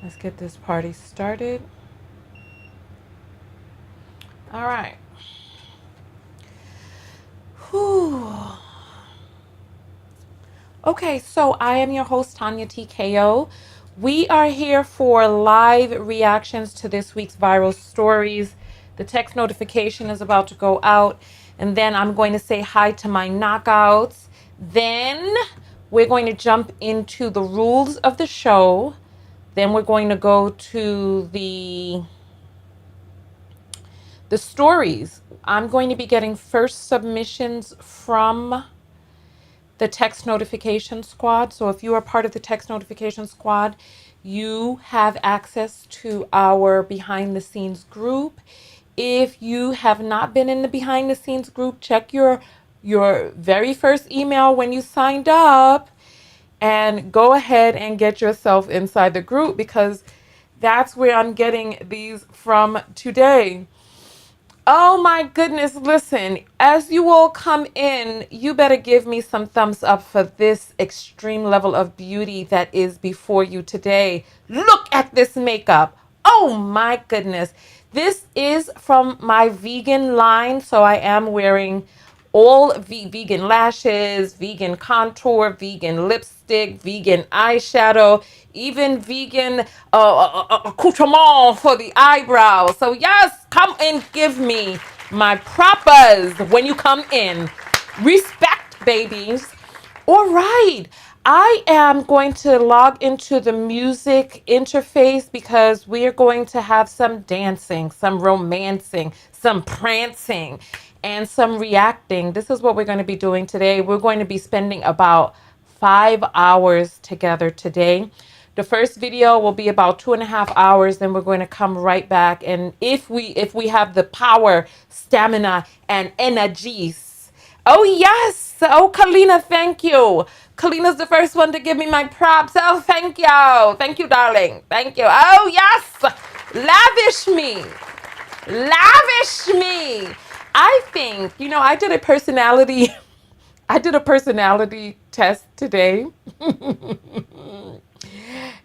Let's get this party started. All right. Whew. Okay, so I am your host, Tonya TKO. We are here for live reactions to this week's viral stories. The text notification is about to go out, and then I'm going to say hi to my knockouts. Then we're going to jump into the rules of the show. Then we're going to go to the stories. I'm going to be getting first submissions from the text notification squad. So if you are part of the text notification squad, you have access to our behind the scenes group. If you have not been in the behind the scenes group, check your very first email when you signed up and go ahead and get yourself inside the group because that's where I'm getting these from today. Oh my goodness, listen, as you all come in, you better give me some thumbs up for this extreme level of beauty that is before you today. Look at this makeup. Oh my goodness. This is from my vegan line, so I am wearing all vegan lashes, vegan contour, vegan lipstick, vegan eyeshadow, even vegan accoutrement for the eyebrows. So yes, come and give me my propas when you come in. Respect, babies. All right. I am going to log into the music interface because we are going to have some dancing, some romancing, some prancing, and some reacting. This is what we're going to be doing today. We're going to be spending about 5 hours together today. The first video will be about 2.5 hours. Then we're going to come right back. And if we have the power, stamina, and energies. Oh, yes. Oh, Kalina, thank you. Kalina's the first one to give me my props. Oh, thank you. Thank you, darling. Thank you. Oh, yes. Lavish me. Lavish me. I think, I did a personality I did a personality test today.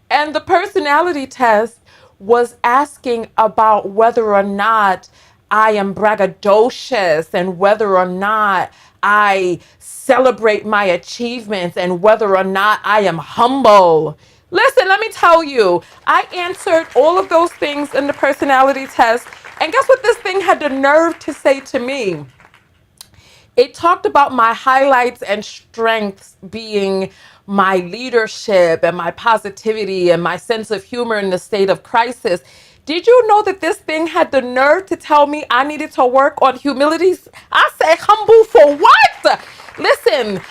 And the personality test was asking about whether or not I am braggadocious and whether or not I celebrate my achievements and whether or not I am humble. Listen, let me tell you, I answered all of those things in the personality test. And guess what this thing had the nerve to say to me? It talked about my highlights and strengths being my leadership and my positivity and my sense of humor in the state of crisis. Did you know that this thing had the nerve to tell me I needed to work on humility? I say, humble for what? Listen,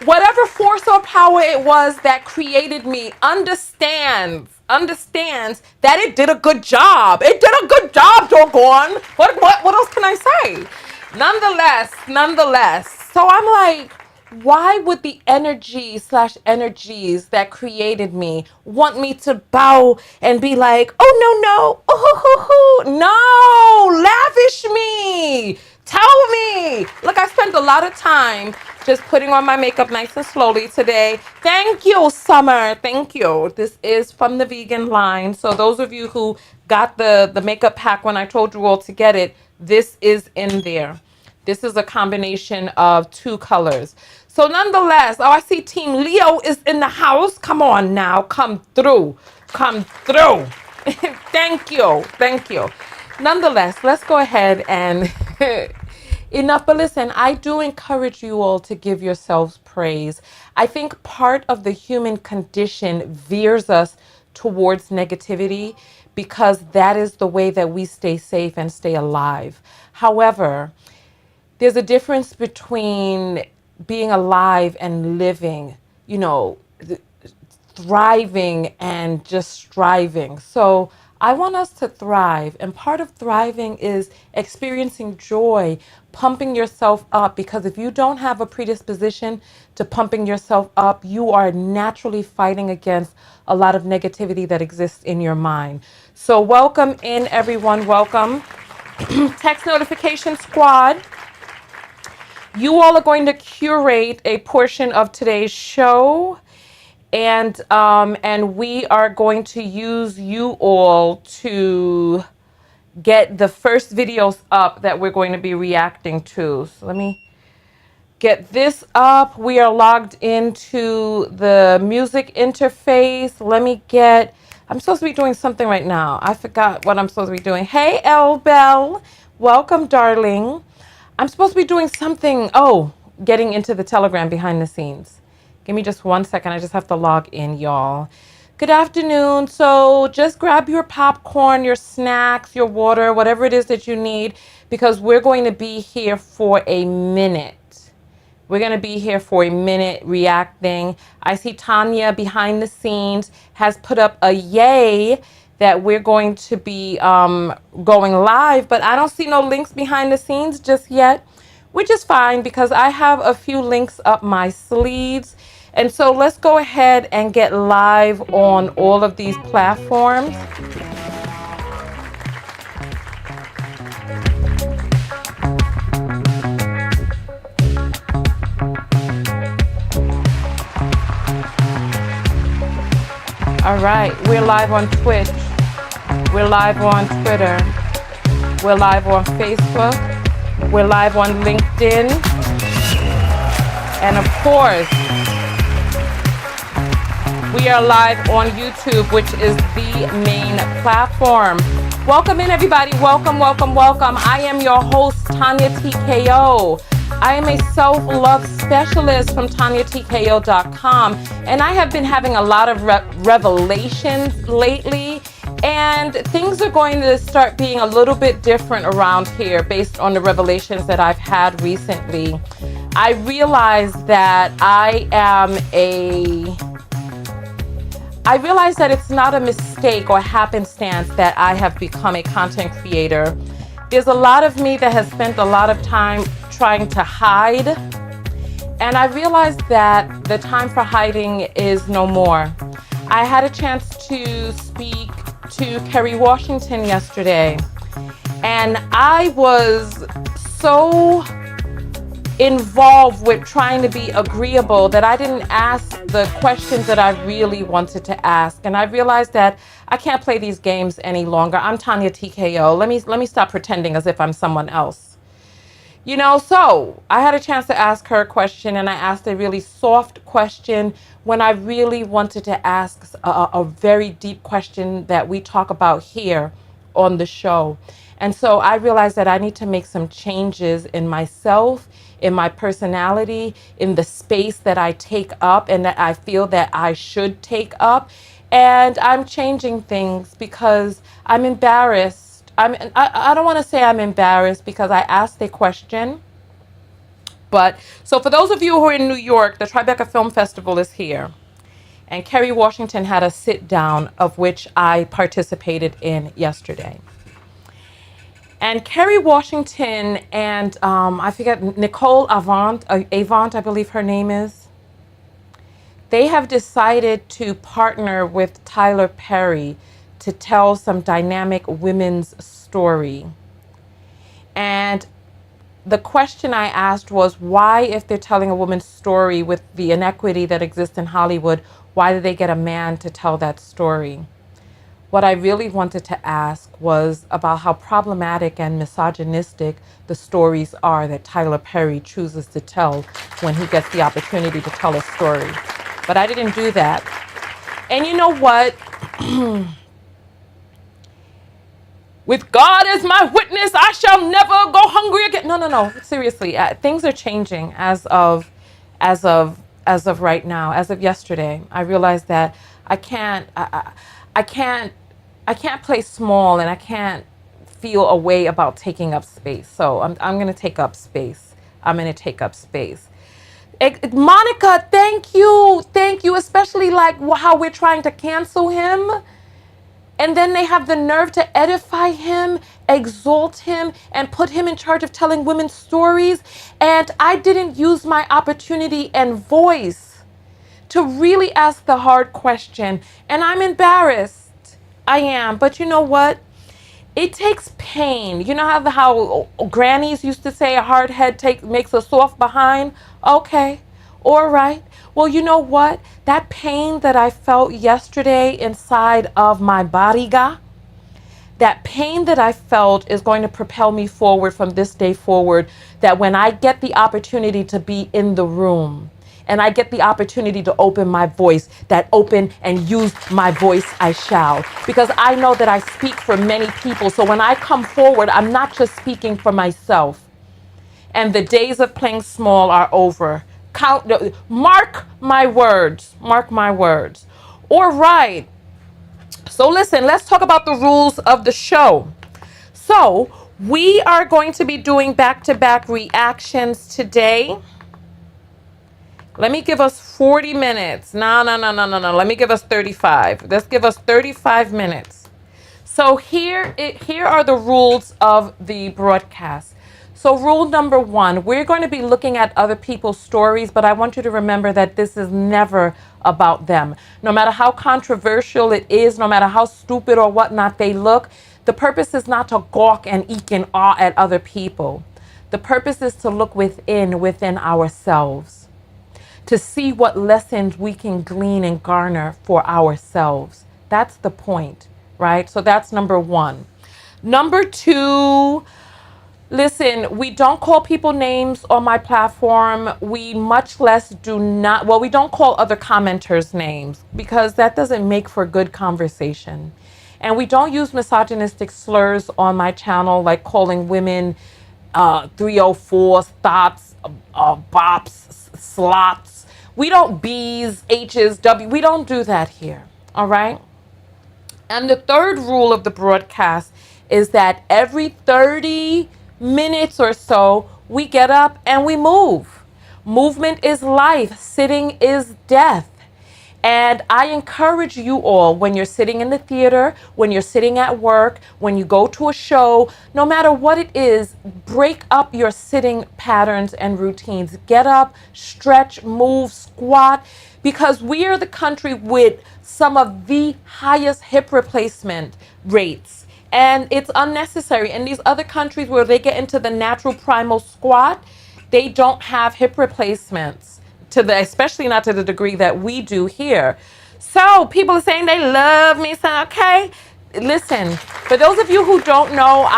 whatever force or power it was that created me understands that it did a good job. It did a good job, doggone. What else can I say? Nonetheless. So I'm like, why would the energy slash energies that created me want me to bow and be like, oh no, no, lavish me, tell me. Look, I spent a lot of time just putting on my makeup nice and slowly today. Thank you, Summer. Thank you. This is from the vegan line. So those of you who got the makeup pack when I told you all to get it, this is in there. This is a combination of two colors. So nonetheless, oh, I see Team Leo is in the house. Come on now, come through. Come through. Thank you. Thank you. Nonetheless, let's go ahead and enough. But listen, I do encourage you all to give yourselves praise. I think part of the human condition veers us towards negativity because that is the way that we stay safe and stay alive. However, there's a difference between being alive and living, thriving and just striving. So I want us to thrive. And part of thriving is experiencing joy, pumping yourself up. Because if you don't have a predisposition to pumping yourself up, you are naturally fighting against a lot of negativity that exists in your mind. So welcome in, everyone. Welcome. Text notification squad. You all are going to curate a portion of today's show. And we are going to use you all to get the first videos up that we're going to be reacting to. So let me get this up. We are logged into the music interface. I'm supposed to be doing something right now. I forgot what I'm supposed to be doing. Hey, Elle Bell. Welcome, darling. I'm supposed to be doing something. Oh, getting into the Telegram behind the scenes. Give me just 1 second. I just have to log in, y'all. Good afternoon. So just grab your popcorn, your snacks, your water, whatever it is that you need, because we're going to be here for a minute. We're going to be here for a minute reacting. I see Tonya behind the scenes has put up a yay that we're going to be going live, but I don't see no links behind the scenes just yet, which is fine because I have a few links up my sleeves. And so let's go ahead and get live on all of these platforms. All right, we're live on Twitch. We're live on Twitter. We're live on Facebook. We're live on LinkedIn. And of course, we are live on YouTube, which is the main platform. Welcome in, everybody. Welcome, welcome, welcome. I am your host, Tonya TKO. I am a self-love specialist from TonyaTKO.com, and I have been having a lot of revelations lately, and things are going to start being a little bit different around here based on the revelations that I've had recently. I realized that it's not a mistake or happenstance that I have become a content creator. There's a lot of me that has spent a lot of time trying to hide, and I realized that the time for hiding is no more. I had a chance to speak to Kerry Washington yesterday, and I was so involved with trying to be agreeable that I didn't ask the questions that I really wanted to ask. And I realized that I can't play these games any longer. I'm Tonya TKO. Let me stop pretending as if I'm someone else. You know, so I had a chance to ask her a question, and I asked a really soft question when I really wanted to ask a very deep question that we talk about here on the show. And so I realized that I need to make some changes in myself, in my personality, in the space that I take up and that I feel that I should take up. And I'm changing things because I'm embarrassed. I don't want to say I'm embarrassed because I asked a question. But so for those of you who are in New York, the Tribeca Film Festival is here. And Kerry Washington had a sit down of which I participated in yesterday. And Kerry Washington and I forget, Nicole Avant, I believe her name is. They have decided to partner with Tyler Perry to tell some dynamic women's story. And the question I asked was, why, if they're telling a woman's story with the inequity that exists in Hollywood, why did they get a man to tell that story? What I really wanted to ask was about how problematic and misogynistic the stories are that Tyler Perry chooses to tell when he gets the opportunity to tell a story. But I didn't do that. And you know what? With God as my witness, I shall never go hungry again. No. Seriously, things are changing as of right now. As of yesterday, I realized that I can't play small, and I can't feel a way about taking up space. So I'm going to take up space. I'm going to take up space. Monica, thank you, especially like how we're trying to cancel him. And then they have the nerve to edify him, exalt him, and put him in charge of telling women's stories. And I didn't use my opportunity and voice to really ask the hard question. And I'm embarrassed. I am. But you know what? It takes pain. You know how grannies used to say a hard head makes a soft behind? Okay. All right. Well, you know what? That pain that I felt yesterday inside of my body, that pain that I felt is going to propel me forward from this day forward. That when I get the opportunity to be in the room and I get the opportunity to open my voice, that open and use my voice I shall. Because I know that I speak for many people. So when I come forward, I'm not just speaking for myself. And the days of playing small are over. Mark my words. Mark my words. All right. So listen, let's talk about the rules of the show. So we are going to be doing back-to-back reactions today. Let me give us 40 minutes. No. Let me give us 35. Let's give us 35 minutes. So here are the rules of the broadcast. So rule number one, we're going to be looking at other people's stories, but I want you to remember that this is never about them. No matter how controversial it is, no matter how stupid or whatnot they look, the purpose is not to gawk and eke and awe at other people. The purpose is to look within ourselves, to see what lessons we can glean and garner for ourselves. That's the point, right? So that's number one. Number two, listen, we don't call people names on my platform. We much less do not, well, we don't call other commenters names because that doesn't make for good conversation. And we don't use misogynistic slurs on my channel, like calling women 304s, thoughts, bops, slots. We don't B's, H's, W. We don't do that here. All right. And the third rule of the broadcast is that every 30 minutes or so, we get up and we move. Movement is life. Sitting is death. And I encourage you all, when you're sitting in the theater, when you're sitting at work, when you go to a show, no matter what it is, break up your sitting patterns and routines. Get up, stretch, move, squat, because we are the country with some of the highest hip replacement rates. And it's unnecessary. In these other countries where they get into the natural primal squat, they don't have hip replacements, especially not to the degree that we do here. So people are saying they love me. So okay, listen, for those of you who don't know,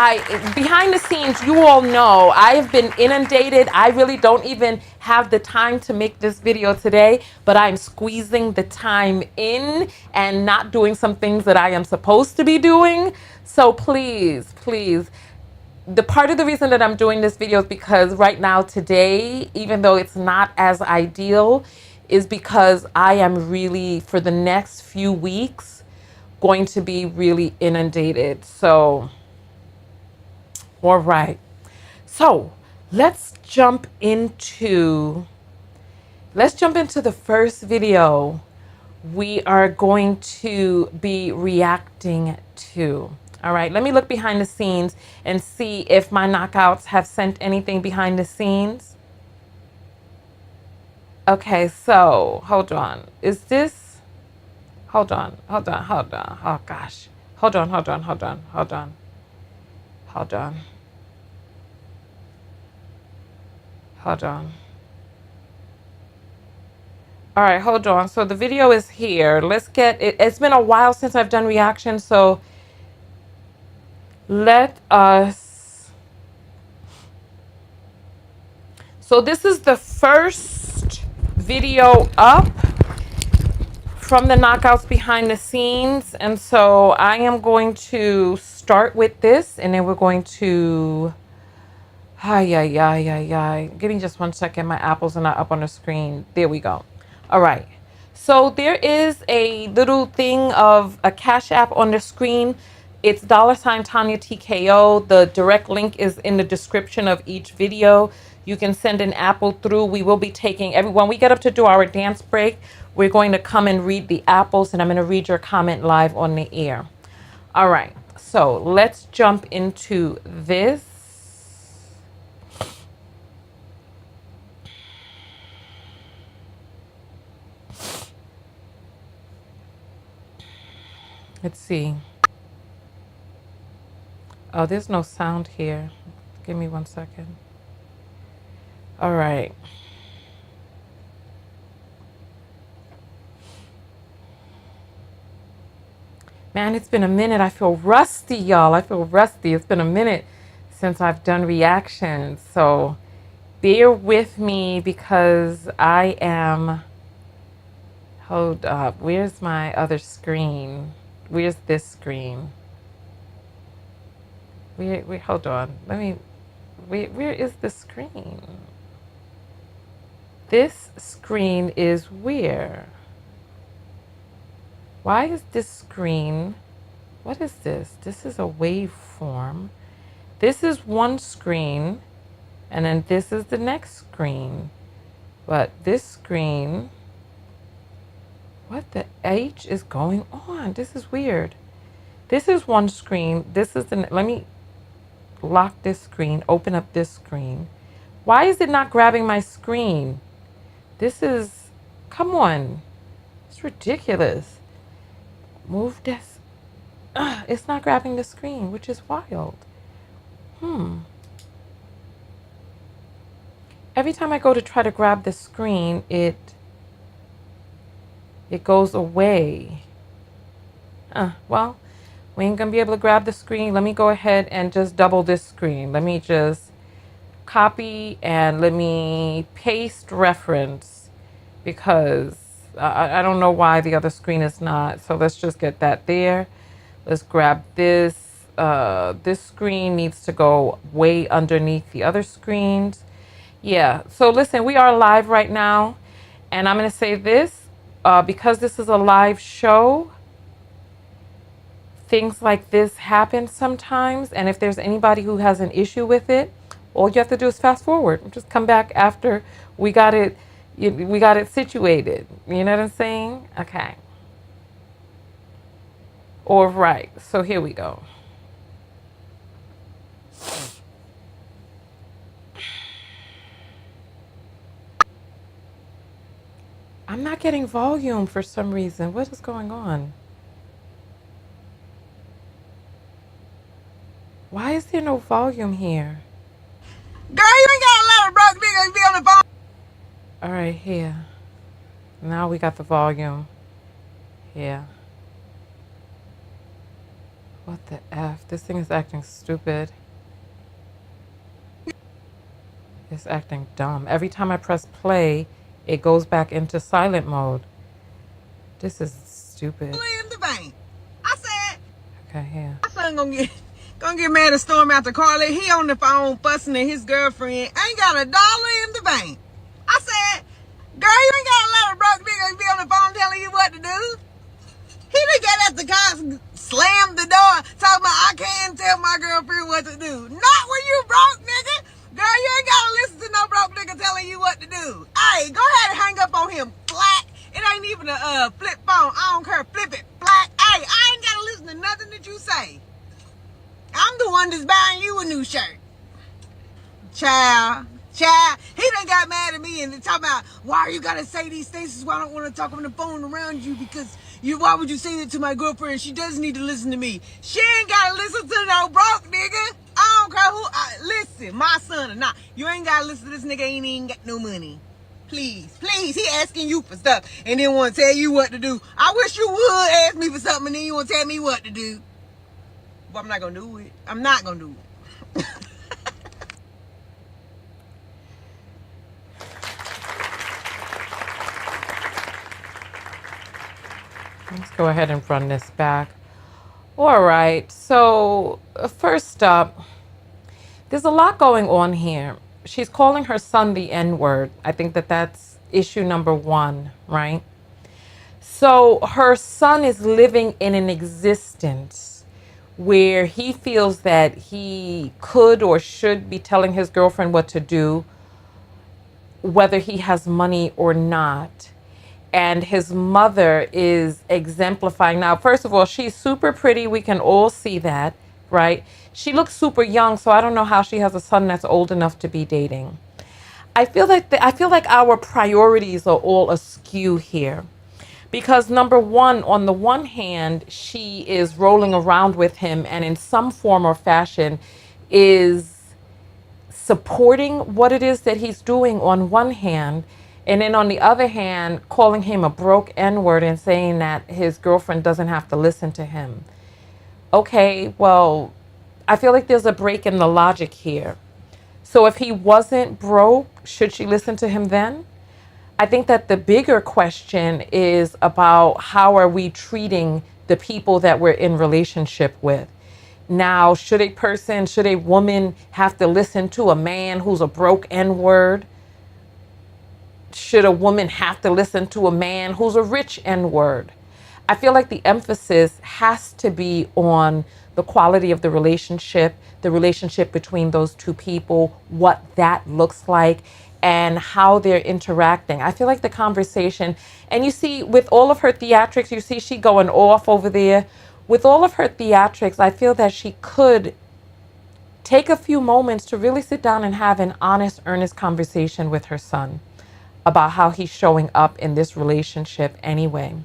behind the scenes, you all know I have been inundated. I really don't even have the time to make this video today, but I'm squeezing the time in and not doing some things that I am supposed to be doing. So please, the part of the reason that I'm doing this video is because right now, today, even though it's not as ideal, is because I am really, for the next few weeks, going to be really inundated. So, all right. So let's jump into the first video we are going to be reacting to. All right, let me look behind the scenes and see if my knockouts have sent anything behind the scenes. Okay, so hold on. Is this? Hold on. Oh gosh. Hold on. All right, hold on. So the video is here. Let's get it. It's been a while since I've done reaction, so let us. So this is the first video up from the knockouts behind the scenes. And so I am going to start with this, and then we're going to, give me just 1 second. My apples are not up on the screen. There we go. All right. So there is a little thing of a Cash App on the screen. It's $ Tonya TKO. The direct link is in the description of each video. You can send an apple through. We will be taking when we get up to do our dance break, we're going to come and read the apples, and I'm going to read your comment live on the air. All right. So let's jump into this. Let's see. Oh, there's no sound here. Give me 1 second. All right. Man, it's been a minute. I feel rusty, y'all. I feel rusty. It's been a minute since I've done reactions. So bear with me because I am. Hold up. Where's my other screen? Where's this screen? Wait, hold on. Where is the screen? This screen is where? Why is this screen? What is this? This is a waveform. This is one screen, and then this is the next screen. But this screen, what the H is going on? This is weird. This is one screen. This is the, let me lock this screen, open up this screen. Why is it not grabbing my screen? This is, come on. It's ridiculous. Move this. It's not grabbing the screen, which is wild. Every time I go to try to grab the screen, it goes away. Well, we ain't gonna be able to grab the screen. Let me go ahead and just double this screen. Let me just copy and let me paste reference because I don't know why the other screen is not. So let's just get that there. Let's grab this. This screen needs to go way underneath the other screens. Yeah, so listen, we are live right now, and I'm going to say this because this is a live show, things like this happen sometimes, and if there's anybody who has an issue with it, all you have to do is fast forward. Just come back after we got it, we got it situated. You know what I'm saying? Okay. All right, so here we go. I'm not getting volume for some reason. What is going on? Why is there no volume here? Girl, you ain't got a lot of broke niggas be on the phone. All right, here. Now we got the volume. Yeah. What the F? This thing is acting stupid. It's acting dumb. Every time I press play, it goes back into silent mode. This is stupid. In the bank. I said, Okay, here. my son gonna get mad and storm out to Carly. He on the phone fussing at his girlfriend. Ain't got $1 in the bank. I said, girl, you ain't got a lot of broke niggas be on the phone telling you what to do. He done got at the car, slammed the door, talking about I can't tell my girlfriend what to do. Not when you broke, nigga. Girl, you ain't gotta listen to no broke nigga telling you what to do. Hey, go ahead and hang up on him. Flat. It ain't even a flip phone. I don't care. Flip it. Flat. Hey, I ain't gotta listen to nothing that you say. I'm the one that's buying you a new shirt. Child. He done got mad at me and talking about why you gotta say these things. This is why I don't want to talk on the phone around you because why would you say that to my girlfriend? She does need to listen to me. She ain't gotta listen to no broke nigga. I don't care who. Listen, my son or not. You ain't gotta listen to this nigga. Ain't even got no money. Please, he asking you for stuff and then want to tell you what to do. I wish you would ask me for something and then you want to tell me what to do. But I'm not gonna do it. I'm not gonna do it. Let's go ahead and run this back. All right, so first up, there's a lot going on here. She's calling her son the N-word. I think that's issue number one, right? So her son is living in an existence where he feels that he could or should be telling his girlfriend what to do, whether he has money or not. And his mother is exemplifying. Now, first of all, she's super pretty. We can all see that, right? She looks super young, so I don't know how she has a son that's old enough to be dating. I feel like our priorities are all askew here. Because number one, on the one hand, she is rolling around with him and in some form or fashion is supporting what it is that he's doing on one hand. And then on the other hand, calling him a broke N-word and saying that his girlfriend doesn't have to listen to him. Okay, well, I feel like there's a break in the logic here. So if he wasn't broke, should she listen to him then? I think that the bigger question is about how are we treating the people that we're in relationship with. Now, should a woman have to listen to a man who's a broke N-word? Should a woman have to listen to a man who's a rich N-word? I feel like the emphasis has to be on the quality of the relationship between those two people, what that looks like, and how they're interacting. I feel like the conversation, and you see, with all of her theatrics, you see she going off over there. With all of her theatrics, I feel that she could take a few moments to really sit down and have an honest, earnest conversation with her son about how he's showing up in this relationship anyway.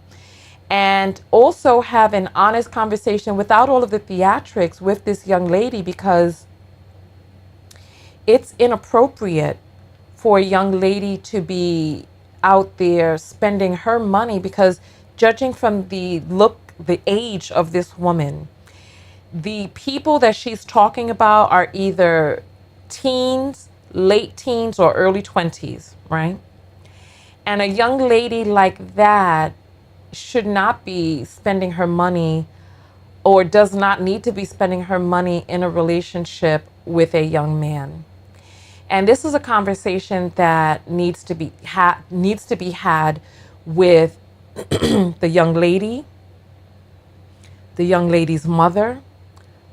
And also have an honest conversation without all of the theatrics with this young lady, because it's inappropriate for a young lady to be out there spending her money, because judging from the age of this woman, the people that she's talking about are either teens, late teens, or early 20s, right? And a young lady like that should not be spending her money, or does not need to be spending her money in a relationship with a young man. And this is a conversation that needs to be had with the young lady, the young lady's mother,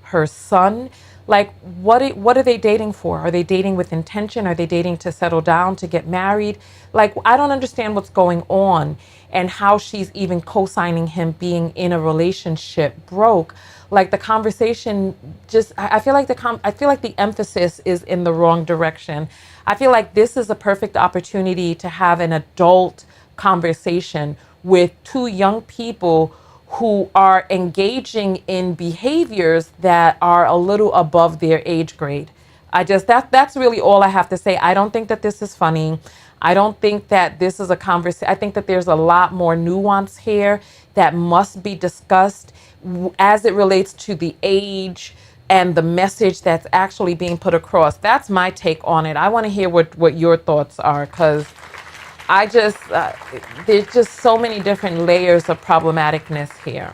her son. Like, what are they dating for? Are they dating with intention? Are they dating to settle down, to get married? Like, I don't understand what's going on, and how she's even co-signing him being in a relationship broke. Like, the conversation just, I feel like the emphasis is in the wrong direction. I feel like this is a perfect opportunity to have an adult conversation with two young people who are engaging in behaviors that are a little above their age grade. That's really all I have to say. I don't think that this is funny. I don't think that this is a conversation. I think that there's a lot more nuance here that must be discussed as it relates to the age and the message that's actually being put across. That's my take on it. I want to hear what your thoughts are, because there's just so many different layers of problematicness here.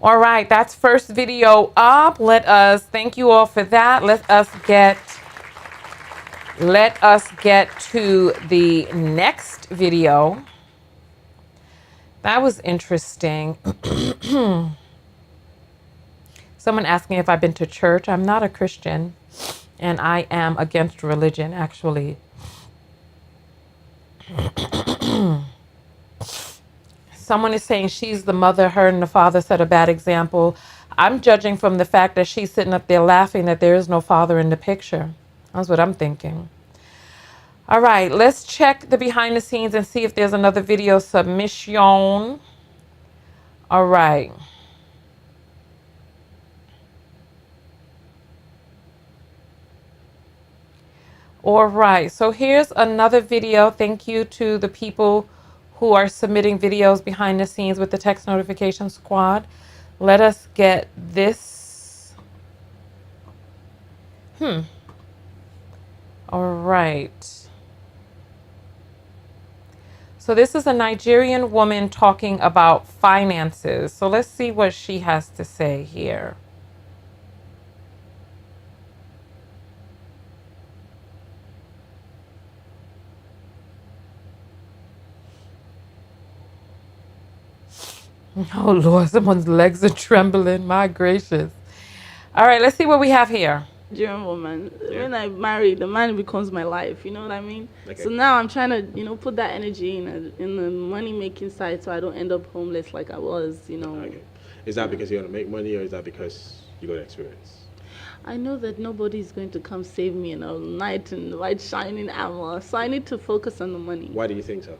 All right, that's first video up. Thank you all for that. Let us get to the next video. That was interesting. Someone asked me if I've been to church. I'm not a Christian, and I am against religion, actually. Someone is saying she's the mother, her and the father set a bad example. I'm judging from the fact that she's sitting up there laughing that there is no father in the picture. That's what I'm thinking. All right, let's check the behind the scenes and see if there's another video submission. All right. All right, so here's another video. Thank you to the people who are submitting videos behind the scenes with the text notification squad. Let us get this. All right. So this is a Nigerian woman talking about finances. So let's see what she has to say here. Oh, Lord, someone's legs are trembling. My gracious. All right, let's see what we have here. Nigerian woman. Yeah. When I marry, the man becomes my life. You know what I mean? Okay. So now I'm trying to, put that energy in the money making side, so I don't end up homeless like I was. Okay. Is that because you want to make money, or is that because you got experience? I know that nobody's going to come save me in a night in white shining armor, so I need to focus on the money. Why do you think so?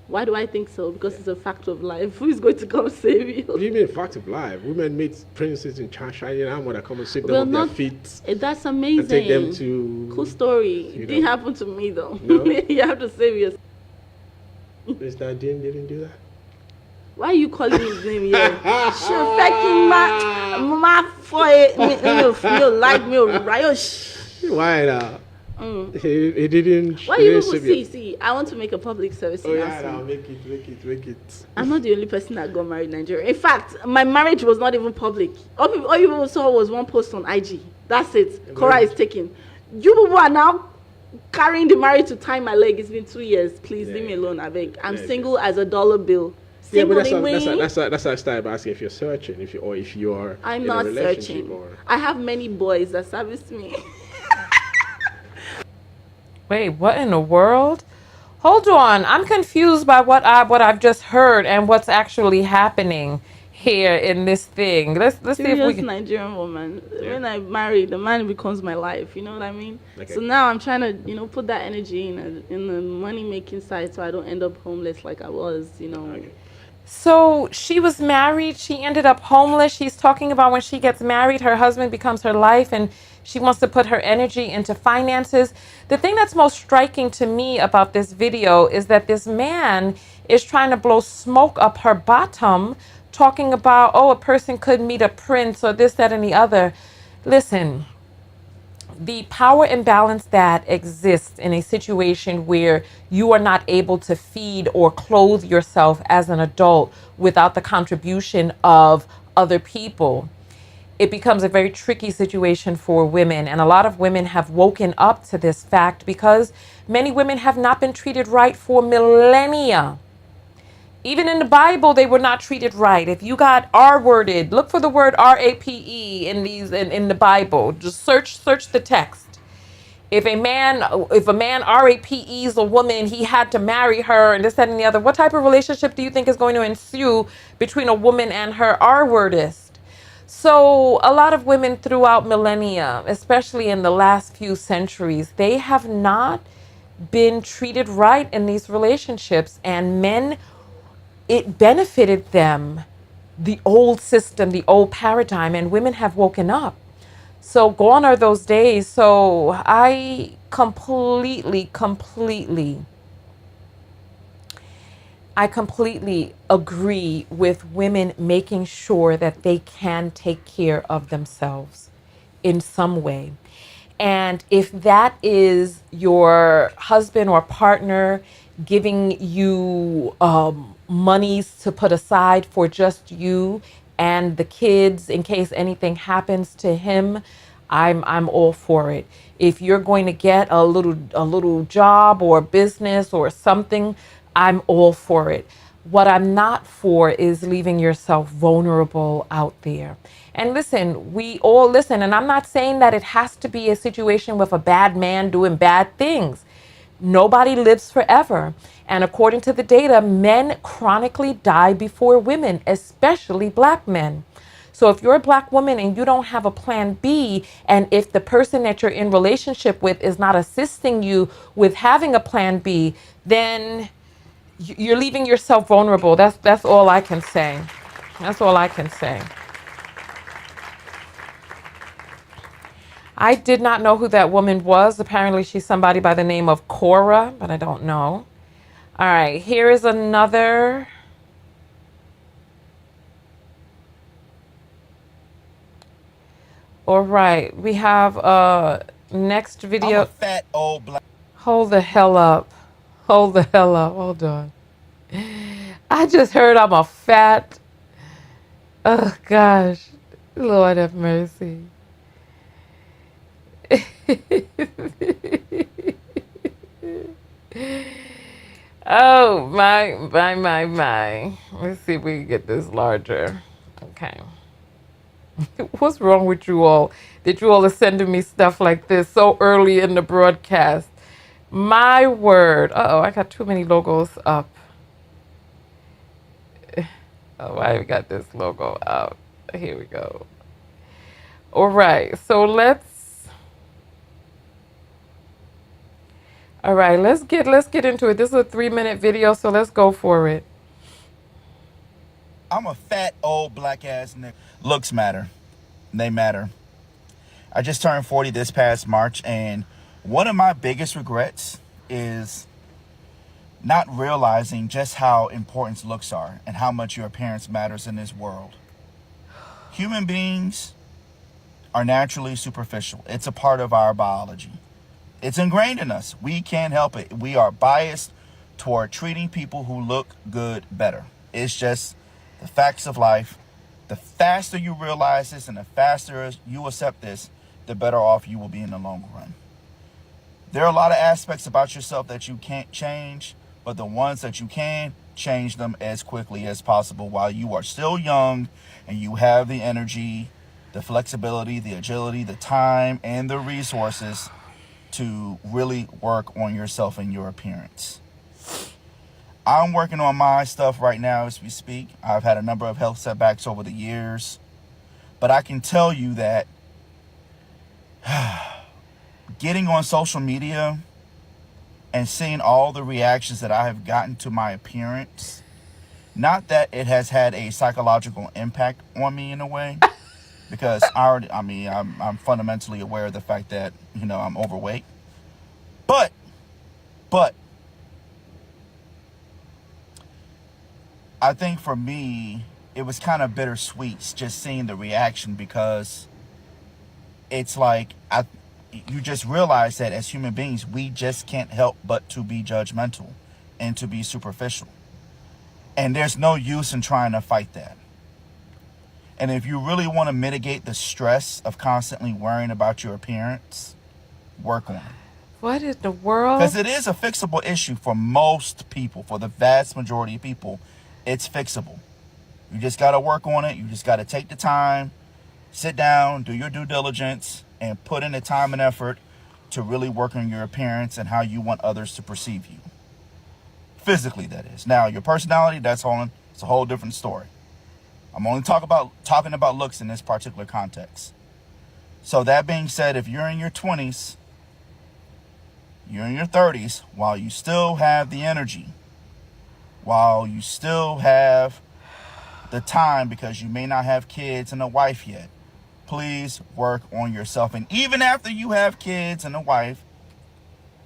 Why do I think so? Because it's a fact of life. Who is going to come save What do you? you mean fact of life? Women meet princes in shining armor that come and sweep them Well, off their not. feet That's and take them amazing. Cool to, story. you It didn't know, happen to me though. no? You have to save yourself. Mr. Dean didn't do that? Why are you calling his name here? Sure, fucking my for it. Me, like me, right? Why now? Mm. He didn't. Why He you didn't people sweep your. see? I want to make a public service Oh yeah, now announcement. make it. I'm not the only person that got married in Nigeria. In fact, my marriage was not even public. All you people saw was one post on IG. That's it. Cora is taken. You people are now carrying the marriage to tie my leg. It's been 2 years. Please leave me alone, I beg. I'm single as a dollar bill. Yeah, but Single that's how I started by asking if you're searching, if you're I'm in not a relationship searching. or. I have many boys that service me. Wait, what in the world? Hold on. I'm confused by what I've just heard and what's actually happening here in this thing. Let's see if we Serious can. Nigerian woman. Yeah. When I marry, the man becomes my life. You know what I mean? Okay. So now I'm trying to, put that energy in the money making side, so I don't end up homeless like I was. Okay. So she was married. She ended up homeless. She's talking about when she gets married, her husband becomes her life and she wants to put her energy into finances. The thing that's most striking to me about this video is that this man is trying to blow smoke up her bottom, talking about, oh, a person could meet a prince or this, that, and the other. Listen, the power imbalance that exists in a situation where you are not able to feed or clothe yourself as an adult without the contribution of other people, it becomes a very tricky situation for women. And a lot of women have woken up to this fact because many women have not been treated right for millennia. Even in the Bible, they were not treated right. If you got R worded, look for the word RAPE in the Bible. Just search the text. If a man RAPEs a woman, he had to marry her and this, that, and the other. What type of relationship do you think is going to ensue between a woman and her R wordist? So a lot of women throughout millennia, especially in the last few centuries, they have not been treated right in these relationships, and men, it benefited them, the old system, the old paradigm, and women have woken up. So gone are those days. So I completely agree with women making sure that they can take care of themselves in some way. And if that is your husband or partner giving you monies to put aside for just you and the kids in case anything happens to him, I'm all for it. If you're going to get a little job or business or something, I'm all for it. What I'm not for is leaving yourself vulnerable out there. And listen, we all listen, and I'm not saying that it has to be a situation with a bad man doing bad things. Nobody lives forever. And according to the data, men chronically die before women, especially black men. So if you're a black woman and you don't have a plan B, and if the person that you're in relationship with is not assisting you with having a plan B, then you're leaving yourself vulnerable. That's all I can say. That's all I can say. I did not know who that woman was. Apparently, she's somebody by the name of Cora, but I don't know. All right, here is another. All right, we have next video. I'm a fat old black. Hold the hell up. Hold the hell up. Hold on. I just heard I'm a fat. Oh gosh. Lord have mercy. Oh my. Let's see if we can get this larger. Okay. What's wrong with you all? That you all are sending me stuff like this so early in the broadcast. My word. Uh-oh, I got too many logos up. Oh, I got this logo out. Here we go. All right, so let's. All right, let's get into it. This is a 3-minute video, so let's go for it. I'm a fat old black ass nigga. Looks matter. They matter. I just turned 40 this past March, and one of my biggest regrets is not realizing just how important looks are and how much your appearance matters in this world. Human beings are naturally superficial. It's a part of our biology. It's ingrained in us. We can't help it. We are biased toward treating people who look good better. It's just the facts of life. The faster you realize this and the faster you accept this, the better off you will be in the long run. There are a lot of aspects about yourself that you can't change, but the ones that you can, change them as quickly as possible while you are still young and you have the energy, the flexibility, the agility, the time, and the resources to really work on yourself and your appearance. I'm working on my stuff right now as we speak. I've had a number of health setbacks over the years, but I can tell you that getting on social media and seeing all the reactions that I have gotten to my appearance, not that it has had a psychological impact on me in a way, because I'm fundamentally aware of the fact that, I'm overweight. But I think for me, it was kind of bittersweet just seeing the reaction, because it's like you just realize that as human beings, we just can't help but to be judgmental and to be superficial. And there's no use in trying to fight that. And if you really want to mitigate the stress of constantly worrying about your appearance, work on it. What in the world? Because it is a fixable issue for most people. For the vast majority of people, it's fixable. You just got to work on it. You just got to take the time, sit down, do your due diligence, and put in the time and effort to really work on your appearance and how you want others to perceive you. Physically, that is. Now, your personality, it's a whole different story. I'm only talking about looks in this particular context. So that being said, if you're in your 20s, you're in your 30s, while you still have the energy, while you still have the time, because you may not have kids and a wife yet, please work on yourself. And even after you have kids and a wife,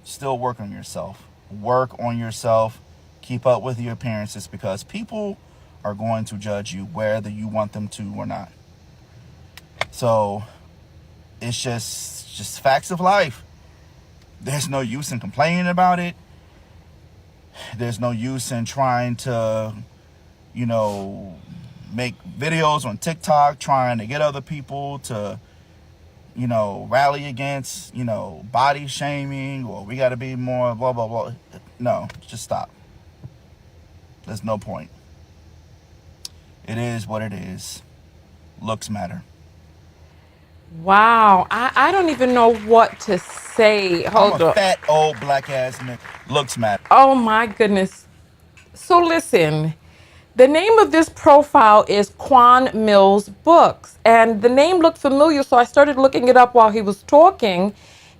still work on yourself. Work on yourself. Keep up with your appearances, because people are going to judge you whether you want them to or not. So it's just facts of life. There's no use in complaining about it. There's no use in trying to, make videos on TikTok trying to get other people to, rally against, body shaming, or we got to be more blah, blah, blah. No, just stop. There's no point. It is what it is. Looks matter. Wow, I don't even know what to say. Hold I'm a on. fat old black ass nigga. Looks matter. Oh my goodness. So listen, the name of this profile is Quan Mills Books, and the name looked familiar, so I started looking it up while he was talking.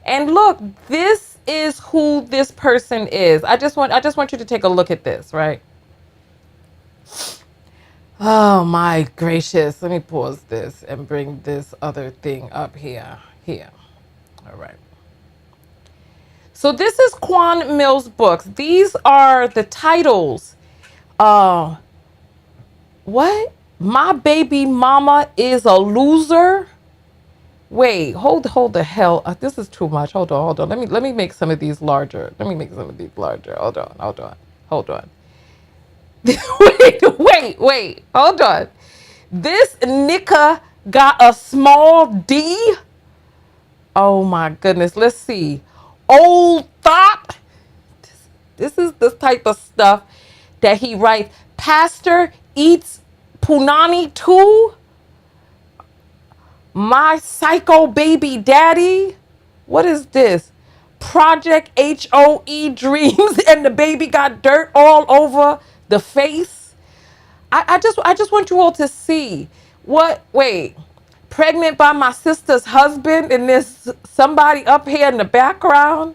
And look, this is who this person is. I just want you to take a look at this, right? Oh my gracious. Let me pause this and bring this other thing up here. Here. All right. So this is Quan Mills Books. These are the titles. What? My baby mama is a loser. Wait, hold the hell. This is too much. Hold on. Let me make some of these larger. Let me make some of these larger. Hold on. wait. Hold on. This Nika got a small D. Oh my goodness. Let's see. Old thought. This is the type of stuff that he writes. Pastor eats punani too. My psycho baby daddy. What is this? Project HOE dreams and the baby got dirt all over the face. I just want you all to see what. Wait, pregnant by my sister's husband, and there's somebody up here in the background.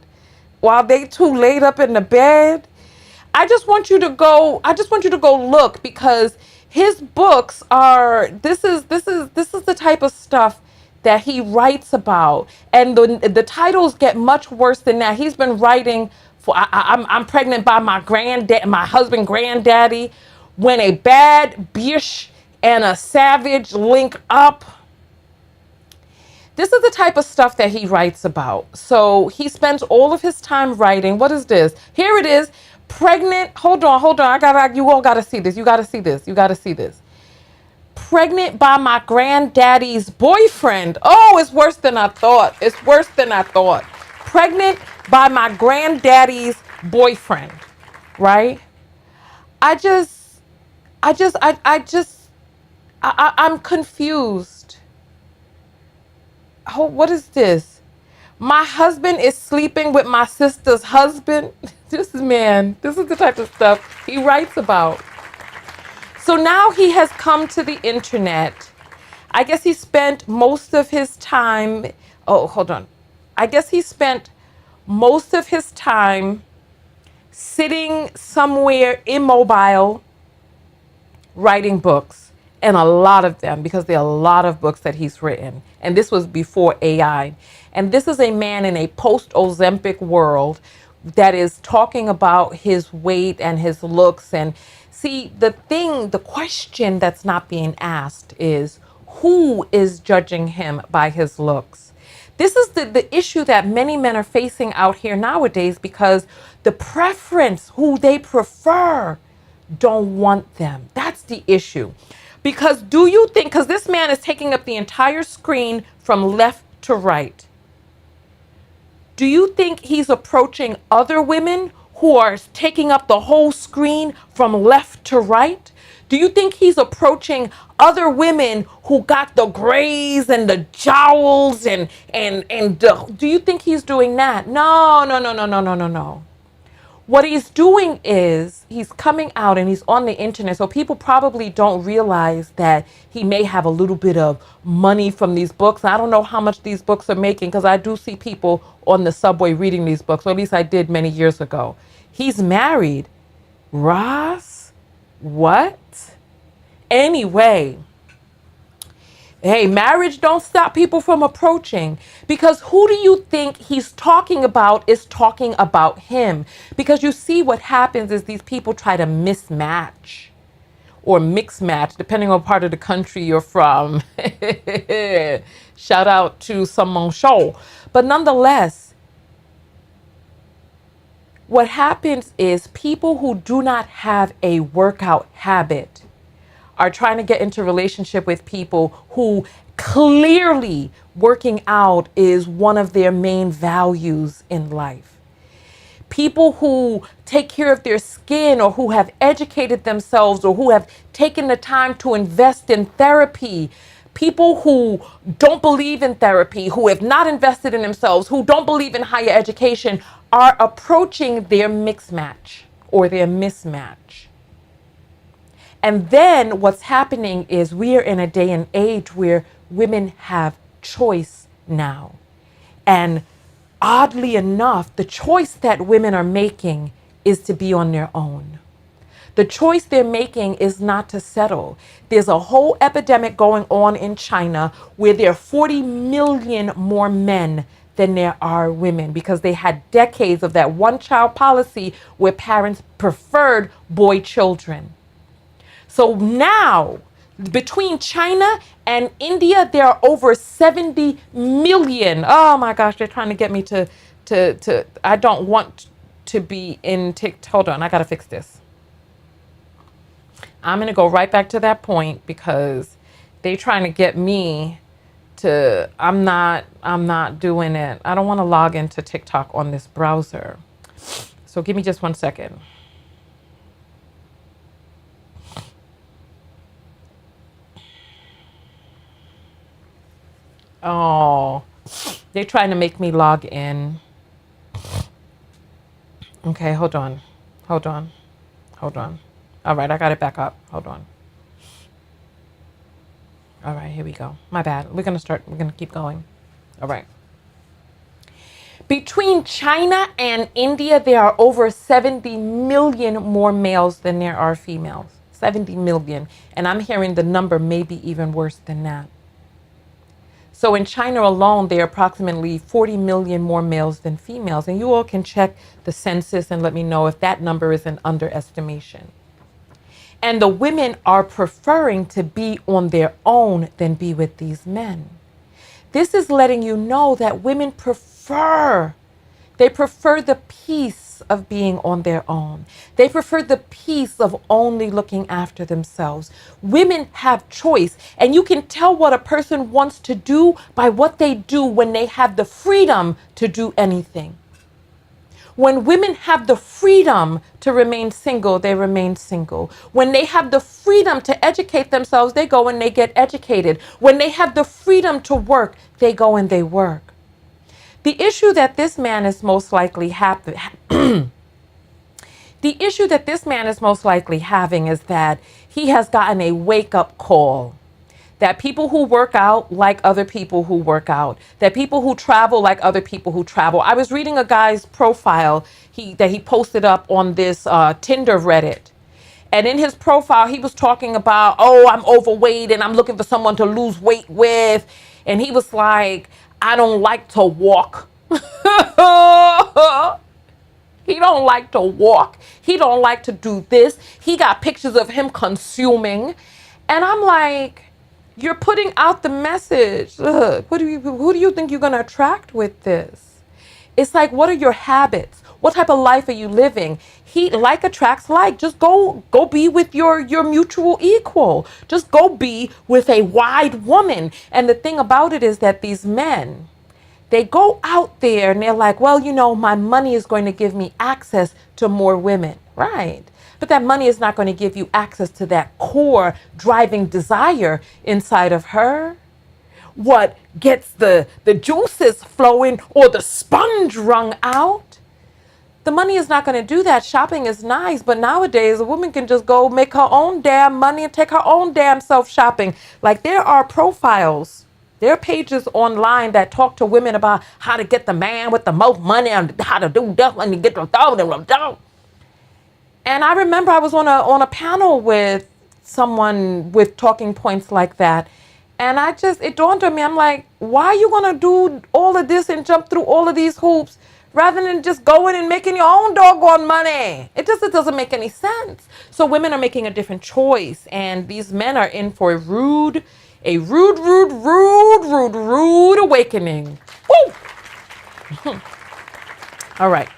while they two laid up in the bed. I just want you to go. I just want you to go look, because his books are. This is the type of stuff that he writes about, and the titles get much worse than that. He's been writing for. I'm pregnant by my granddad, my husband, granddaddy. When a bad bitch and a savage link up. This is the type of stuff that he writes about. So he spends all of his time writing. What is this? Here it is. Pregnant. Hold on. You all gotta see this. You gotta see this. Pregnant by my granddaddy's boyfriend. Oh, it's worse than I thought. Pregnant by my granddaddy's boyfriend. Right? I just I'm confused. Oh, what is this? My husband is sleeping with my sister's husband. This is the type of stuff he writes about. So now he has come to the internet. I guess he spent most of his time. Oh, hold on. I guess he spent most of his time sitting somewhere immobile writing books, and a lot of them, because there are a lot of books that he's written, and this was before AI. And this is a man in a post-Ozempic world that is talking about his weight and his looks. And see, the question that's not being asked is, who is judging him by his looks? This is the issue that many men are facing out here nowadays, because the preference, who they prefer, don't want them. That's the issue. Because do you think, because this man is taking up the entire screen from left to right, do you think he's approaching other women who are taking up the whole screen from left to right? Do you think he's approaching other women who got the grays and the jowls do you think he's doing that? No. What he's doing is he's coming out and he's on the internet. So people probably don't realize that he may have a little bit of money from these books. I don't know how much these books are making, because I do see people on the subway reading these books, or at least I did many years ago. He's married. Ross? What? Anyway. Hey, marriage don't stop people from approaching, because who do you think he's talking about is talking about him? Because you see, what happens is these people try to mismatch or mix match, depending on part of the country you're from. Shout out to Simone Show. But nonetheless, what happens is people who do not have a workout habit are trying to get into relationship with people who clearly working out is one of their main values in life. People who take care of their skin, or who have educated themselves, or who have taken the time to invest in therapy. People who don't believe in therapy, who have not invested in themselves, who don't believe in higher education, are approaching their mix match or their mismatch. And then what's happening is we are in a day and age where women have choice now. And oddly enough, the choice that women are making is to be on their own. The choice they're making is not to settle. There's a whole epidemic going on in China where there are 40 million more men than there are women, because they had decades of that one-child policy where parents preferred boy children. So now, between China and India, there are over 70 million. Oh my gosh, they're trying to get me to I don't want to be in TikTok. Hold on, I gotta fix this. I'm gonna go right back to that point, because they're trying to get me to, I'm not doing it. I don't want to log into TikTok on this browser. So give me just 1 second. Oh, they're trying to make me log in. Okay, hold on. All right, I got it back up. Hold on. All right, here we go. My bad. We're going to keep going. All right. Between China and India, there are over 70 million more males than there are females. 70 million. And I'm hearing the number may be even worse than that. So in China alone, there are approximately 40 million more males than females. And you all can check the census and let me know if that number is an underestimation. And the women are preferring to be on their own than be with these men. This is letting you know that women prefer the peace of being on their own. They prefer the peace of only looking after themselves. Women have choice, and you can tell what a person wants to do by what they do when they have the freedom to do anything. When women have the freedom to remain single, they remain single. When they have the freedom to educate themselves, they go and they get educated. When they have the freedom to work, they go and they work. The issue that this man is most likely the issue that this man is most likely having is that he has gotten a wake-up call. That people who work out like other people who work out. That people who travel like other people who travel. I was reading a guy's profile that he posted up on this Tinder Reddit. And in his profile, he was talking about, oh, I'm overweight and I'm looking for someone to lose weight with. And he was like, I don't like to walk. He don't like to walk. He don't like to do this. He got pictures of him consuming. And I'm like, you're putting out the message. Who do you think you're going to attract with this? It's like, what are your habits? What type of life are you living? Like attracts like. Just go be with your mutual equal. Just go be with a wide woman. And the thing about it is that these men, they go out there and they're like, well, you know, my money is going to give me access to more women. Right. But that money is not going to give you access to that core driving desire inside of her. What gets the juices flowing or the sponge wrung out? The money is not going to do that. Shopping is nice, but nowadays a woman can just go make her own damn money and take her own damn self shopping. Like there are profiles, there are pages online that talk to women about how to get the man with the most money and how to do that and get the dog. And I remember I was on a panel with someone with talking points like that. And it dawned on me, I'm like, why are you going to do all of this and jump through all of these hoops rather than just going and making your own doggone money? It doesn't make any sense. So women are making a different choice. And these men are in for a rude awakening. Woo! All right.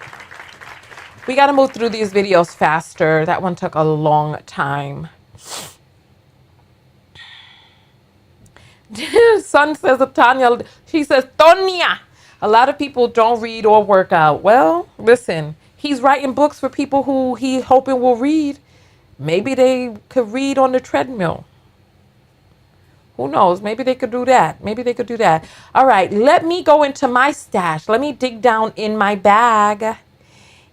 We got to move through these videos faster. That one took a long time. Son says of Tonya, she says, Tonya. A lot of people don't read or work out. Well, listen, he's writing books for people who he hoping will read. Maybe they could read on the treadmill. Who knows? Maybe they could do that. All right, let me go into my stash. Let me dig down in my bag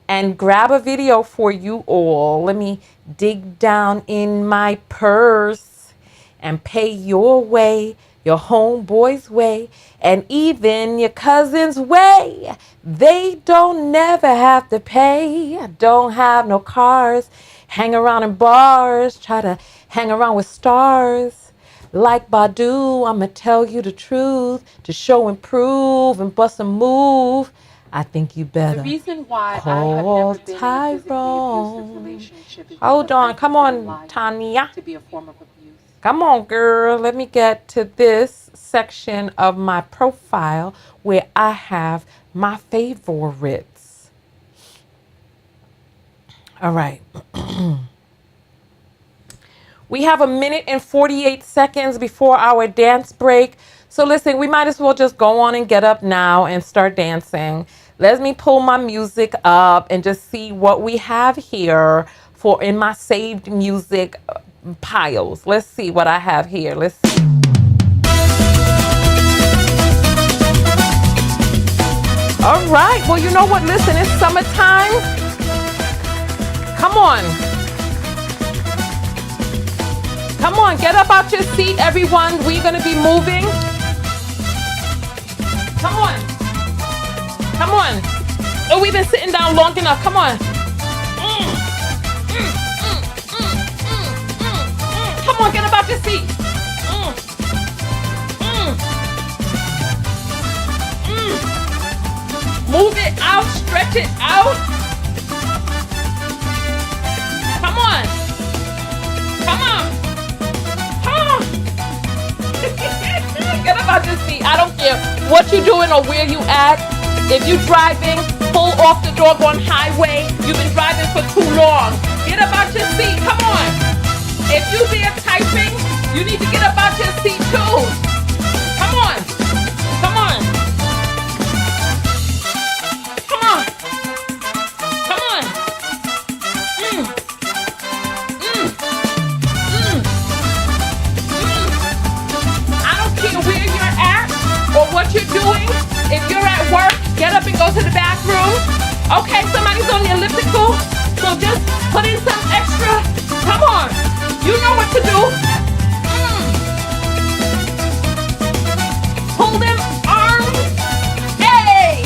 and grab a video for you all. Let me dig down in my purse and pay your way, your homeboy's way, and even your cousin's way. They don't never have to pay. Don't have no cars. Hang around in bars. Try to hang around with stars. Like Badu, I'ma tell you the truth. To show and prove and bust a move, I think you better. The reason why call Tyrone. Hold on, come on, Tonya. To be a form of abuse. Come on, girl. Let me get to this section of my profile where I have my favorites. All right. We have 1 minute and 48 seconds before our dance break. So listen, we might as well just go on and get up now and start dancing. Let me pull my music up and just see what we have here for in my saved music piles. Let's see what I have here. Let's see. All right. Well, you know what? Listen, it's summertime. Come on. Come on, get up out your seat, everyone. We're going to be moving. Come on. Come on. Oh, we've been sitting down long enough. Come on. Come on, get up out your seat. Move it out, stretch it out. Come on. Come on. Come on. Get up out your seat. I don't care what you're doing or where you at. If you're driving, pull off the doggone highway. You've been driving for too long. Get up out your seat. Come on. If you there typing, you need to get up out your seat too. Come on. Come on. Come on. Come on. I don't care where you're at or what you're doing. If you're at work, get up and go to the bathroom. Okay, somebody's on the elliptical, so just put in some extra. Come on. You know what to do. Pull them arms. Hey!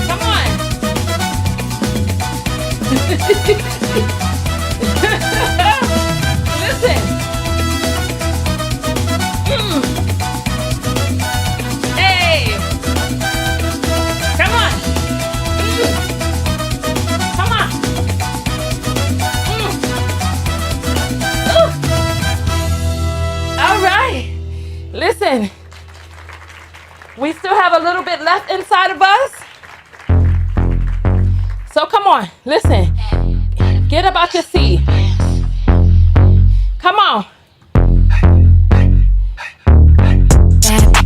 Come on. Listen. Hey! Come on. Come on. All right. Listen. We still have a little bit left inside of us. So come on. Listen. Get up out your seat. Come on.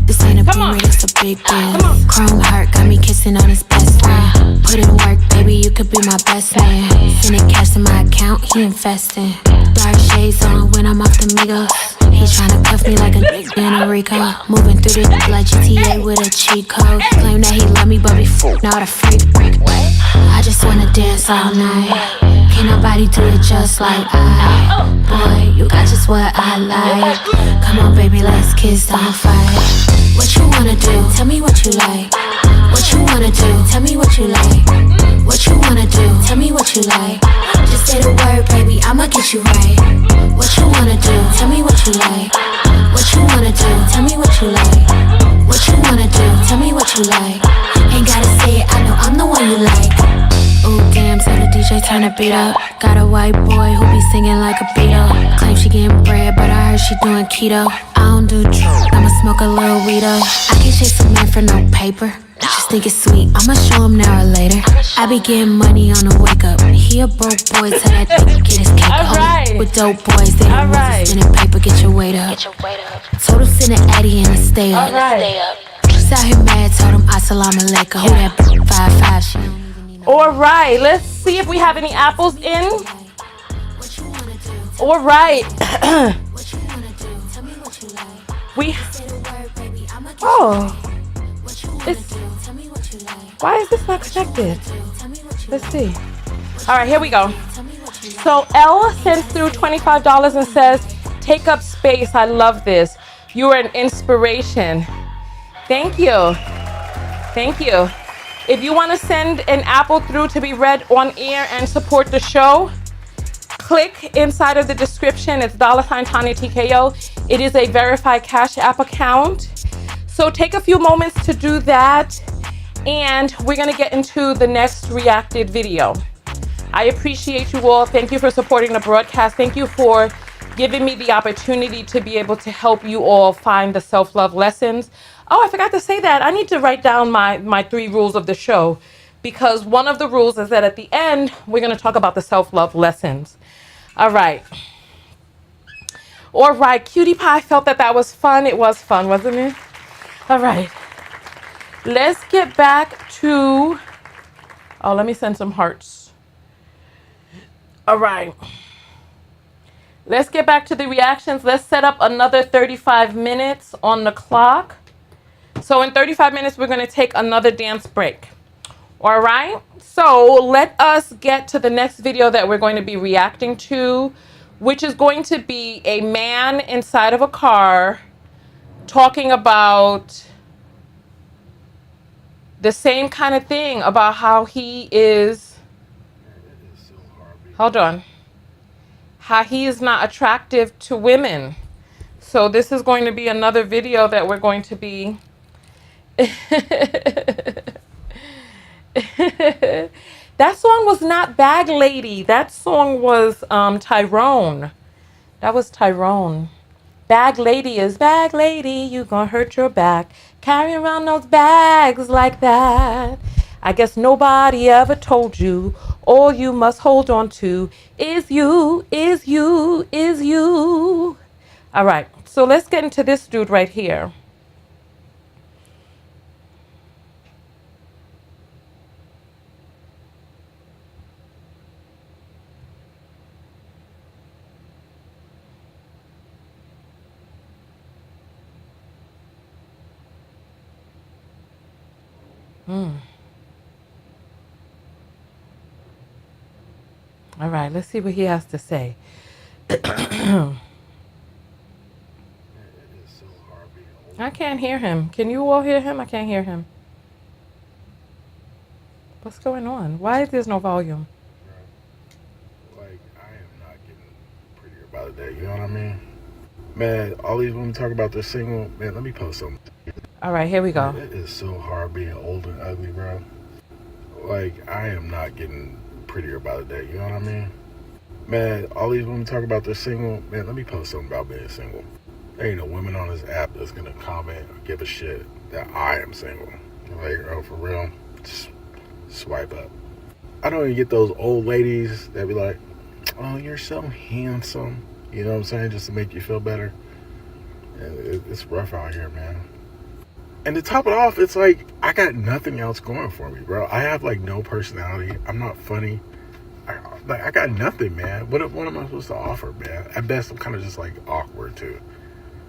This ain't a Come on. beamer, it's a big deal. Come on. Chrome heart got me kissing on his best friend. Put in work, baby, you could be my best man. Sending cash to my account, he investing. Dark shades on when I'm off the Migos. He tryna cuff me like a in a Rico. Moving through the like GTA with a cheat code. Claim that he love me, but be not a freak. I just wanna dance all night. Can't nobody do it just like I. Boy, you got just what I like. Come on, baby, let's kiss, don't fight. What you wanna do? Tell me what you like. What you wanna do? Tell me what you like. What you wanna do? Tell me what you like. Just say the word, baby, I'ma get you right. What you wanna do? Tell me what you like. What you wanna do? Tell me what you like. What you wanna do? Tell me what you like. Ain't gotta say it, I know I'm the one you like. Ooh, damn, tell the DJ turn the beat up. Got a white boy who be singing like a Beatle. Claim she getting bread, but I heard she doing keto. I don't do drugs, I'ma smoke a little weed up. I can't chase a man for no paper. Just think it's sweet, I'ma show him now or later. I be getting money on the wake up. He a broke boy, tell that nigga get his cake All up. right. With dope boys, they don't want to spinning paper, get your weight up. Told him send an Addy and a stay up. All right. She's out here mad, told him assalamu alaikum. Who that 5'5", she don't even need no. All right. Let's see if we have any apples in. What you wanna do? All right. What you wanna do? Tell me what you like. We. Say the word, baby, I'ma get Oh. what you wanna It's. do. Tell me what you like. Why is this not connected? Tell me what you Let's like. see. All right. Here we go. Tell me what you like. So L sends through $25 and says, "Take up space. I love this. You are an inspiration." Thank you. Thank you. If you want to send an apple through to be read on air and support the show, click inside of the description. It's $Tonya TKO. It is a verified Cash App account. So take a few moments to do that. And we're going to get into the next reacted video. I appreciate you all. Thank you for supporting the broadcast. Thank you for giving me the opportunity to be able to help you all find the self-love lessons. Oh, I forgot to say that. I need to write down my 3 rules of the show, because one of the rules is that at the end, we're going to talk about the self-love lessons. All right. All right. Cutie Pie felt that was fun. It was fun, wasn't it? All right. Let's get back to... Oh, let me send some hearts. All right. Let's get back to the reactions. Let's set up another 35 minutes on the clock. So in 35 minutes, we're going to take another dance break. All right. So let us get to the next video that we're going to be reacting to, which is going to be a man inside of a car talking about The same kind of thing about how he is, hold on, how he is not attractive to women. So this is going to be another video that we're going to be that song was not Bag Lady. That song was Tyrone. That was Tyrone. Bag Lady is Bag Lady, you gonna hurt your back. Carry around those bags like that. I guess nobody ever told you. All you must hold on to is you, is you, is you. All right, so let's get into this dude right here. All right, let's see what he has to say. I can't hear him. Can you all hear him? I can't hear him. What's going on? Why is there no volume? Like, I am not getting prettier by the day, you know what I mean? Man, all these women talk about they're single. Man, let me post something. All right, here we go. Man, it is so hard being old and ugly, bro. Like, I am not getting prettier by the day, you know what I mean? Man, all these women talk about they're single. Man, let me post something about being single. There ain't no women on this app that's gonna comment or give a shit that I am single. Like, oh, for real? Just swipe up. I don't even get those old ladies that be like, oh, you're so handsome. You know what I'm saying? Just to make you feel better. And it's rough out here, man. And to top it off, it's like, I got nothing else going for me, bro. I have, like, no personality. I'm not funny. I got nothing, man. What am I supposed to offer, man? At best, I'm kind of just, like, awkward, too.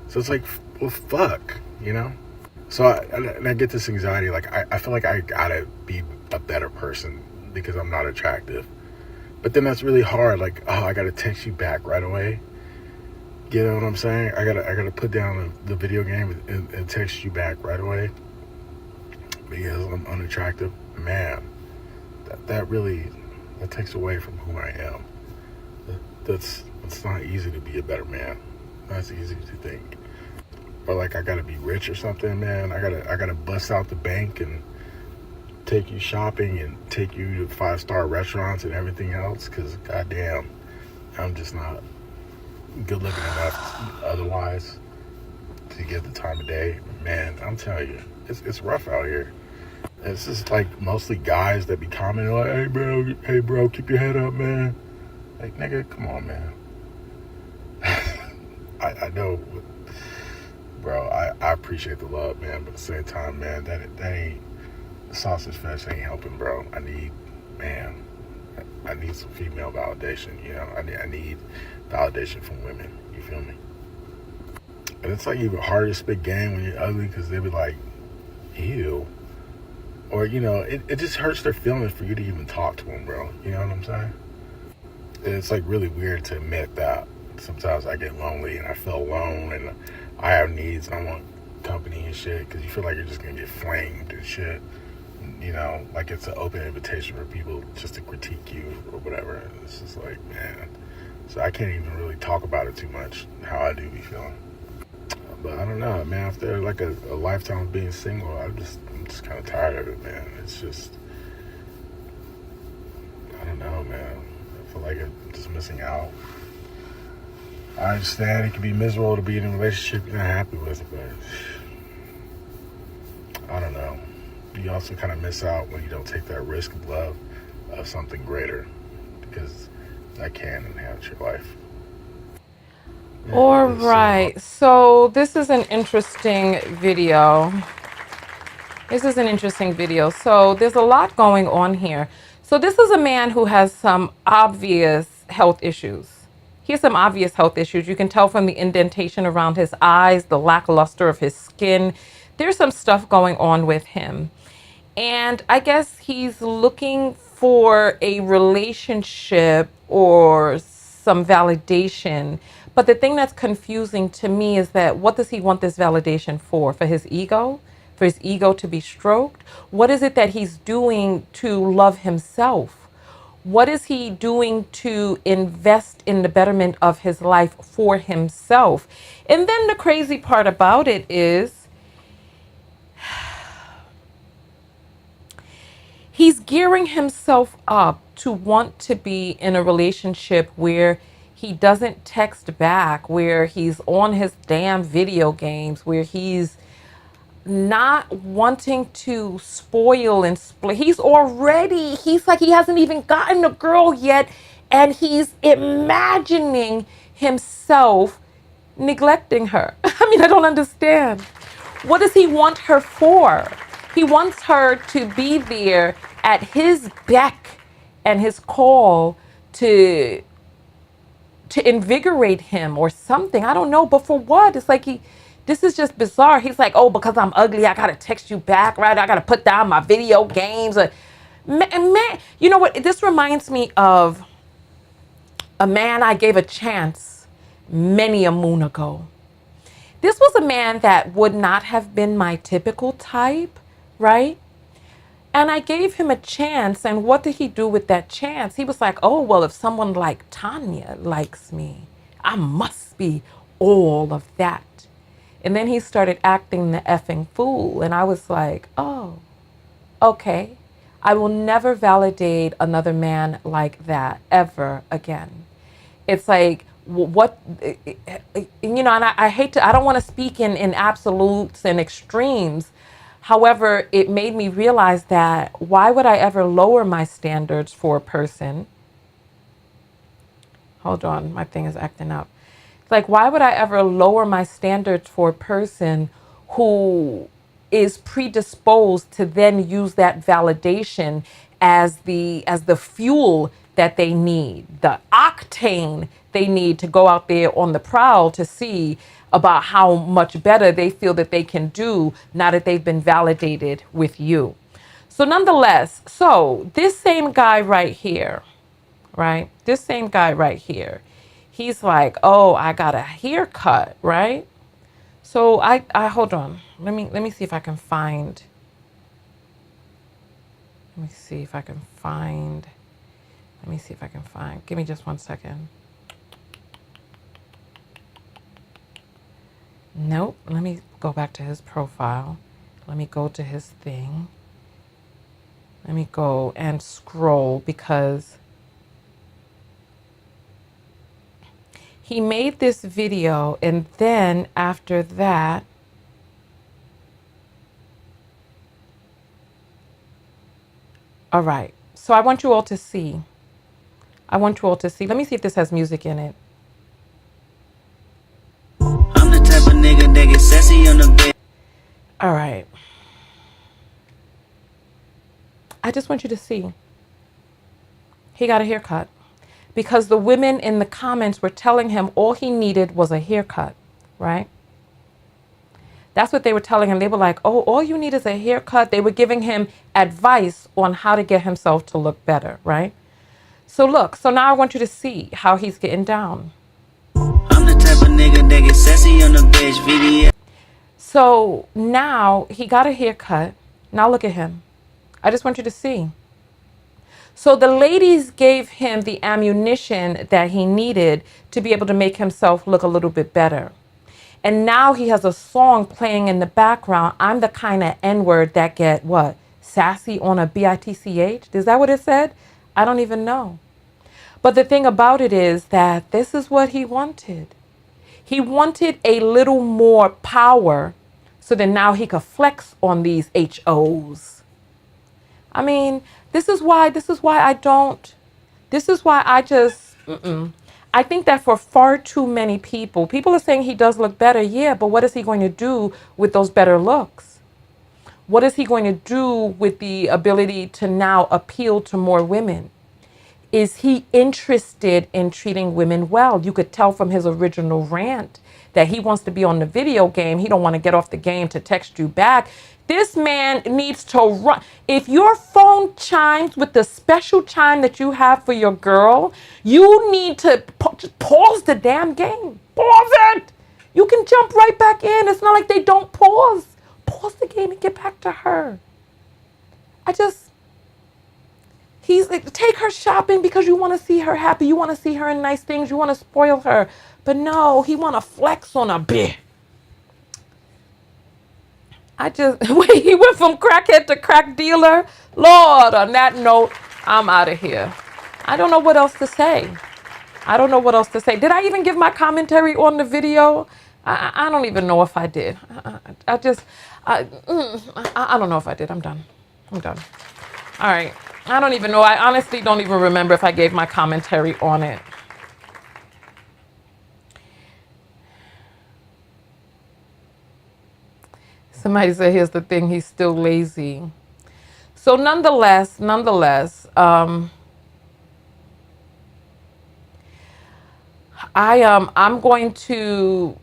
So it's like, well, fuck, you know? So I get this anxiety. Like, I feel like I gotta be a better person because I'm not attractive. But then that's really hard. Like, oh, I gotta text you back right away. You know what I'm saying? I gotta put down the video game and text you back right away because I'm unattractive. Man, that really takes away from who I am. It's not easy to be a better man. That's easy to think. Or like I gotta be rich or something, man. I gotta bust out the bank and take you shopping and take you to 5-star restaurants and everything else. Cause goddamn, I'm just not good looking enough otherwise to get the time of day. Man, I'm telling you, it's rough out here. It's just like mostly guys that be commenting like, hey bro, keep your head up, man. Like, nigga, come on, man. I know, bro, I appreciate the love, man, but at the same time, man, that ain't, the sausage fest ain't helping, bro. I need some female validation, you know. I need validation from women, you feel me? And it's like even harder to spit game when you're ugly because they be like, ew. Or, you know, it just hurts their feelings for you to even talk to them, bro. You know what I'm saying? And it's like really weird to admit that sometimes I get lonely and I feel alone and I have needs and I want company and shit because you feel like you're just going to get flamed and shit. You know, like it's an open invitation for people just to critique you or whatever. And it's just like, man. So I can't even really talk about it too much, how I do be feeling. But I don't know, man. After like a lifetime of being single, I'm just kind of tired of it, man. It's just, I don't know, man. I feel like I'm just missing out. I understand it can be miserable to be in a relationship you're not happy with, but I don't know. You also kind of miss out when you don't take that risk of love of something greater because that can enhance your life. Yeah, All right, so this is an interesting video. So there's a lot going on here. So this is a man who has some obvious health issues. He has some obvious health issues. You can tell from the indentation around his eyes, the lackluster of his skin. There's some stuff going on with him. And I guess he's looking for a relationship or some validation. But the thing that's confusing to me is that what does he want this validation for? For his ego? for his ego to be stroked? What is it that he's doing to love himself? What is he doing to invest in the betterment of his life for himself? And then the crazy part about it is he's gearing himself up to want to be in a relationship where he doesn't text back, where he's on his damn video games, where he's not wanting to spoil and split. He's like, he hasn't even gotten a girl yet, and he's imagining himself neglecting her. I mean, I don't understand. What does he want her for? He wants her to be there at his beck and his call to invigorate him or something. I don't know, but for what? It's like this is just bizarre. He's like, oh, because I'm ugly, I gotta text you back, right? I gotta put down my video games. Man, you know what? This reminds me of a man I gave a chance many a moon ago. This was a man that would not have been my typical type, right? And I gave him a chance. And what did he do with that chance? He was like, oh, well, if someone like Tonya likes me, I must be all of that. And then he started acting the effing fool. And I was like, oh, okay. I will never validate another man like that ever again. It's like, what, you know, and I hate to, I don't want to speak in absolutes and extremes. However, it made me realize that why would I ever lower my standards for a person? Hold on, my thing is acting up. Like, why would I ever lower my standards for a person who is predisposed to then use that validation as the fuel that they need, the octane they need to go out there on the prowl to see about how much better they feel that they can do now that they've been validated with you. So nonetheless, so this same guy right here, right? This same guy right here, he's like, oh, I got a haircut, right? So I hold on. Let me see if I can find. Let me see if I can find. Let me see if I can find. Give me just 1 second. Nope. Let me go back to his profile. Let me go to his thing. Let me go and scroll because he made this video, and then after that, all right. So I want you all to see. I want you all to see. Let me see if this has music in it. I'm the type of nigga that gets sassy on the bed. All right. I just want you to see. He got a haircut because the women in the comments were telling him all he needed was a haircut, right? That's what they were telling him. They were like, oh, all you need is a haircut. They were giving him advice on how to get himself to look better, right? So look, so now I want you to see how he's getting down. I'm the type of nigga that gets sassy on the bitch video. So now he got a haircut. Now look at him. I just want you to see. So the ladies gave him the ammunition that he needed to be able to make himself look a little bit better. And now he has a song playing in the background. I'm the kind of N-word that get what? Sassy on a bitch? Is that what it said? I don't even know. But the thing about it is that this is what he wanted. He wanted a little more power so that now he could flex on these HOs. I mean, this is why I just, I think that for far too many people are saying he does look better. Yeah, but what is he going to do with those better looks? What is he going to do with the ability to now appeal to more women? Is he interested in treating women well? You could tell from his original rant that he wants to be on the video game. He don't want to get off the game to text you back. This man needs to run. If your phone chimes with the special chime that you have for your girl, you need to just pause the damn game. Pause it. You can jump right back in. It's not like they don't pause. Pause the obligated to get back to her. He's like, take her shopping because you want to see her happy. You want to see her in nice things. You want to spoil her. But no, he want to flex on a bitch. Wait, he went from crackhead to crack dealer? Lord, on that note, I'm out of here. I don't know what else to say. Did I even give my commentary on the video? I don't even know if I did. I don't know if I did. I'm done. All right. I don't even know. I honestly don't even remember if I gave my commentary on it. Somebody said, here's the thing, he's still lazy. So nonetheless, I'm going to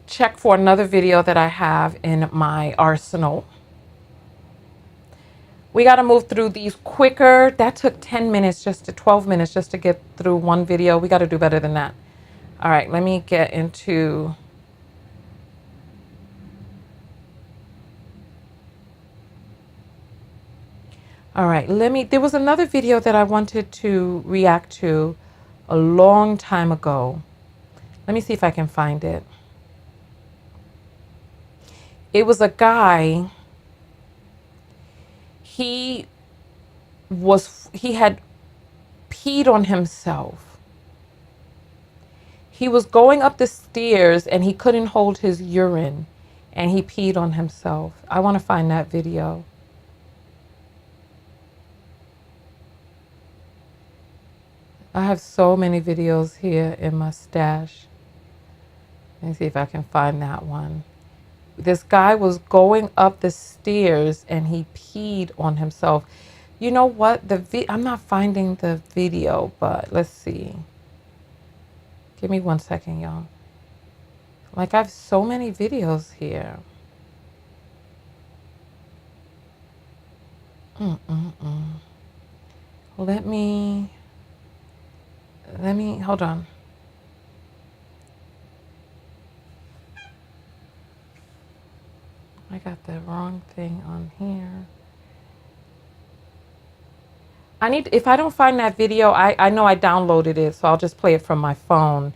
check for another video that I have in my arsenal. We got to move through these quicker. That took 12 minutes just to get through one video. We got to do better than that. All right, let me get into... All right, there was another video that I wanted to react to a long time ago. Let me see if I can find it. It was a guy, he had peed on himself. He was going up the stairs and he couldn't hold his urine and he peed on himself. I want to find that video. I have so many videos here in my stash. Let me see if I can find that one. This guy was going up the stairs and he peed on himself. You know what? I'm not finding the video, but let's see. Give me 1 second, y'all. Like, I have so many videos here. Let me, hold on. I got the wrong thing on here. If I don't find that video, I know I downloaded it, so I'll just play it from my phone.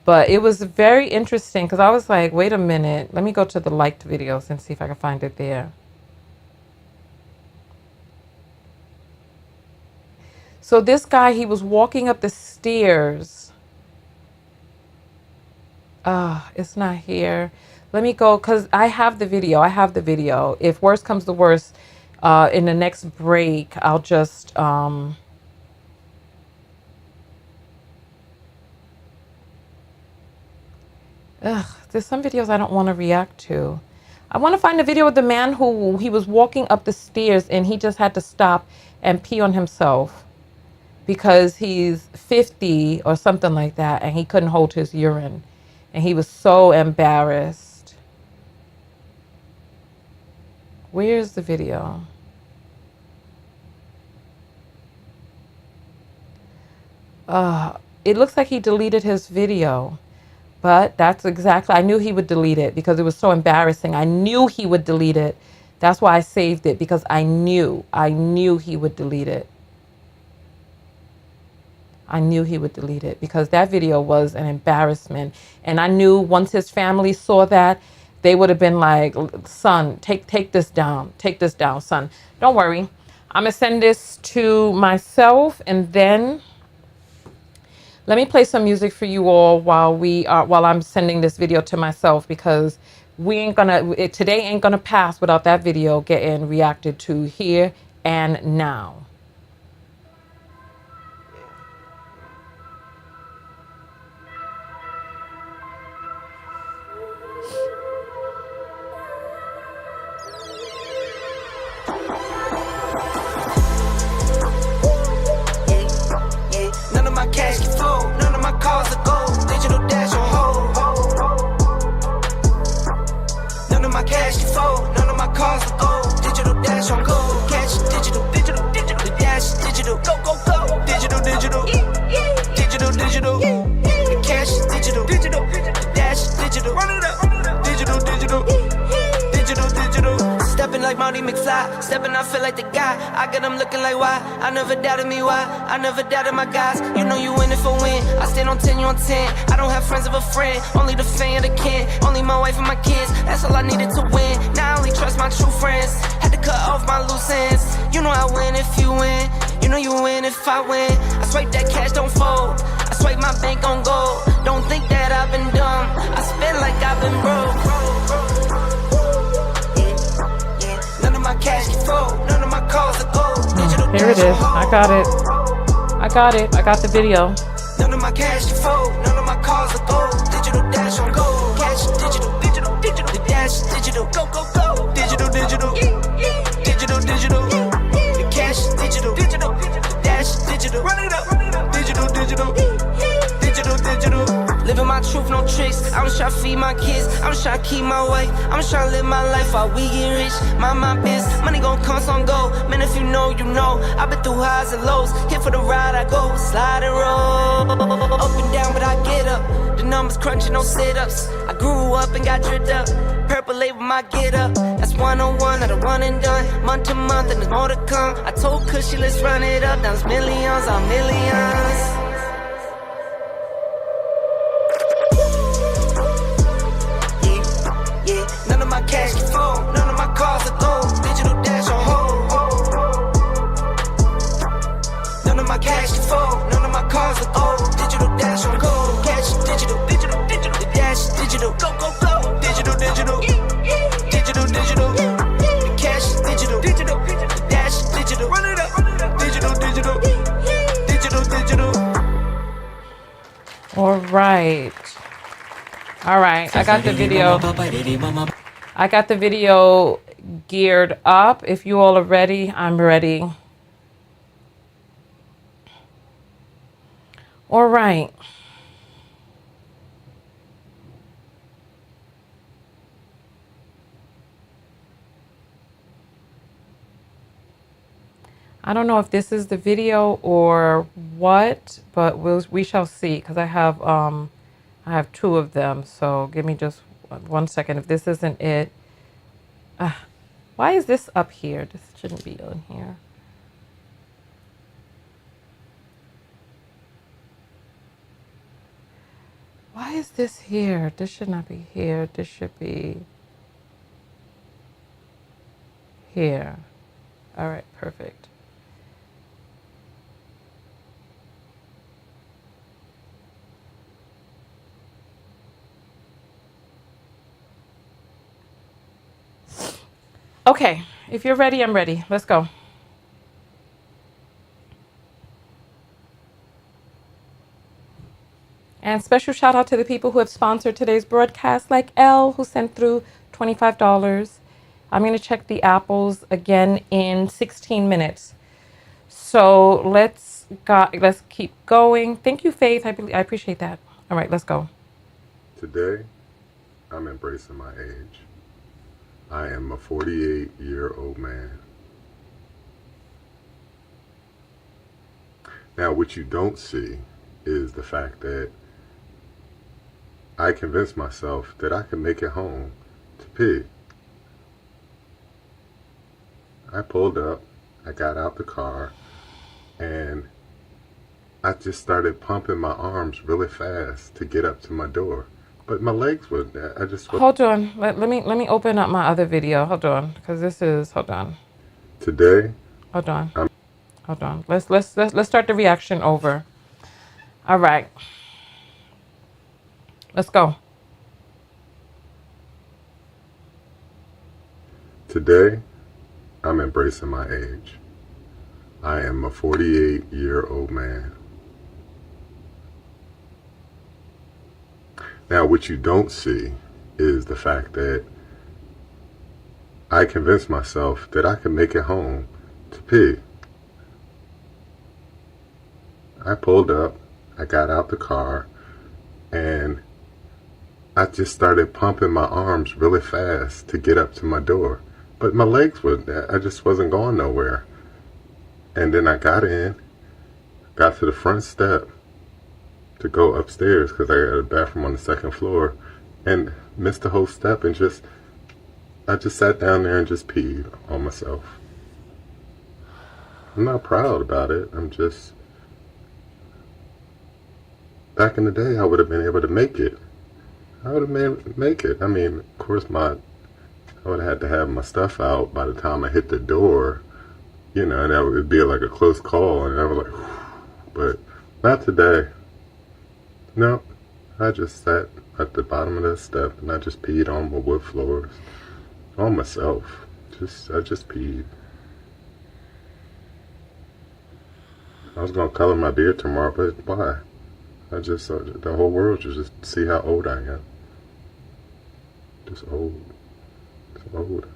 But it was very interesting because I was like, wait a minute. Let me go to the liked videos and see if I can find it there. So this guy, he was walking up the stairs. It's not here. Let me go, because I have the video. If worse comes to worse, in the next break, I'll just... there's some videos I don't want to react to. I want to find a video of the man who he was walking up the stairs and he just had to stop and pee on himself because he's 50 or something like that and he couldn't hold his urine and he was so embarrassed. Where's the video? It looks like he deleted his video. But that's exactly, I knew he would delete it because it was so embarrassing. I knew he would delete it. That's why I saved it, because I knew he would delete it. I knew he would delete it because that video was an embarrassment. And I knew once his family saw that, they would have been like, son, take this down. Take this down, son. Don't worry. I'm going to send this to myself and then... Let me play some music for you all while I'm sending this video to myself, because today ain't gonna pass without that video getting reacted to here and now. None of my cash can fold, none of my cars are gold. Digital dash on hold. None of my cash can fold, none of my cars are gold. Digital dash on gold. Cash digital. Marty McFly. Stepping, I feel like the guy. I got them looking like why. I never doubted me why. I never doubted my guys. You know you in it for win. I stand on 10, you on 10. I don't have friends of a friend. Only the fan of the kin. Only my wife and my kids. That's all I needed to win. Now I only trust my true friends. Had to cut off my loose ends. You know I win if you win. You know you win if I win. I swipe that cash, don't fold. I swipe my bank on gold. Don't think that I've been dumb. I spend like I've been broke. None of my cash can fold. None of my calls are gold. Digital Here it is. I got it. I got it. I got the video. None of my cash can fold. None of my calls are gold. Digital dash on gold. Cash digital. The dash digital. Go, go, go. Digital. Digital. The cash digital. The dash digital. Run it up. Digital. Living my truth, no tricks. I'm just trying to feed my kids. I'm just trying to keep my way. I'm just trying to live my life while we get rich. Mind my biz. Money gon' come, some go. Man, if you know, you know. I've been through highs and lows. Here for the ride, I go. Slide and roll. Up and down, but I get up. The numbers crunching, no sit-ups. I grew up and got dripped up. Purple label, my get up. That's 101, not a one and done. Month to month, and there's more to come. I told Cushy, let's run it up. Now it's millions on millions. None of my cash can fold, none of my cars are gold. Digital dash on hold. None of my cash can fold, none of my cars are gold. Digital dash on gold. Cash digital. The dash digital. Go, go, go. Digital. The cash digital. The dash digital. Run it up. Digital. All right. I got the video. I got the video geared up. If you all are ready, I'm ready. All right. I don't know if this is the video or what, but we shall see, because I have two of them. So give me just 1 second. If this isn't it, why is this up here? This shouldn't be on here. Why is this here? This should not be here. This should be here. All right, perfect. Okay, if you're ready, I'm ready. Let's go. And special shout out to the people who have sponsored today's broadcast, like Elle, who sent through $25. I'm going to check the apples again in 16 minutes. So let's keep going. Thank you, Faith. I appreciate that. All right, let's go. Today, I'm embracing my age. I am a 48-year-old man. Now, what you don't see is the fact that I convinced myself that I could make it home to pee. I pulled up, I got out the car, and I just started pumping my arms really fast to get up to my door. But my legs were, I just... Hold on. Let me open up my other video. Hold on, because this is, hold on. Today... Hold on. Hold on. Let's start the reaction over. All right. Let's go. Today, I'm embracing my age. I am a 48-year-old man. Now, what you don't see is the fact that I convinced myself that I could make it home to pee. I pulled up, I got out the car, and I just started pumping my arms really fast to get up to my door. But my legs were, I just wasn't going nowhere. And then I got to the front step to go upstairs because I got a bathroom on the second floor, and missed the whole step and just I just sat down there and just peed on myself. I'm not proud about it. I'm just, back in the day, I would have been able to make it. I would have make it. I mean, of course, I would have had to have my stuff out by the time I hit the door, you know, and that would be like a close call, and I was like, whew. But not today. No, I just sat at the bottom of that step and I just peed on my wood floors, on myself. I just peed. I was gonna color my beard tomorrow, but why? I just the whole world should just see how old I am. Just old. Just old.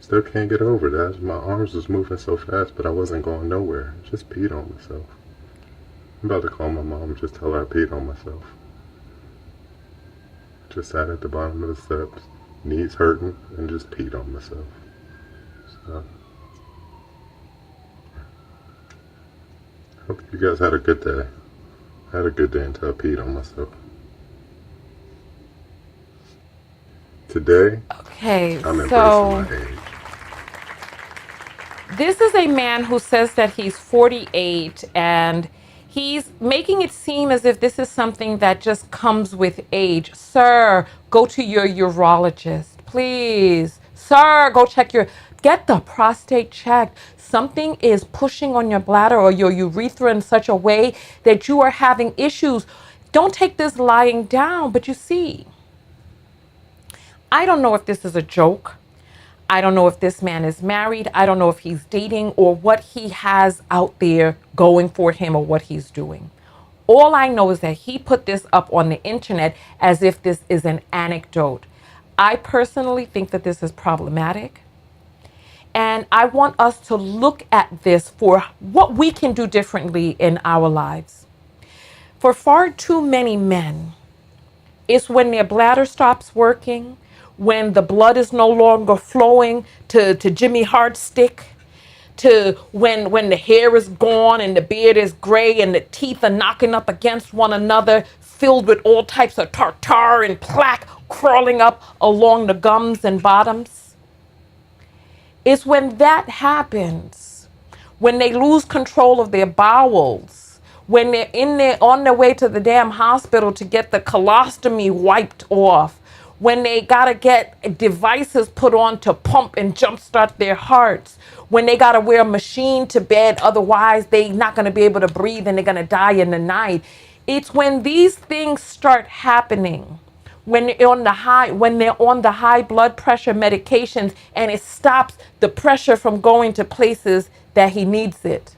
Still can't get over that. My arms was moving so fast, but I wasn't going nowhere. Just peed on myself. I'm about to call my mom and just tell her I peed on myself. Just sat at the bottom of the steps, knees hurting, and just peed on myself. So, hope you guys had a good day. I had a good day until I peed on myself. Today, Okay, I'm embracing so my age. this is a man who says that he's 48 and he's making it seem as if this is something that just comes with age. Sir, go to your urologist, please. Sir, go get the prostate checked. Something is pushing on your bladder or your urethra in such a way that you are having issues. Don't take this lying down, but you see, I don't know if this is a joke. I don't know if this man is married. I don't know if he's dating or what he has out there going for him or what he's doing. All I know is that he put this up on the internet as if this is an anecdote. I personally think that this is problematic. And I want us to look at this for what we can do differently in our lives. For far too many men, it's when their bladder stops working, when the blood is no longer flowing to Jimmy Hardstick, to when the hair is gone and the beard is gray and the teeth are knocking up against one another, filled with all types of tartar and plaque crawling up along the gums and bottoms. It's when that happens, when they lose control of their bowels, when they're on their way to the damn hospital to get the colostomy wiped off, when they gotta get devices put on to pump and jumpstart their hearts, when they gotta wear a machine to bed, otherwise they're not gonna be able to breathe and they're gonna die in the night. It's when these things start happening, when they're on the high blood pressure medications and it stops the pressure from going to places that he needs it.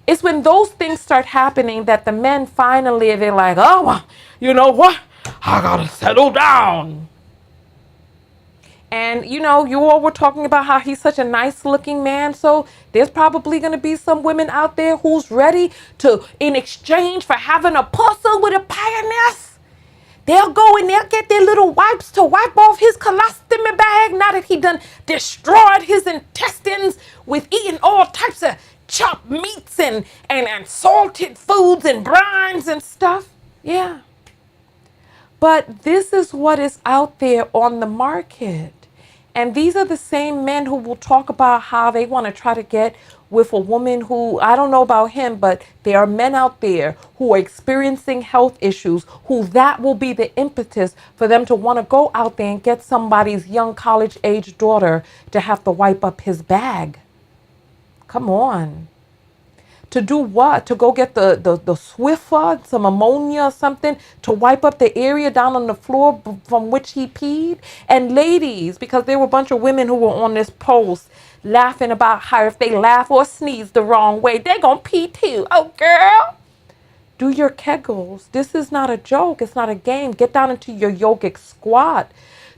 It's when those things start happening that the men finally, they're like, oh, well, you know what? I gotta settle down. And you know, you all were talking about how he's such a nice looking man. So there's probably going to be some women out there who's ready to, in exchange for having a pussy with a pioneer, they'll go and they'll get their little wipes to wipe off his colostomy bag now that he done destroyed his intestines with eating all types of chopped meats and salted foods and brines and stuff. Yeah. But this is what is out there on the market. And these are the same men who will talk about how they want to try to get with a woman who, I don't know about him, but there are men out there who are experiencing health issues, who that will be the impetus for them to want to go out there and get somebody's young college age daughter to have to wipe up his bag. Come on. To do what? To go get the Swiffer, some ammonia or something, to wipe up the area down on the floor from which he peed? And ladies, because there were a bunch of women who were on this post laughing about how if they laugh or sneeze the wrong way, they're going to pee too. Oh, girl. Do your Kegels. This is not a joke. It's not a game. Get down into your yogic squat.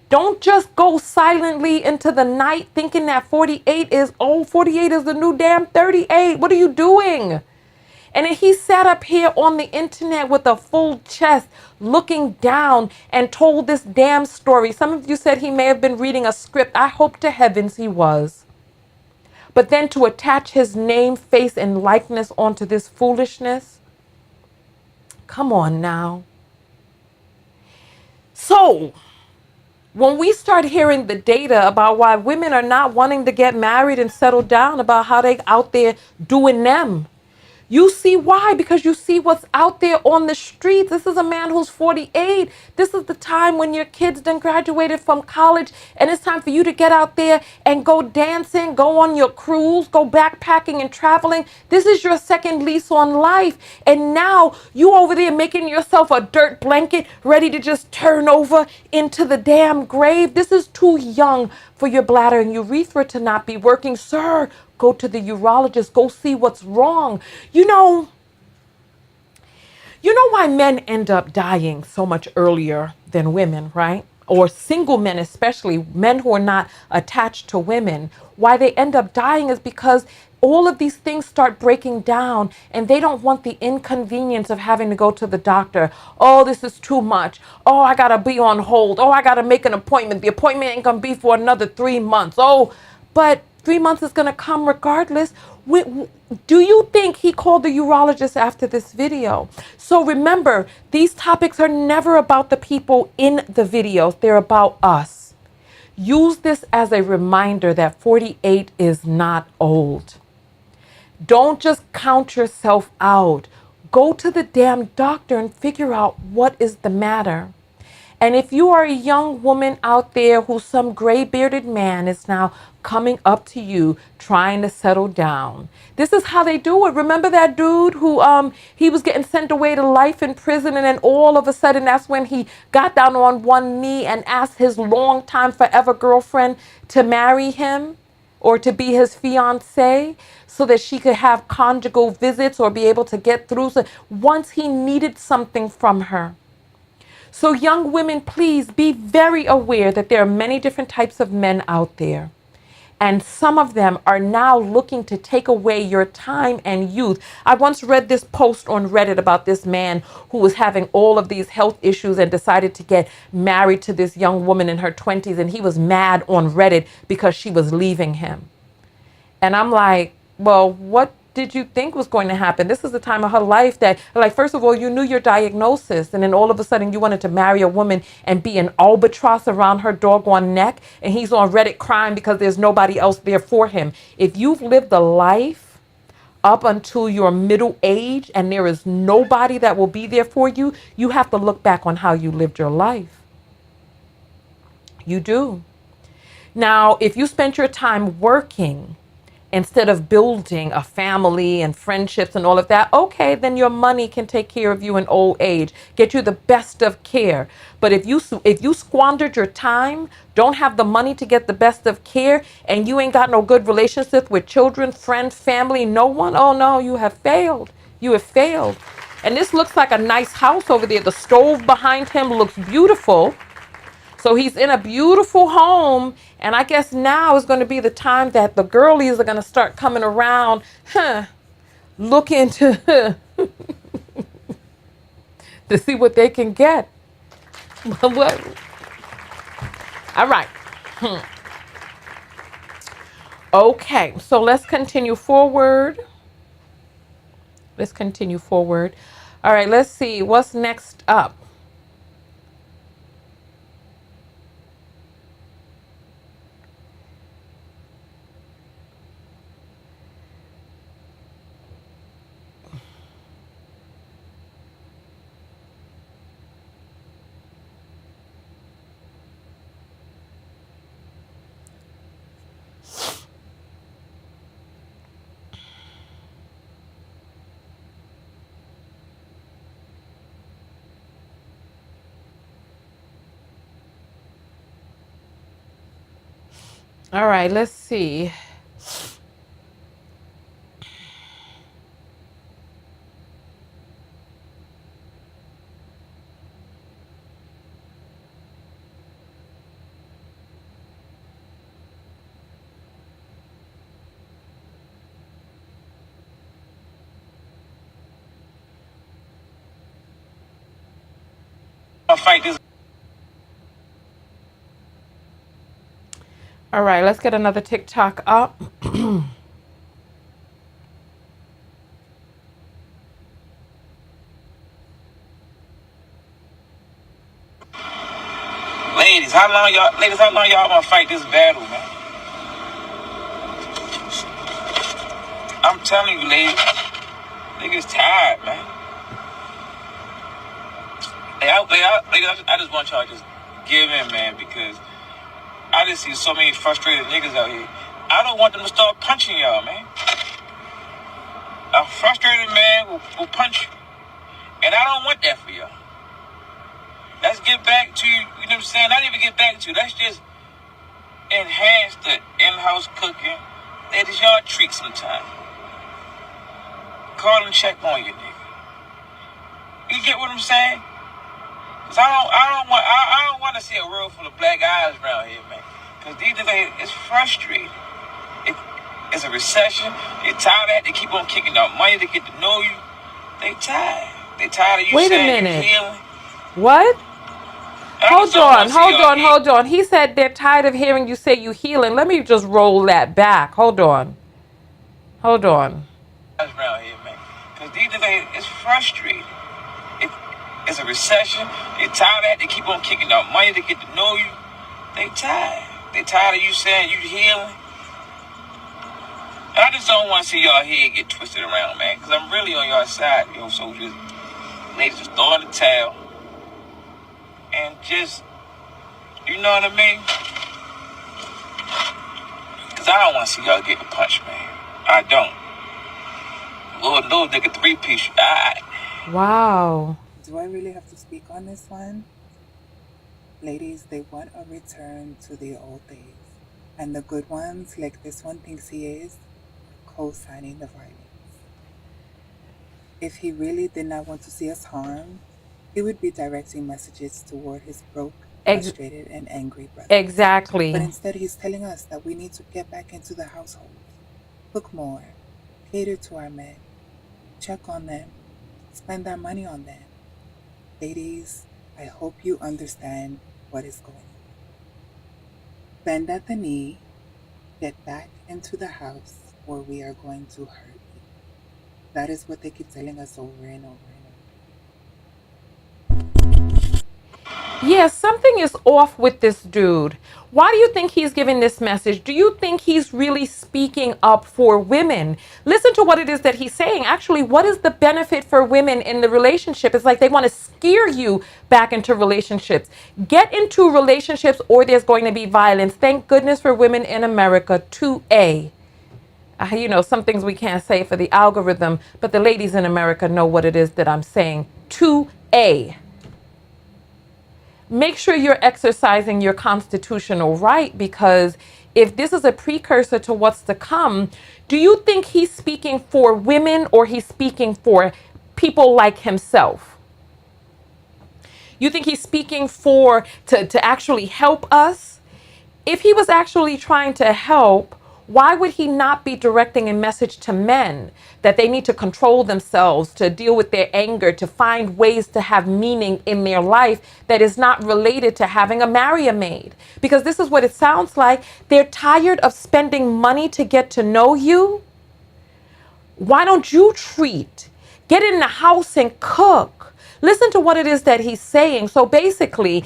Don't just go silently into the night thinking that 48 is old. 48 is the new damn 38. What are you doing? And then he sat up here on the internet with a full chest looking down and told this damn story. Some of you said he may have been reading a script. I hope to heavens he was. But then to attach his name, face, and likeness onto this foolishness? Come on now. So, When we start hearing the data about why women are not wanting to get married and settle down, about how they out there doing them, you see why? Because you see what's out there on the streets. This is a man who's 48. This is the time when your kids done graduated from college, and it's time for you to get out there and go dancing, go on your cruise, go backpacking and traveling. This is your second lease on life. And now you over there making yourself a dirt blanket ready to just turn over into the damn grave. This is too young for your bladder and urethra to not be working. Sir, go to the urologist. Go see what's wrong. You know why men end up dying so much earlier than women, right? Or single men, especially men who are not attached to women. Why they end up dying is because all of these things start breaking down and they don't want the inconvenience of having to go to the doctor. Oh, this is too much. Oh, I got to be on hold. Oh, I got to make an appointment. The appointment ain't going to be for another 3 months. Oh, but 3 months is going to come regardless. Do you think he called the urologist after this video? So remember, these topics are never about the people in the videos. They're about us. Use this as a reminder that 48 is not old. Don't just count yourself out. Go to the damn doctor and figure out what is the matter. And if you are a young woman out there who some gray bearded man is now coming up to you trying to settle down, this is how they do it. Remember that dude who he was getting sent away to life in prison, and then all of a sudden that's when he got down on one knee and asked his longtime forever girlfriend to marry him or to be his fiance so that she could have conjugal visits or be able to get through. So once he needed something from her. So young women, please be very aware that there are many different types of men out there. And some of them are now looking to take away your time and youth. I once read this post on Reddit about this man who was having all of these health issues and decided to get married to this young woman in her 20s. And he was mad on Reddit because she was leaving him. And I'm like, well, what did you think was going to happen? This is the time of her life that, like, first of all, you knew your diagnosis. And then all of a sudden you wanted to marry a woman and be an albatross around her doggone neck. And he's on Reddit crying because there's nobody else there for him. If you've lived a life up until your middle age and there is nobody that will be there for you, you have to look back on how you lived your life. You do. Now, if you spent your time working instead of building a family and friendships and all of that, okay, then your money can take care of you in old age, get you the best of care. But if you squandered your time, don't have the money to get the best of care, and you ain't got no good relationship with children, friends, family, no one, oh no, you have failed. You have failed. And this looks like a nice house over there. The stove behind him looks beautiful. So he's in a beautiful home, and I guess now is going to be the time that the girlies are going to start coming around, looking to see what they can get. What? All right. Okay, so let's continue forward. Let's continue forward. All right, let's see what's next up. All right, let's see. All right, let's get another TikTok up. Ladies, how long y'all gonna fight this battle, man? I'm telling you, ladies, niggas tired, man. I just want y'all to just give in, man, because I just see so many frustrated niggas out here. I don't want them to start punching y'all, man. A frustrated man will punch you. And I don't want that for y'all. Let's get back to, you know what I'm saying? Not even get back to, let's just enhance the in-house cooking. Ladies, y'all treat sometime. Call and check on you, nigga. You get what I'm saying? Cause I don't want to see a world full of black eyes around here, man. Cause these niggas, it's frustrating. It's a recession. They tired of that. They keep on kicking out money to get to know you. They tired. They tired of you Wait a saying you're minute. healing. What? I just don't want to see y'all Hold on. He said they're tired of hearing you say you healing. Let me just roll that back. Hold on. around here, man. Cause these niggas, it's frustrating. It's a recession. They tired of that. They keep on kicking out money to get to know you. They tired. They tired of you saying you healing. And I just don't want to see y'all head get twisted around, man. Because I'm really on your side, yo. So just, ladies, just throw in the towel. And just, you know what I mean? Because I don't want to see y'all getting punched, man. I don't. Little nigga 3-piece. Wow. Do I really have to speak on this one? Ladies, they want a return to the old days. And the good ones, like this one thinks he is, are co-signing the violence. If he really did not want to see us harmed, he would be directing messages toward his broke, frustrated, and angry brother. Exactly. But instead, he's telling us that we need to get back into the household, cook more, cater to our men, check on them, spend our money on them. Ladies, I hope you understand what is going on. Bend at the knee, get back into the house, or we are going to hurt you. That is what they keep telling us over and over and over. Yeah, something is off with this dude. Why do you think he's giving this message? Do you think he's really speaking up for women? Listen to what it is that he's saying. Actually, what is the benefit for women in the relationship? It's like they want to scare you back into relationships. Get into relationships or there's going to be violence. Thank goodness for women in America. 2A. You know, some things we can't say for the algorithm, but the ladies in America know what it is that I'm saying. 2A. Make sure you're exercising your constitutional right, because if this is a precursor to what's to come, do you think he's speaking for women or he's speaking for people like himself? You think he's speaking to actually help us? If he was actually trying to help, why would he not be directing a message to men that they need to control themselves, to deal with their anger, to find ways to have meaning in their life that is not related to having a marry maid? Because this is what it sounds like. They're tired of spending money to get to know you. Why don't you treat? Get in the house and cook. Listen to what it is that he's saying. So basically,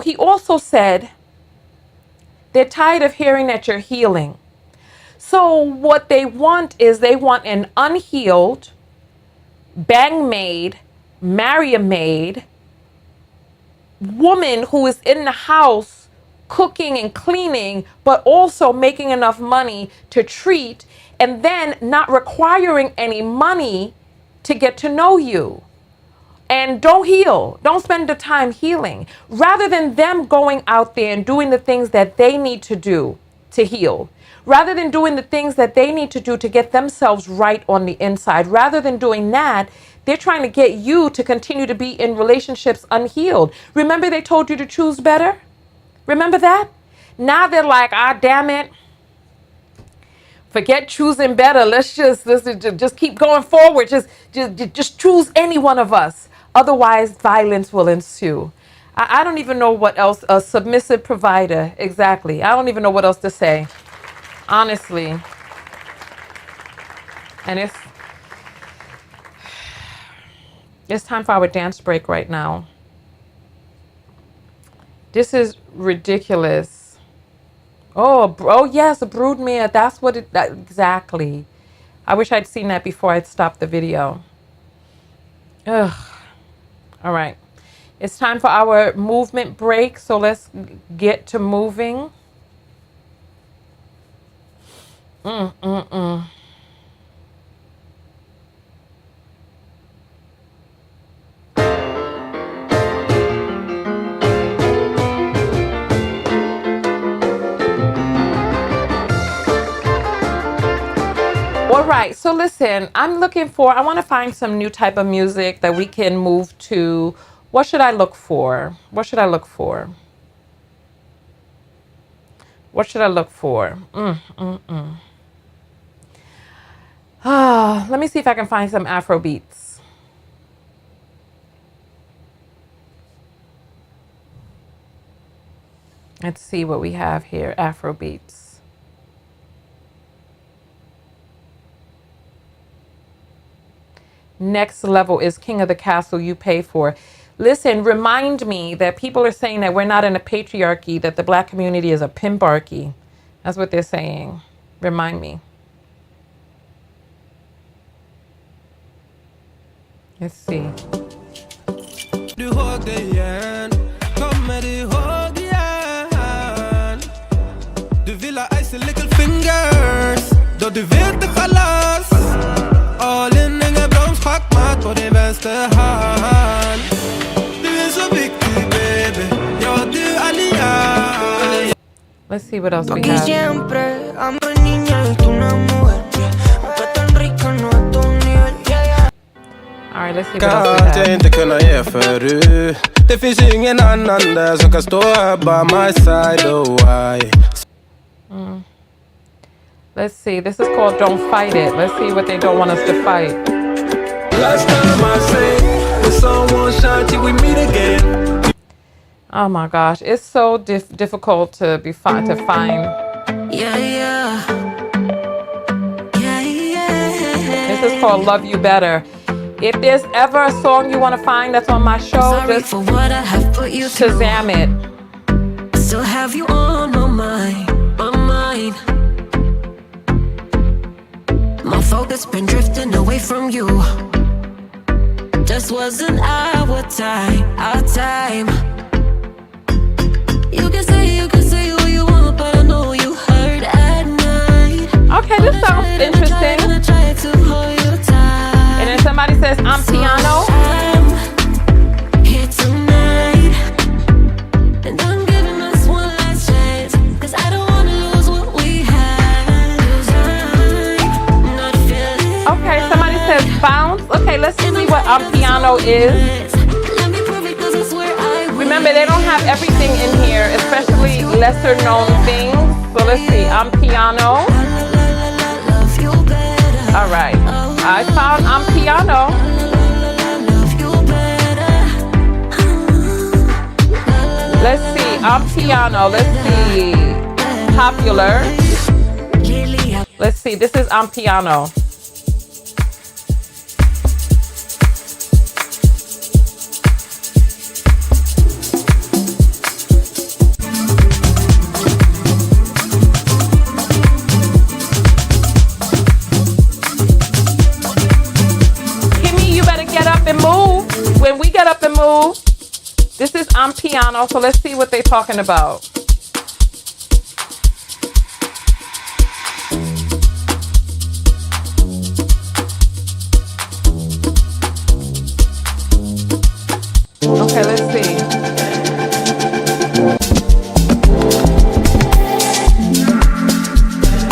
he also said, they're tired of hearing that you're healing. So what they want is they want an unhealed, bang maid, marry a maid woman who is in the house cooking and cleaning, but also making enough money to treat, and then not requiring any money to get to know you. And don't heal. Don't spend the time healing. Rather than them going out there and doing the things that they need to do to heal, rather than doing the things that they need to do to get themselves right on the inside, rather than doing that, they're trying to get you to continue to be in relationships unhealed. Remember they told you to choose better? Remember that? Now they're like, damn it. Forget choosing better. Let's just keep going forward. Just choose any one of us. Otherwise, violence will ensue. I don't even know what else. A submissive provider. Exactly. I don't even know what else to say. Honestly. And it's time for our dance break right now. This is ridiculous. Oh yes, a broodmare. That's what it, exactly. I wish I'd seen that before I'd stopped the video. Ugh. All right. It's time for our movement break. So let's get to moving. Mm-mm-mm. All right, so listen, I want to find some new type of music that we can move to. What should I look for? What should I look for? What should I look for? Let me see if I can find some Afro beats. Let's see what we have here, Afro beats. Next level is King of the Castle you pay for. Listen, remind me that people are saying that we're not in a patriarchy, that the black community is a pimparchy. That's what they're saying. Remind me. Let's see. All in blomst, pak mat på din venstre hand. Du så viktig, baby. Ja, du alliar. Let's see what else we have. Siempre amo niña y tú una mujer. Aunque tan rica no es tu nivel. All right, let's see what else we Kan jag inte kunna ge förut. Det finns ingen annan där som kan stå här by my side, oh why. Let's see. This is called Don't Fight It. Let's see what they don't want us to fight. Last time I sang, the sun won't shine till we meet again. Oh my gosh, it's so difficult to find. Yeah, yeah. This is called Love You Better. If there's ever a song you want to find that's on my show, just for what I have put you Shazam it. Still have you on my mind, my mind. My focus been drifting away from you. Just wasn't our time, our time. You can say what you want, but I know you hurt at night. Okay, this sounds interesting. And I try to hold you tight. And then somebody says, I'm piano. I'm here tonight. And I'm giving us one last chance. Cause I don't wanna lose what we had. I'm not feeling. Okay, somebody says bounce. Okay, let's see what piano is. Let me prove it cause I swear I will. Remember, they don't have everything in here, especially lesser known things. So let's see, piano. Love you better. All right, I found piano. Love you better. Let's see, piano. Let's see, popular. Let's see, this is piano. When we get up and move, this is piano, so let's see what they're talking about. Okay, let's see.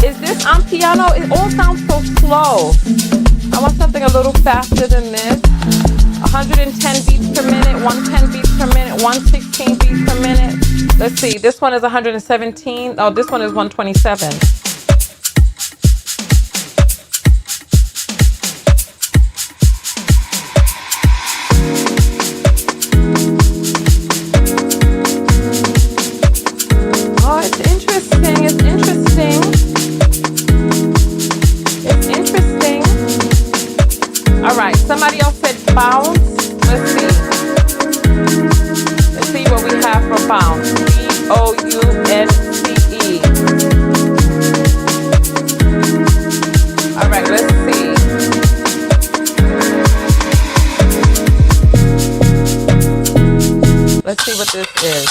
Is this piano? It all sounds so slow. I want something a little faster than this. 110 beats per minute, 110 beats per minute, 116 beats per minute. Let's see, this one is 117. Oh, this one is 127. Oh, it's interesting, it's interesting. It's interesting. All right, somebody else said bounce. Let's see what we have from bounce. B-O-U-N-C-E. All right, let's see. Let's see what this is.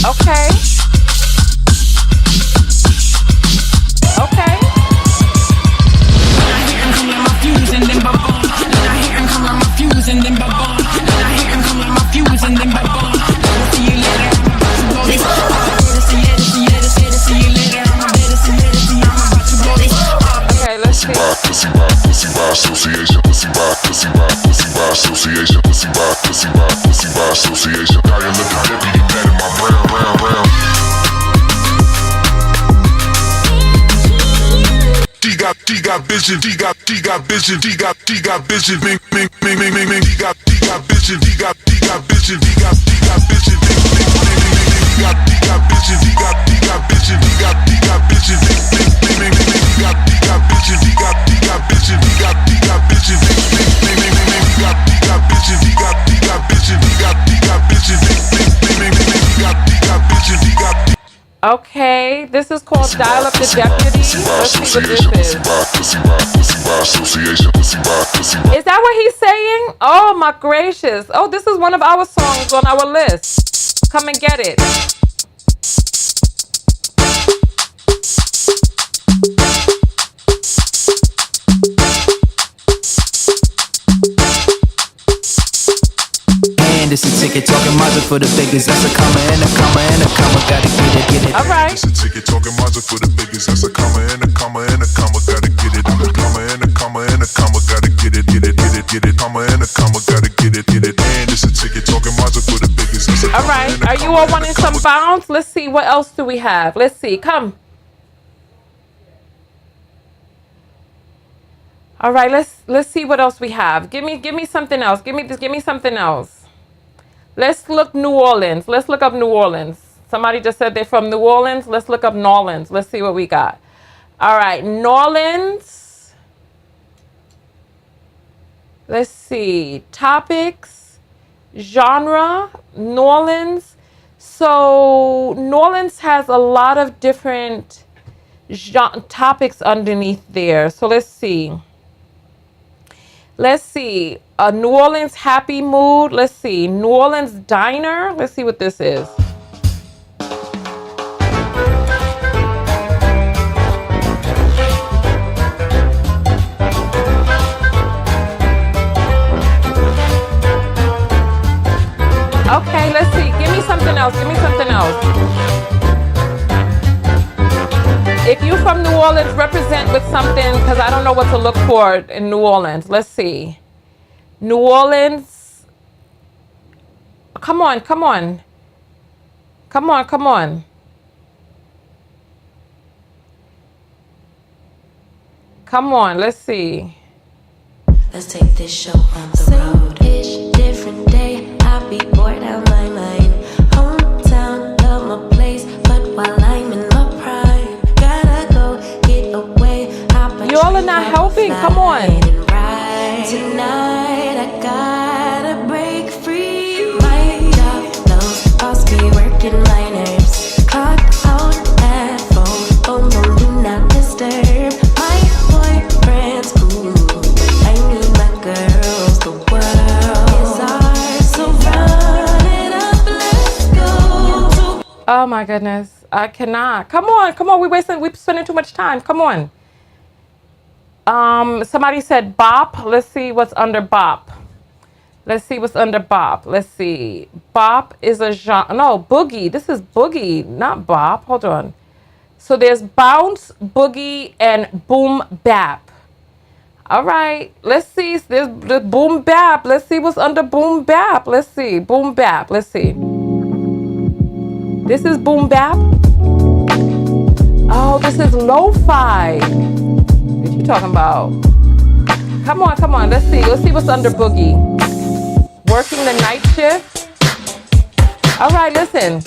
Okay. Okay. Okay, let's see. He got vision, he got vision, he got vision, ming, ming, ming, ming, ming, ming, he got vision, he got vision, he got vision, ming, ming, ming, ming, ming, he got vision, he got vision, he got vision, ming, ming, ming, ming, ming, he got vision, he got vision, he got vision, ming, ming, ming, ming, ming, he got vision, he got vision, he got vision, ming, ming, ming, ming, ming, he got vision, he got. Okay, this is called Dial Up the Deputy. Let's see what this is. Is that what he's saying? Oh my gracious. Oh, this is one of our songs on our list. Come and get it. It's a ticket talking Mazda for the biggest. That's a comma and a comma and a comma. Gotta get it. All right. It's a ticket talking Mazda for the biggest. That's a comma and a comma and a comma. Gotta get it. I'm a comma and a comma and a comma. Gotta get it. Comma and a comma. Gotta get it. And it's a ticket talking Mazda for the biggest. That's a all right. Are you all wanting some bounce? Let's see. What else do we have? Let's see. Come. All right. Let's see what else we have. Give me something else. Give me something else. Let's look New Orleans. Let's look up New Orleans. Somebody just said they're from New Orleans. Let's look up New Orleans. Let's see what we got. All right, New Orleans. Let's see. Topics, genre, New Orleans. So New Orleans has a lot of different topics underneath there. So let's see. Let's see. A New Orleans happy mood. Let's see. New Orleans diner. Let's see what this is. Okay, let's see. Give me something else. If you're from New Orleans, represent with something, because I don't know what to look for in New Orleans. Let's see. New Orleans. Come on. Come on, let's see. Let's take this show on the road. Same-ish, different day. I'll be bored out my mind. Hometown, love my place, but while I'm in my prime, gotta go get away. You all are not helping. Come on. Tonight I gotta break free. My job knows boss be working my nerves. Clock out at 4. Oh no, do not disturb. My boyfriend's cool. I need my girls. The world is ours, so run it up. Let's go. Oh my goodness, I cannot. Come on. We're spending too much time. Come on. Somebody said bop. Let's see what's under bop. Let's see. Bop is a genre. No, boogie. This is boogie, not bop. Hold on. So there's bounce, boogie, and boom bap. All right. Let's see. There's the boom bap. Let's see what's under boom bap. Let's see. Boom bap. Let's see. This is boom bap. Oh, this is lo-fi. What you talking about? Come on. Let's see what's under boogie. Working the night shift. All right, listen.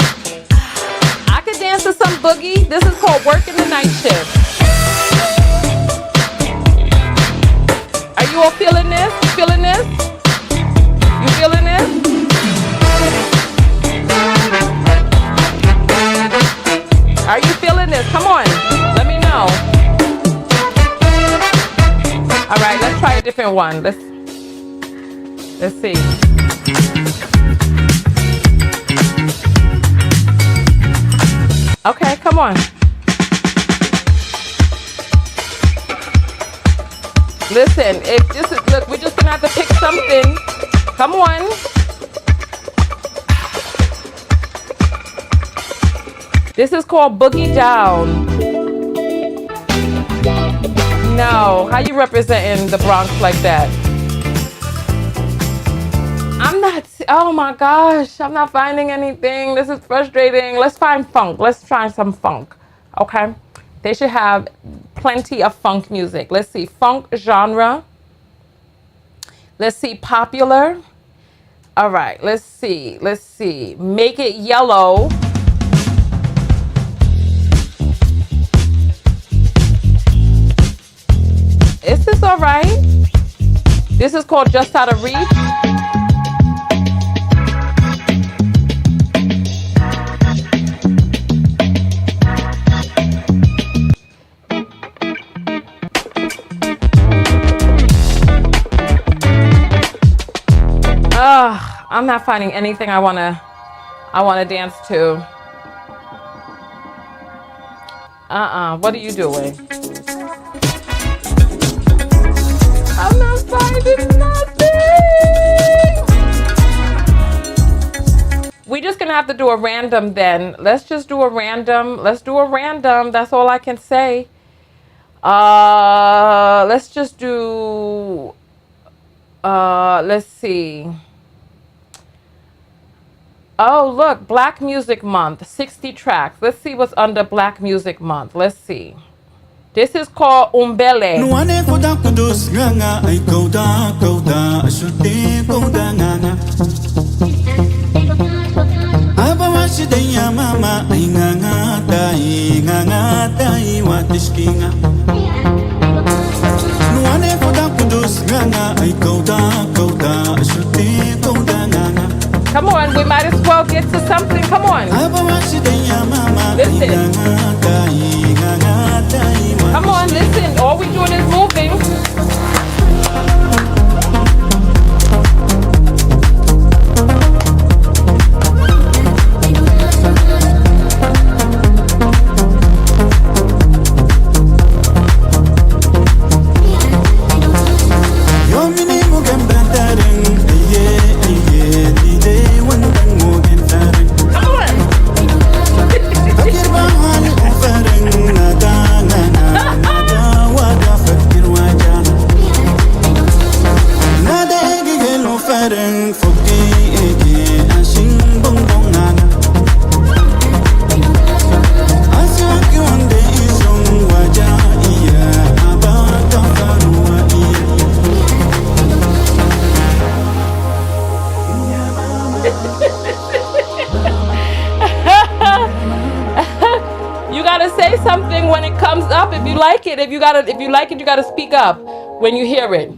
I could dance to some boogie? This is called working the night shift. Are you all feeling this? You feeling this? You feeling this? Are you feeling this? Come on, let me know. All right, let's try a different one. Let's see. Okay, come on. Listen, if this is, look, we're just gonna have to pick something. Come on. This is called Boogie Down. No, how you representing the Bronx like that? I'm not, oh my gosh, I'm not finding anything. This is frustrating. Let's find funk. Let's try some funk, okay? They should have plenty of funk music. Let's see, funk genre. Let's see, popular. All right, let's see. Make it yellow. Is this all right? This is called Just Out of Reach. I'm not finding anything I wanna dance to. What are you doing? I'm not finding nothing. We're just gonna have to do a random then. Let's just do a random. Let's do a random. That's all I can say. Let's just do. Let's see. Oh, look, Black Music Month, 60 tracks. Let's see what's under Black Music Month. Let's see. This is called Umbele. Come on, we might as well get to something. Come on. Listen. Come on, listen. All we doing is moving. You gotta say something when it comes up. If you like it, if you like it, you gotta speak up when you hear it.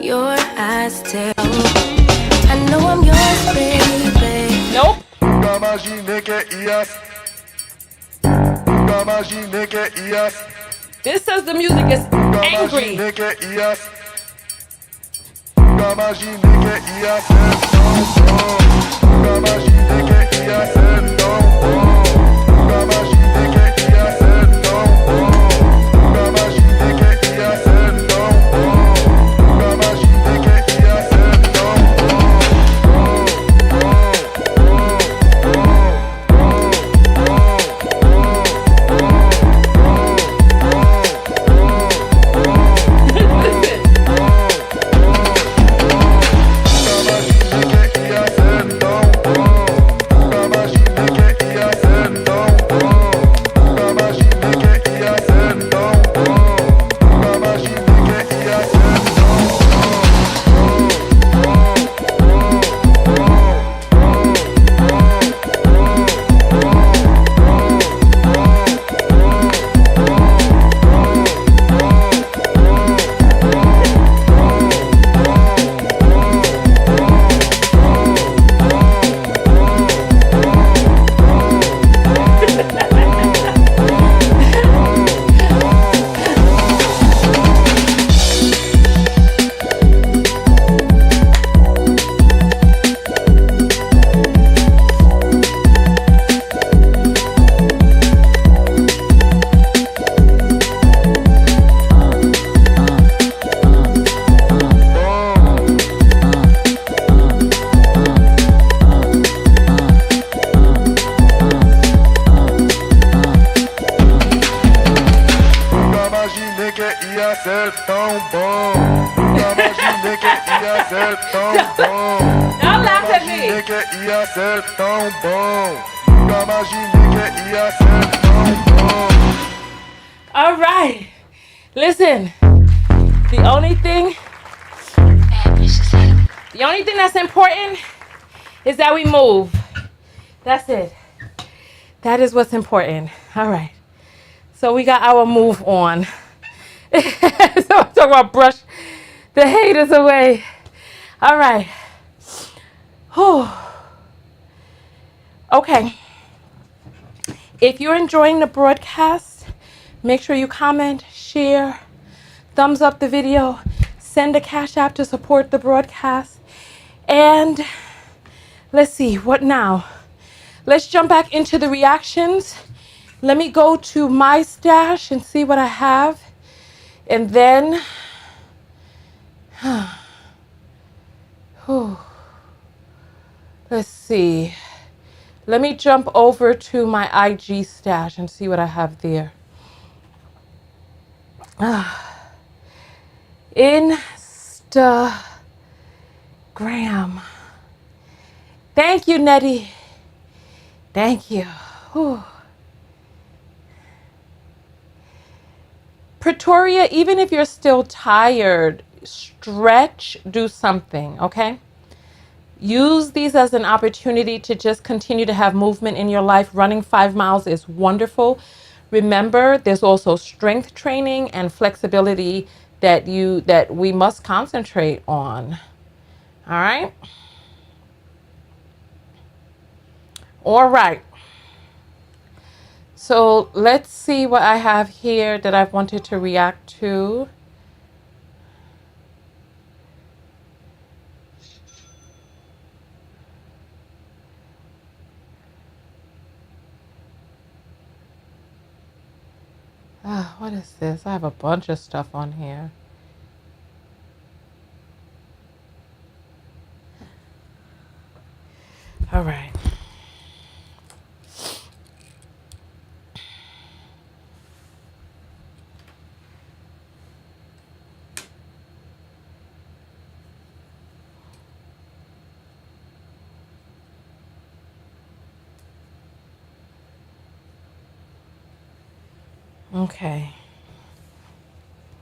Your eyes tell I know I'm yours, baby. Nope. This says the music is angry. ia ser tão bom. Nunca imaginei que ia ser tão bom. Don't laugh at me. Imaginei que ia ser tão bom. Nunca imaginei que ia ser tão bom. All right. Listen, the only thing that's important is that we move. That's it. That is what's important. All right. So we got our move on. So I'm talking about brush the haters away. All right. Whew. Okay. If you're enjoying the broadcast, make sure you comment, share, thumbs up the video, send a Cash App to support the broadcast. And let's see, what now? Let's jump back into the reactions. Let me go to my stash and see what I have. And then, let's see. Let me jump over to my IG stash and see what I have there. Instagram. Thank you, Nettie. Thank you. Whew. Pretoria, even if you're still tired, stretch, do something, okay? Use these as an opportunity to just continue to have movement in your life. Running 5 miles is wonderful. Remember, there's also strength training and flexibility that we must concentrate on. All right? All right. So let's see what I have here that I've wanted to react to. What is this? I have a bunch of stuff on here. All right. Okay.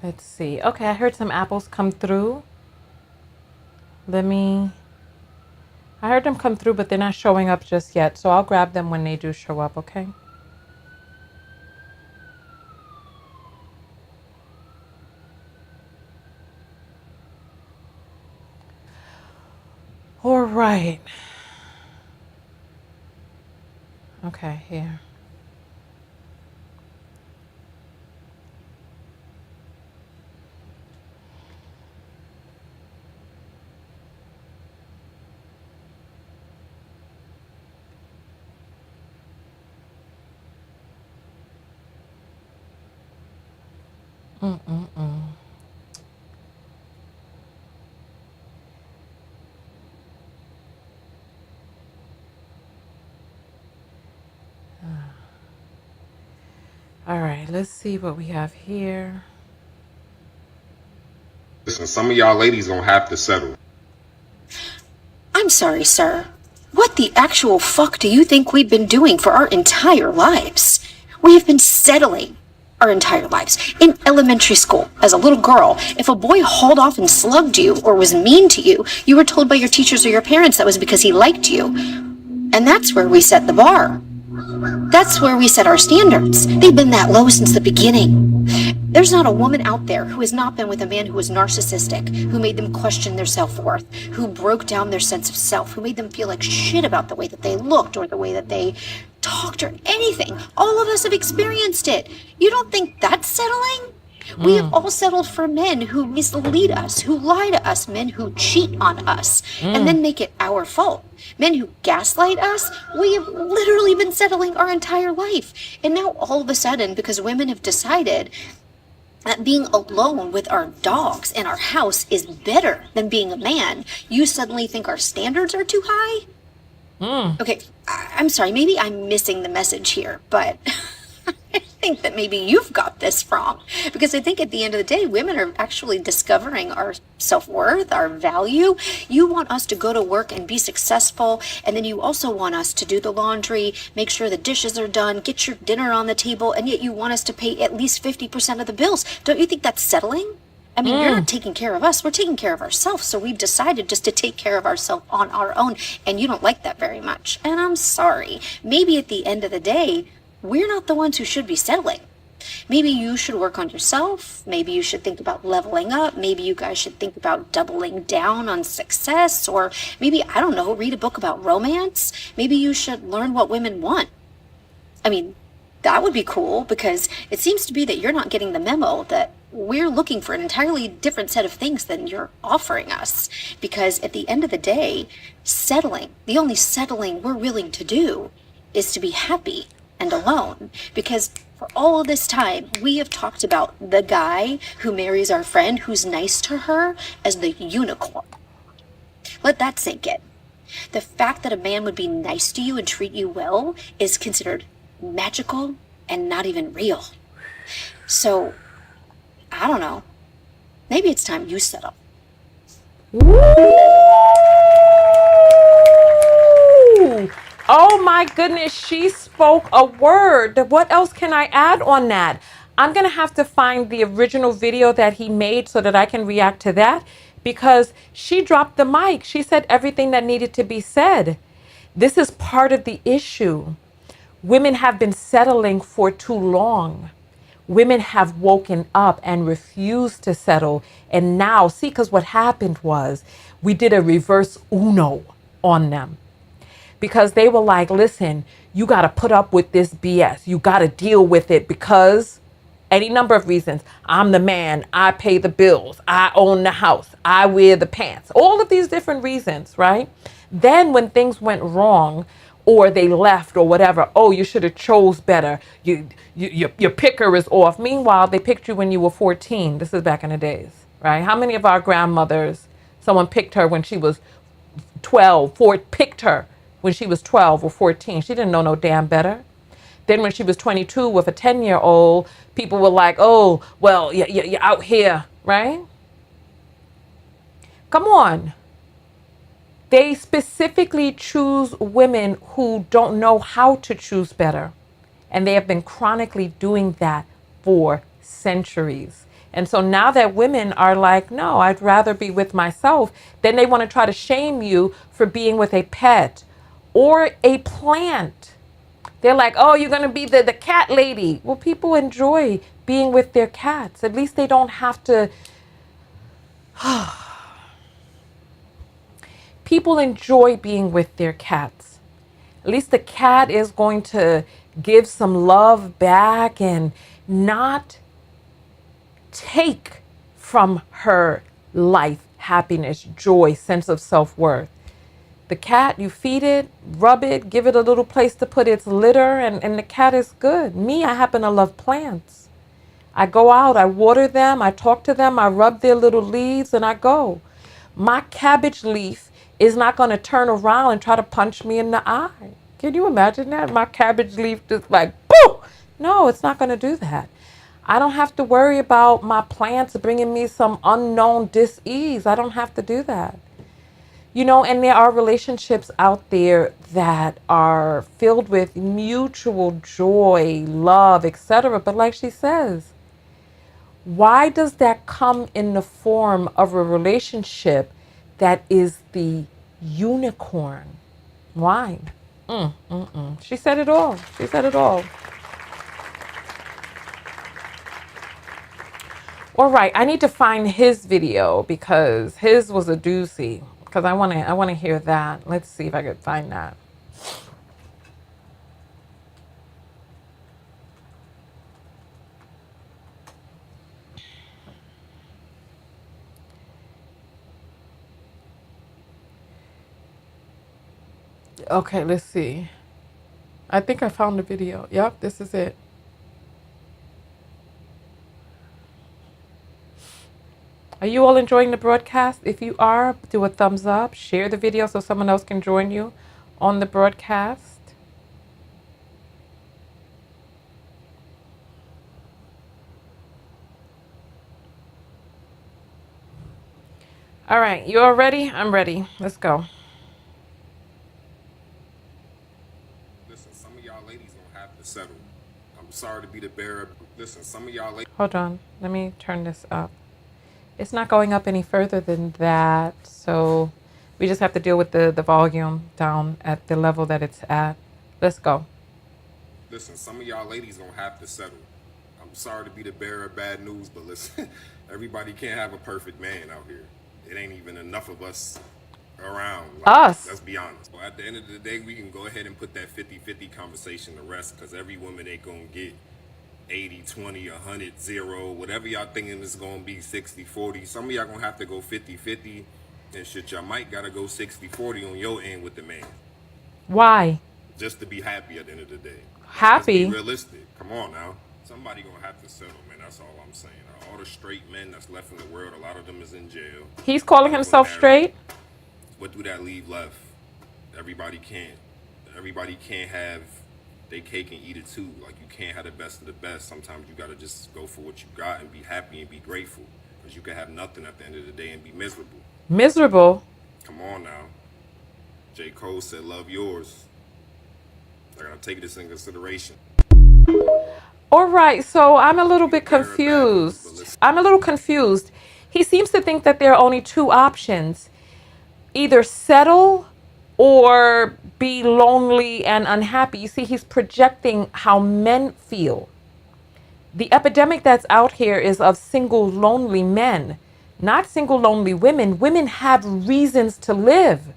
Let's see. Okay, I heard some apples come through. I heard them come through, but they're not showing up just yet. So I'll grab them when they do show up, okay? All right. Okay, here. All right, let's see what we have here. Listen, some of y'all ladies gonna have to settle. I'm sorry, sir. What the actual fuck do you think we've been doing for our entire lives? We have been settling our entire lives. In elementary school, as a little girl, if a boy hauled off and slugged you or was mean to you, you were told by your teachers or your parents that was because he liked you. And that's where we set the bar. That's where we set our standards. They've been that low since the beginning. There's not a woman out there who has not been with a man who was narcissistic, who made them question their self-worth, who broke down their sense of self, who made them feel like shit about the way that they looked or the way that they talked or anything. All of us have experienced it. You don't think that's settling? We have all settled for men who mislead us, who lie to us, men who cheat on us, and then make it our fault. Men who gaslight us, we have literally been settling our entire life. And now all of a sudden, because women have decided that being alone with our dogs and our house is better than being a man, you suddenly think our standards are too high? Okay, I'm sorry, maybe I'm missing the message here, but think that maybe you've got this wrong. Because I think at the end of the day, women are actually discovering our self-worth, our value. You want us to go to work and be successful, and then you also want us to do the laundry, make sure the dishes are done, get your dinner on the table, and yet you want us to pay at least 50% of the bills. Don't you think that's settling? I mean, you're not taking care of us, we're taking care of ourselves. So we've decided just to take care of ourselves on our own, and you don't like that very much. And I'm sorry. Maybe at the end of the day, we're not the ones who should be settling. Maybe you should work on yourself. Maybe you should think about leveling up. Maybe you guys should think about doubling down on success. Or maybe, I don't know, read a book about romance. Maybe you should learn what women want. I mean, that would be cool, because it seems to be that you're not getting the memo that we're looking for an entirely different set of things than you're offering us. Because at the end of the day, the only settling we're willing to do is to be happy and alone. Because for all of this time, we have talked about the guy who marries our friend who's nice to her as the unicorn. Let that sink in. The fact that a man would be nice to you and treat you well is considered magical and not even real. So, I don't know. Maybe it's time you settle. Oh my goodness, she spoke a word. What else can I add on that? I'm going to have to find the original video that he made so that I can react to that, because she dropped the mic. She said everything that needed to be said. This is part of the issue. Women have been settling for too long. Women have woken up and refused to settle. And now, see, because what happened was we did a reverse Uno on them. Because they were like, listen, you got to put up with this BS. You got to deal with it because any number of reasons. I'm the man. I pay the bills. I own the house. I wear the pants. All of these different reasons, right? Then when things went wrong, or they left or whatever, oh, you should have chose better. Your picker is off. Meanwhile, they picked you when you were 14. This is back in the days, right? How many of our grandmothers, someone picked her when she was 12, picked her when she was 12 or 14. She didn't know no damn better. Then when she was 22 with a 10-year-old, people were like, oh, well, you're out here, right? Come on. They specifically choose women who don't know how to choose better. And they have been chronically doing that for centuries. And so now that women are like, no, I'd rather be with myself, then they want to try to shame you for being with a pet or a plant. They're like, oh, you're going to be the cat lady. Well, people enjoy being with their cats. At least they don't have to. People enjoy being with their cats. At least the cat is going to give some love back and not take from her life, happiness, joy, sense of self-worth. The cat, you feed it, rub it, give it a little place to put its litter, and the cat is good. Me, I happen to love plants. I go out, I water them, I talk to them, I rub their little leaves, and I go. My cabbage leaf is not going to turn around and try to punch me in the eye. Can you imagine that? My cabbage leaf just like, boo! No, it's not going to do that. I don't have to worry about my plants bringing me some unknown dis-ease. I don't have to do that. You know, and there are relationships out there that are filled with mutual joy, love, etc. But like she says, why does that come in the form of a relationship that is the unicorn? Why? She said it all. She said it all. All right, I need to find his video because his was a doozy. Because I want to hear that. Let's see if I could find that. Okay, let's see. I think I found the video. Yep, this is it. Are you all enjoying the broadcast? If you are, do a thumbs up, share the video so someone else can join you on the broadcast. All right, you all ready? I'm ready. Let's go. Listen, some of y'all ladies gonna have to settle. I'm sorry to be the bearer. Listen, some of y'all ladies. Hold on. Let me turn this up. It's not going up any further than that, so we just have to deal with the volume down at the level that it's at. Let's go. Listen, some of y'all ladies gonna have to settle. I'm sorry to be the bearer of bad news, but listen, everybody can't have a perfect man out here. It ain't even enough of us around. Like, Us. let's be honest. Well, at the end of the day, we can go ahead and put that 50-50 conversation to rest, because every woman ain't gonna get 80, 20, 100, 0, whatever y'all thinking is gonna be 60, 40. Some of y'all gonna have to go 50-50, and shit, y'all might gotta go 60-40 on your end with the man. Why? Just to be happy at the end of the day. Let's be Happy? realistic. Come on now. Somebody gonna have to settle, man. That's all I'm saying. All the straight men that's left in the world, a lot of them is in jail. He's calling A lot of them himself married. straight? What do that leave left? Everybody can't. Everybody can't have they cake and eat it too. Like, you can't have the best of the best. Sometimes you gotta just go for what you got and be happy and be grateful. Because you can have nothing at the end of the day and be miserable. Miserable? Come on now. J. Cole said, "Love yours." I gotta take this in consideration. All right, so I'm a little bit confused. I'm a little confused. He seems to think that there are only two options: either settle or be lonely and unhappy. You see, he's projecting how men feel. The epidemic that's out here is of single, lonely men, not single, lonely women. Women have reasons to live.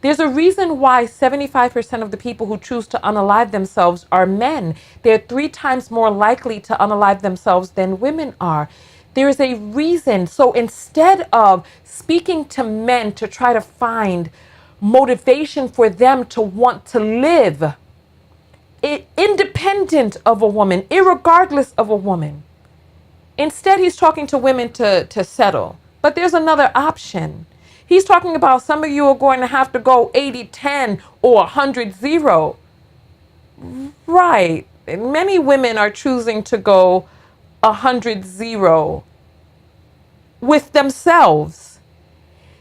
There's a reason why 75% of the people who choose to unalive themselves are men. They're 3 times more likely to unalive themselves than women are. There is a reason. So instead of speaking to men to try to find motivation for them to want to live, independent of a woman, irregardless of a woman, instead he's talking to women to settle. But there's another option. He's talking about some of you are going to have to go 80-10 or 100-0. Right. And many women are choosing to go 100-0 with themselves.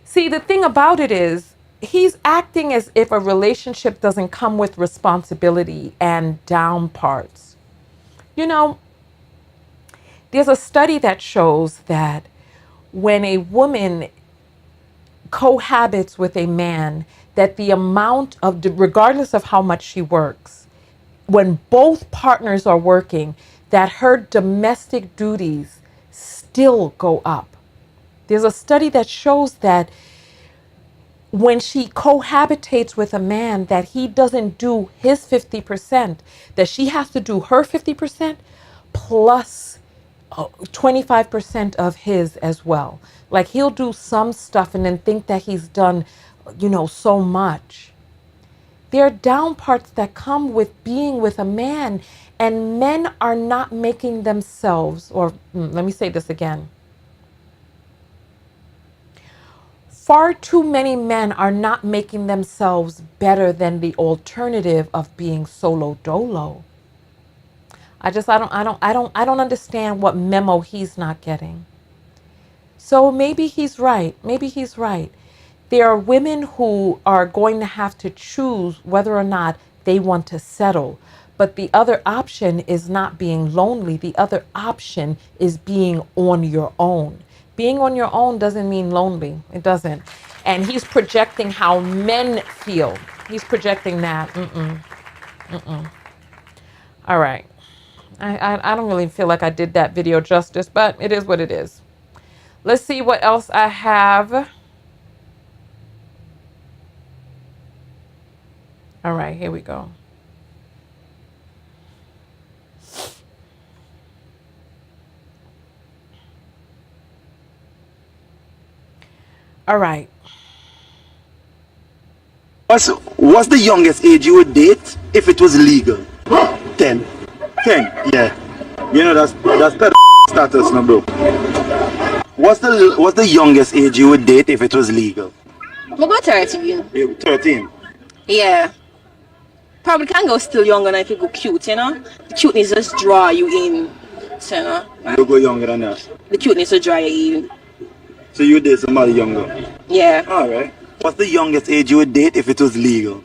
See, the thing about it is, he's acting as if a relationship doesn't come with responsibility and down parts. You know, there's a study that shows that when a woman cohabits with a man, that the amount of, regardless of how much she works, when both partners are working, that her domestic duties still go up. There's a study that shows that when she cohabitates with a man, that he doesn't do his 50%, that she has to do her 50% plus 25% of his as well. Like, he'll do some stuff and then think that he's done, so much. There are down parts that come with being with a man, and men are not making themselves, or let me say this again. Far too many men are not making themselves better than the alternative of being solo dolo. I don't understand what memo he's not getting. So maybe he's right. Maybe he's right. There are women who are going to have to choose whether or not they want to settle. But the other option is not being lonely. The other option is being on your own. Being on your own doesn't mean lonely. It doesn't. And he's projecting how men feel. He's projecting that. All right. I don't really feel like I did that video justice, but it is what it is. Let's see what else I have. All right, here we go. All right. What's the youngest age you would date if it was legal? 10. 10, yeah. You know, that's better status, no, bro. What's the youngest age you would date if it was legal? About 13. 13. Yeah. Probably can go still younger than if you go cute, you know? The cuteness just draw you in. So, you know? You go younger than that. The cuteness will draw you in. So you date somebody younger? Yeah. Alright. What's the youngest age you would date if it was legal?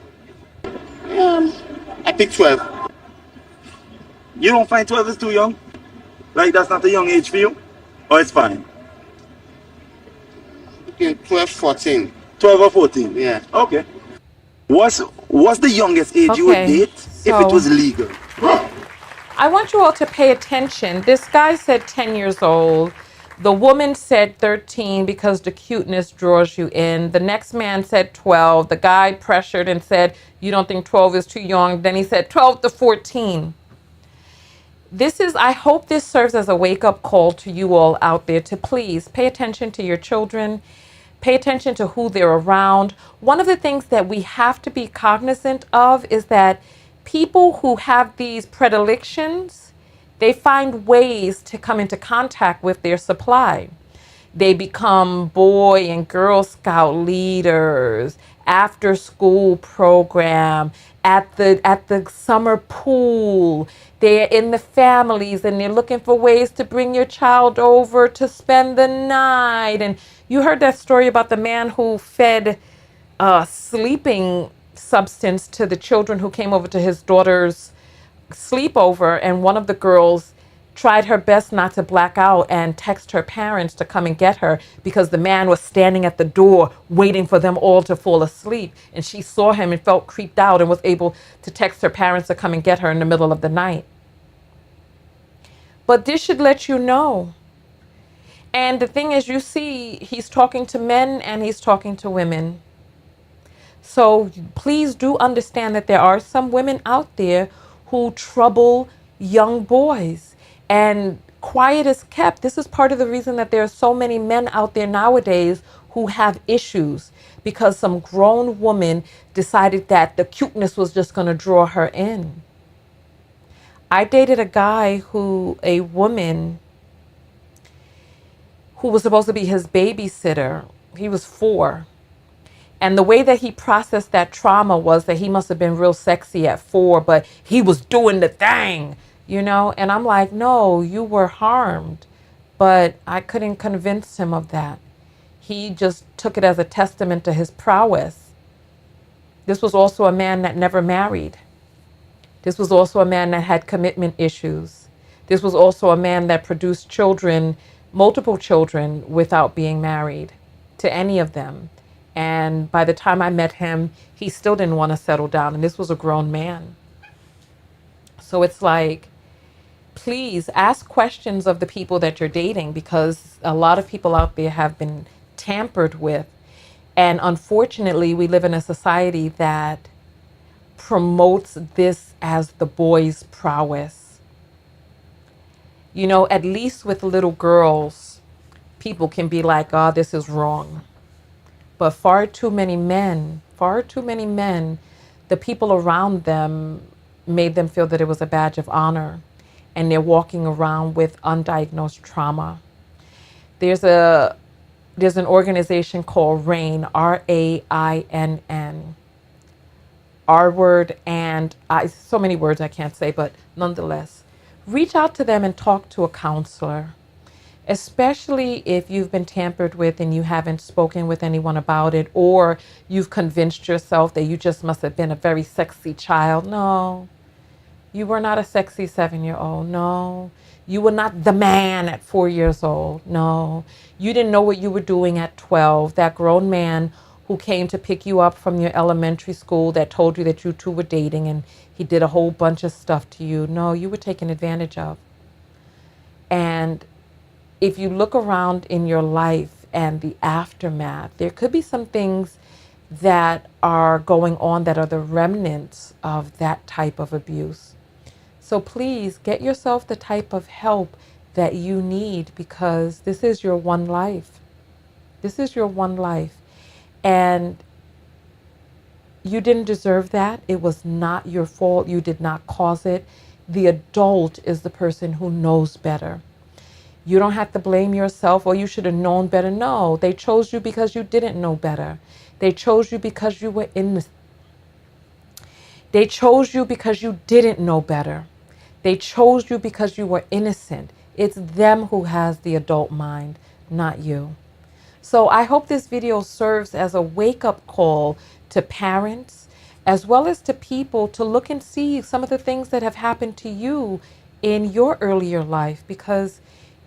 I pick 12. You don't find 12 is too young? Like that's not a young age for you? Or it's fine? Okay, 12, 14. 12 or 14? Yeah. Okay. What's the youngest age you would Okay, date if it so was legal? I want you all to pay attention. This guy said 10 years old. The woman said 13 because the cuteness draws you in. The next man said 12. The guy pressured and said, you don't think 12 is too young. Then he said 12 to 14. I hope this serves as a wake-up call to you all out there to please pay attention to your children. Pay attention to who they're around. One of the things that we have to be cognizant of is that people who have these predilections, they find ways to come into contact with their supply. They become Boy and Girl Scout leaders, after school program, at the summer pool. They're in the families and they're looking for ways to bring your child over to spend the night. And you heard that story about the man who fed sleeping substance to the children who came over to his daughter's sleepover, and one of the girls tried her best not to black out and text her parents to come and get her because the man was standing at the door waiting for them all to fall asleep, and she saw him and felt creeped out and was able to text her parents to come and get her in the middle of the night. But this should let you know. And the thing is, you see, he's talking to men and he's talking to women. So please do understand that there are some women out there who trouble young boys, and quiet is kept. This is part of the reason that there are so many men out there nowadays who have issues, because some grown woman decided that the cuteness was just going to draw her in. I dated a woman who was supposed to be his babysitter. He was 4. And the way that he processed that trauma was that he must have been real sexy at 4, but he was doing the thing, And I'm like, no, you were harmed. But I couldn't convince him of that. He just took it as a testament to his prowess. This was also a man that never married. This was also a man that had commitment issues. This was also a man that produced children, multiple children, without being married to any of them. And by the time I met him, he still didn't want to settle down. And this was a grown man. So it's like, please ask questions of the people that you're dating, because a lot of people out there have been tampered with. And unfortunately, we live in a society that promotes this as the boy's prowess. At least with little girls, people can be like, oh, this is wrong. But far too many men, the people around them made them feel that it was a badge of honor, and they're walking around with undiagnosed trauma. There's an organization called RAINN, RAINN. R word and I, so many words I can't say, but nonetheless, reach out to them and talk to a counselor. Especially if you've been tampered with and you haven't spoken with anyone about it, or you've convinced yourself that you just must have been a very sexy child. No, you were not a sexy 7-year-old. No, you were not the man at 4 years old. No, you didn't know what you were doing at 12. That grown man who came to pick you up from your elementary school that told you that you two were dating and he did a whole bunch of stuff to you. No, you were taken advantage of. And if you look around in your life and the aftermath, there could be some things that are going on that are the remnants of that type of abuse. So please get yourself the type of help that you need, because this is your one life. This is your one life. And you didn't deserve that. It was not your fault. You did not cause it. The adult is the person who knows better. You don't have to blame yourself, or you should have known better. No, they chose you because you didn't know better. They chose you because you were They chose you because you didn't know better. They chose you because you were innocent. It's them who has the adult mind, not you. So I hope this video serves as a wake-up call to parents as well as to people to look and see some of the things that have happened to you in your earlier life, because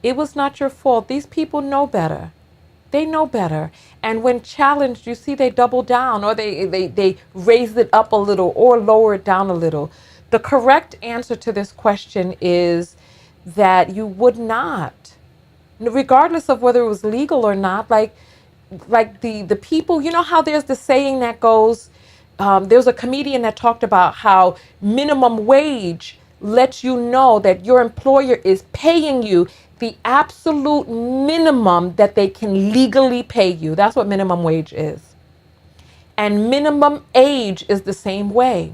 it was not your fault. These people know better. They know better. And when challenged, you see they double down, or they raise it up a little or lower it down a little. The correct answer to this question is that you would not, regardless of whether it was legal or not. Like the people, you know how there's the saying that goes, there's a comedian that talked about how minimum wage lets you know that your employer is paying you the absolute minimum that they can legally pay you. That's what minimum wage is. And minimum age is the same way.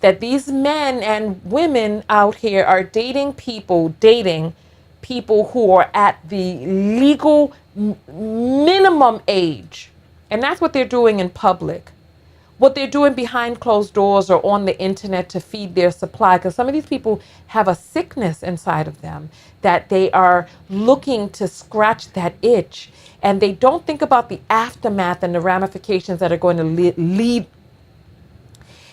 That these men and women out here are dating people who are at the legal minimum age. And that's what they're doing in public. What they're doing behind closed doors or on the internet to feed their supply. Because some of these people have a sickness inside of them that they are looking to scratch that itch. And they don't think about the aftermath and the ramifications that are going to lead.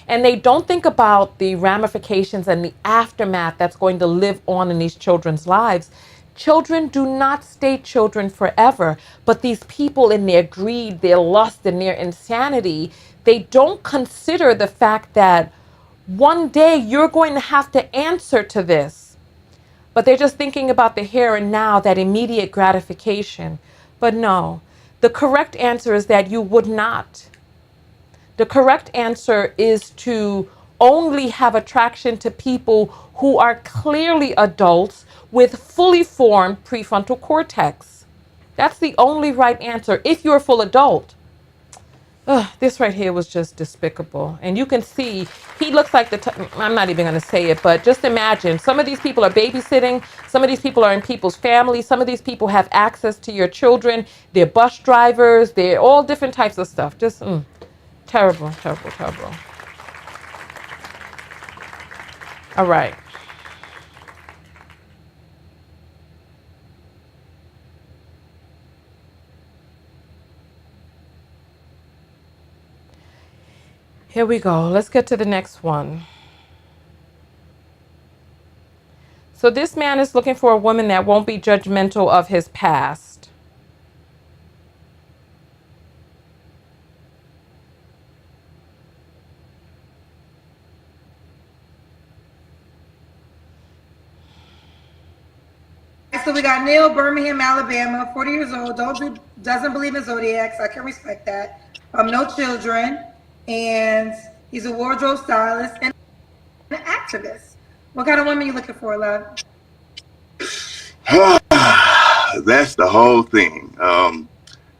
And they don't think about the ramifications and the aftermath that's going to live on in these children's lives. Children do not stay children forever, but these people in their greed, their lust, and their insanity, they don't consider the fact that one day you're going to have to answer to this. But they're just thinking about the here and now, that immediate gratification. But no, the correct answer is that you would not. The correct answer is to only have attraction to people who are clearly adults with fully formed prefrontal cortex. That's the only right answer if you're a full adult. Ugh, this right here was just despicable. And you can see he looks like I'm not even going to say it, but just imagine some of these people are babysitting. Some of these people are in people's families. Some of these people have access to your children. They're bus drivers. They're all different types of stuff. Just terrible, terrible, terrible. All right. Here we go. Let's get to the next one. So this man is looking for a woman that won't be judgmental of his past. So we got Neil, Birmingham, Alabama, 40 years old, doesn't believe in zodiacs. I can respect that. No children, and he's a wardrobe stylist and an activist. What kind of woman are you looking for, love? That's the whole thing.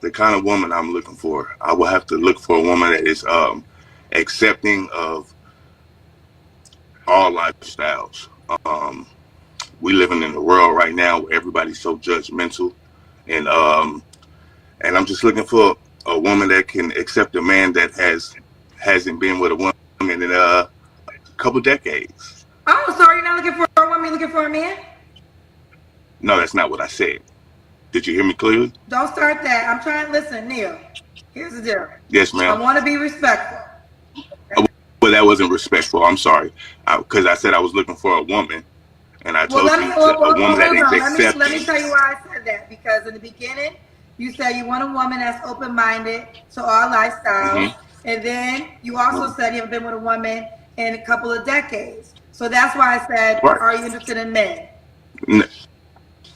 The kind of woman I'm looking for, I will have to look for a woman that is accepting of all lifestyles. We living in a world right now where everybody's so judgmental, and I'm just looking for a woman that can accept a man that hasn't been with a woman in a couple decades. Oh, so are you not looking for a woman? You're looking for a man? No, that's not what I said. Did you hear me clearly? Don't start that. I'm trying to listen, Neil. Here's the deal. Yes, ma'am. I want to be respectful. Well, that wasn't respectful. I'm sorry, because I said I was looking for a woman, and I told you a woman that is accepting. Let me tell you why I said that. Because in the beginning, you said you want a woman that's open-minded to all lifestyles, and then you also said you haven't been with a woman in a couple of decades. So that's why I said, are you interested in men? No.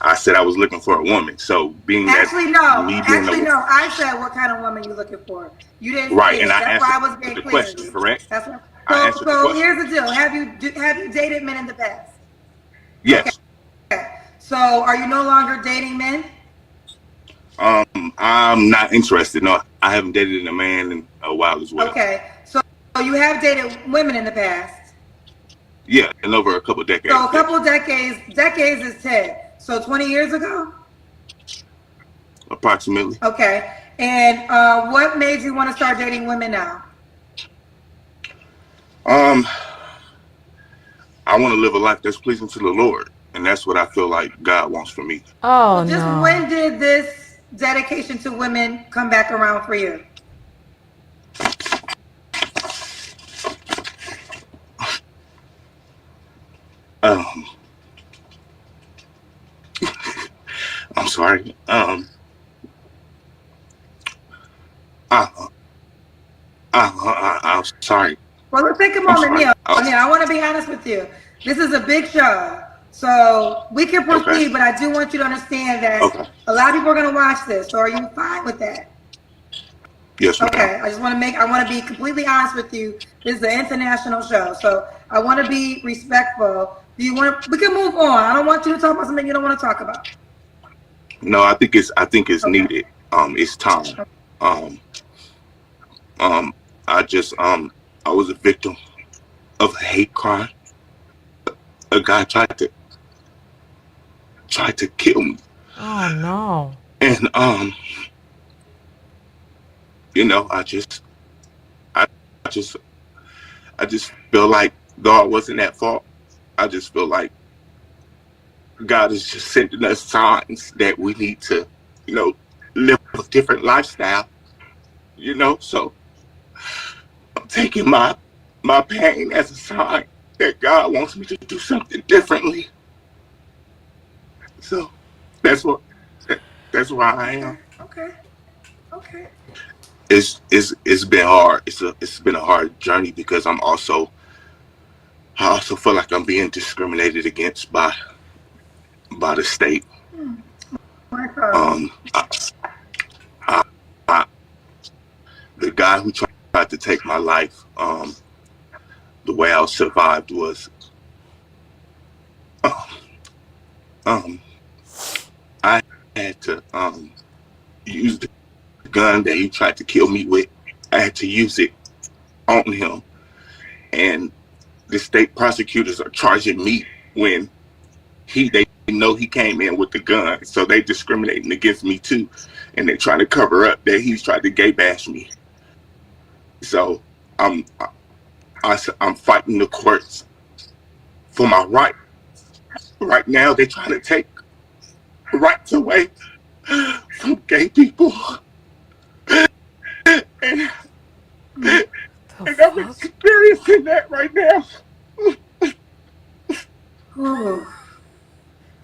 I said I was looking for a woman. So being no. I said what kind of woman you looking for. You didn't. Right, and I answered the question. Correct. That's what. So here's the deal. Have you dated men in the past? Yes. Okay. So are you no longer dating men? I'm not interested. No, I haven't dated a man in a while as well. Okay. So you have dated women in the past? Yeah, and over a couple of decades. So a couple of decades is 10. So 20 years ago? Approximately. Okay. And what made you want to start dating women now? I want to live a life that's pleasing to the Lord, and that's what I feel like God wants for me. Oh, no. When did this dedication to women come back around for you? I'm sorry. I'm sorry. Well, let's take a I'm moment, sorry. Neil. Neil, I want to be honest with you. This is a big show. So we can proceed, but I do want you to understand that a lot of people are going to watch this. So are you fine with that? Yes, ma'am. Okay, I want to be completely honest with you. This is an international show, so I want to be respectful. Do you want to, we can move on. I don't want you to talk about something you don't want to talk about. No, I think it's needed. It's time. I was a victim of a hate crime. A guy tried to kill me. Oh no. And I just feel like God wasn't at fault. I just feel like God is just sending us signs that we need to, live a different lifestyle. So I'm taking my pain as a sign that God wants me to do something differently. So that's where I am. Okay. It's been hard. It's been a hard journey because I also feel like I'm being discriminated against by the state. The guy who tried to take my life, the way I survived was, I had to use the gun that he tried to kill me with. I had to use it on him, and the state prosecutors are charging me when they know he came in with the gun, so they discriminating against me too, and they're trying to cover up that he's tried to gay bash me. So I'm fighting the courts for my right. Right now, they're trying to take rights away from gay people, and I'm experiencing that right now.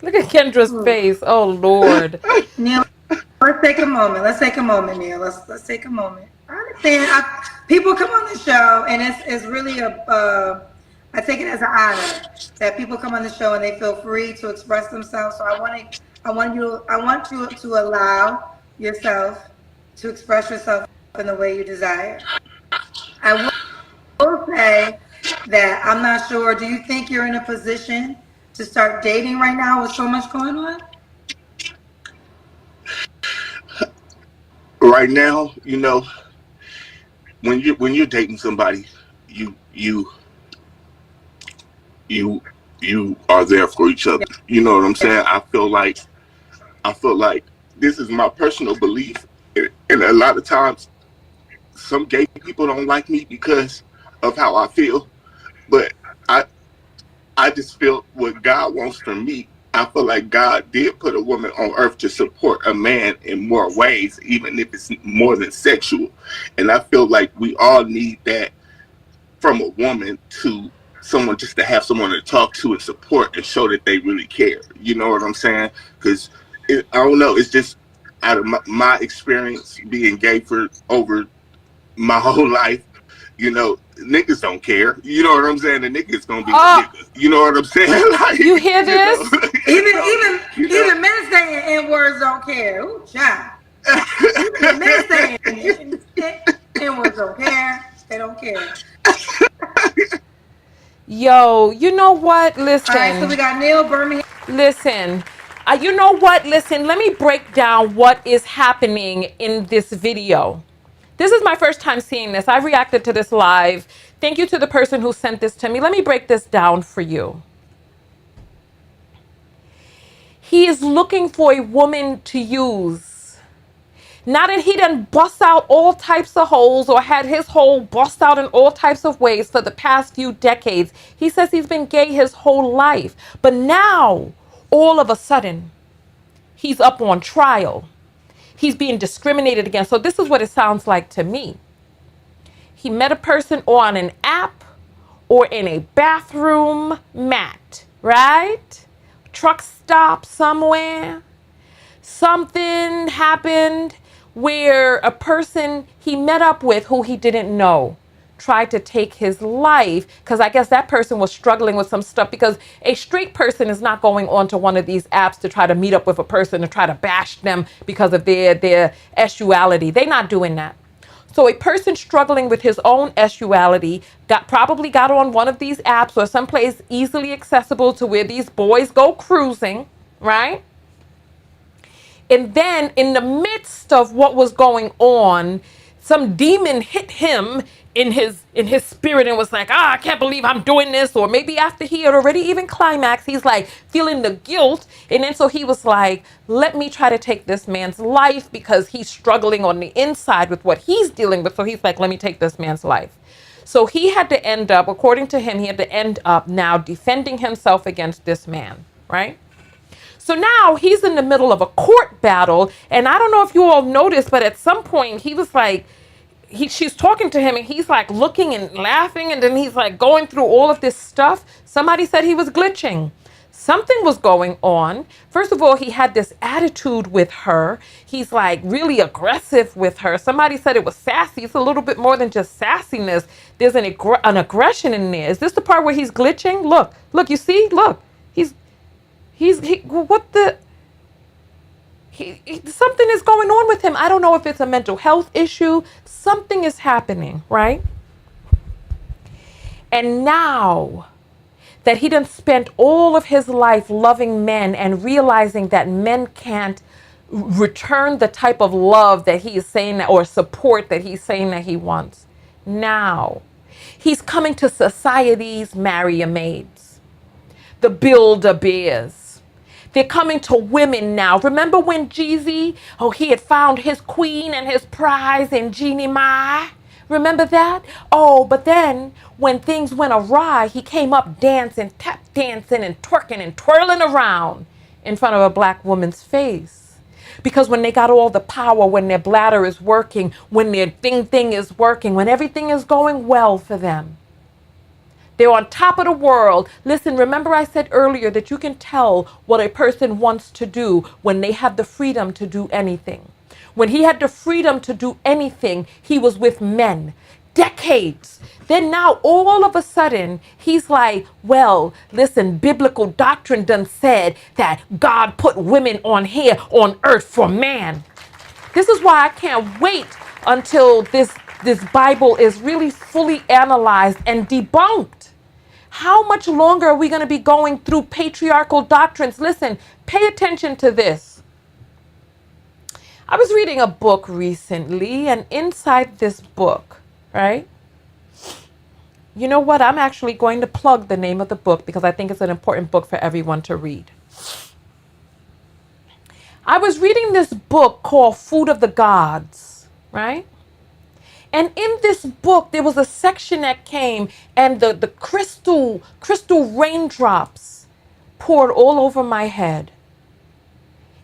Look at Kendra's face. Oh Lord. Neil, let's take a moment. Neil. Let's take a moment. I understand. People come on the show, and it's really I take it as an honor that people come on the show and they feel free to express themselves. So I want you to allow yourself to express yourself in the way you desire. I will say that I'm not sure. Do you think you're in a position to start dating right now with so much going on? Right now, when you're dating somebody, you are there for each other. You know what I'm saying? I feel like this is my personal belief, and a lot of times some gay people don't like me because of how I feel, but I just feel what God wants from me. I feel like God did put a woman on earth to support a man in more ways, even if it's more than sexual. And I feel like we all need that from a woman, to someone just to have someone to talk to and support and show that they really care. You know what I'm saying? Because I don't know. It's just out of my experience being gay for over my whole life. Niggas don't care. You know what I'm saying? The nigga's gonna be the nigga. You know what I'm saying? Like, you hear this? Even men saying N words don't care. Ooh, child. Even men saying N words don't care. They don't care. Yo, you know what? Listen. All right, so we got Neil Birmingham. Listen. You know what? Listen, let me break down what is happening in this video. This is my first time seeing this. I reacted to this live. Thank you to the person who sent this to me. Let me break this down for you. He is looking for a woman to use. Now that he done bust out all types of holes or had his hole bust out in all types of ways for the past few decades, he says he's been gay his whole life. But now, all of a sudden, he's up on trial. He's being discriminated against. So this is what it sounds like to me. He met a person on an app or in a bathroom mat, right? Truck stop somewhere. Something happened where a person he met up with who he didn't know tried to take his life, because I guess that person was struggling with some stuff, because a straight person is not going onto one of these apps to try to meet up with a person to try to bash them because of their sexuality. They're not doing that. So a person struggling with his own sexuality probably got on one of these apps or someplace easily accessible to where these boys go cruising, right? And then in the midst of what was going on, some demon hit him in his spirit and was like, I can't believe I'm doing this. Or maybe after he had already even climaxed, he's like feeling the guilt. And then so he was like, let me try to take this man's life because he's struggling on the inside with what he's dealing with. So he's like, let me take this man's life. So he had to end up, according to him, he had to end up now defending himself against this man, right? So now he's in the middle of a court battle. And I don't know if you all noticed, but at some point he was like, she's talking to him and he's like looking and laughing. And then he's like going through all of this stuff. Somebody said he was glitching. Something was going on. First of all, he had this attitude with her. He's like really aggressive with her. Somebody said it was sassy. It's a little bit more than just sassiness. There's an aggression in there. Is this the part where he's glitching? Look, you see? Look, something is going on with him. I don't know if it's a mental health issue. Something is happening, right? And now that he done spent all of his life loving men and realizing that men can't return the type of love that he is saying or support that he's saying that he wants. Now he's coming to society's Marry-a-Maids, the Build-A-Bears. They're coming to women now. Remember when Jeezy, he had found his queen and his prize in Jeannie Mai? Remember that? Oh, but then when things went awry, he came up dancing, tap dancing and twerking and twirling around in front of a black woman's face. Because when they got all the power, when their bladder is working, when their thing is working, when everything is going well for them, they're on top of the world. Listen, remember I said earlier that you can tell what a person wants to do when they have the freedom to do anything. When he had the freedom to do anything, he was with men. Decades. Then now all of a sudden, he's like, well, listen, biblical doctrine done said that God put women on here on earth for man. This is why I can't wait until this Bible is really fully analyzed and debunked. How much longer are we going to be going through patriarchal doctrines? Listen, pay attention to this. I was reading a book recently, and inside this book, right? You know what? I'm actually going to plug the name of the book because I think it's an important book for everyone to read. I was reading this book called Food of the Gods, right? And in this book, there was a section that came and the crystal raindrops poured all over my head.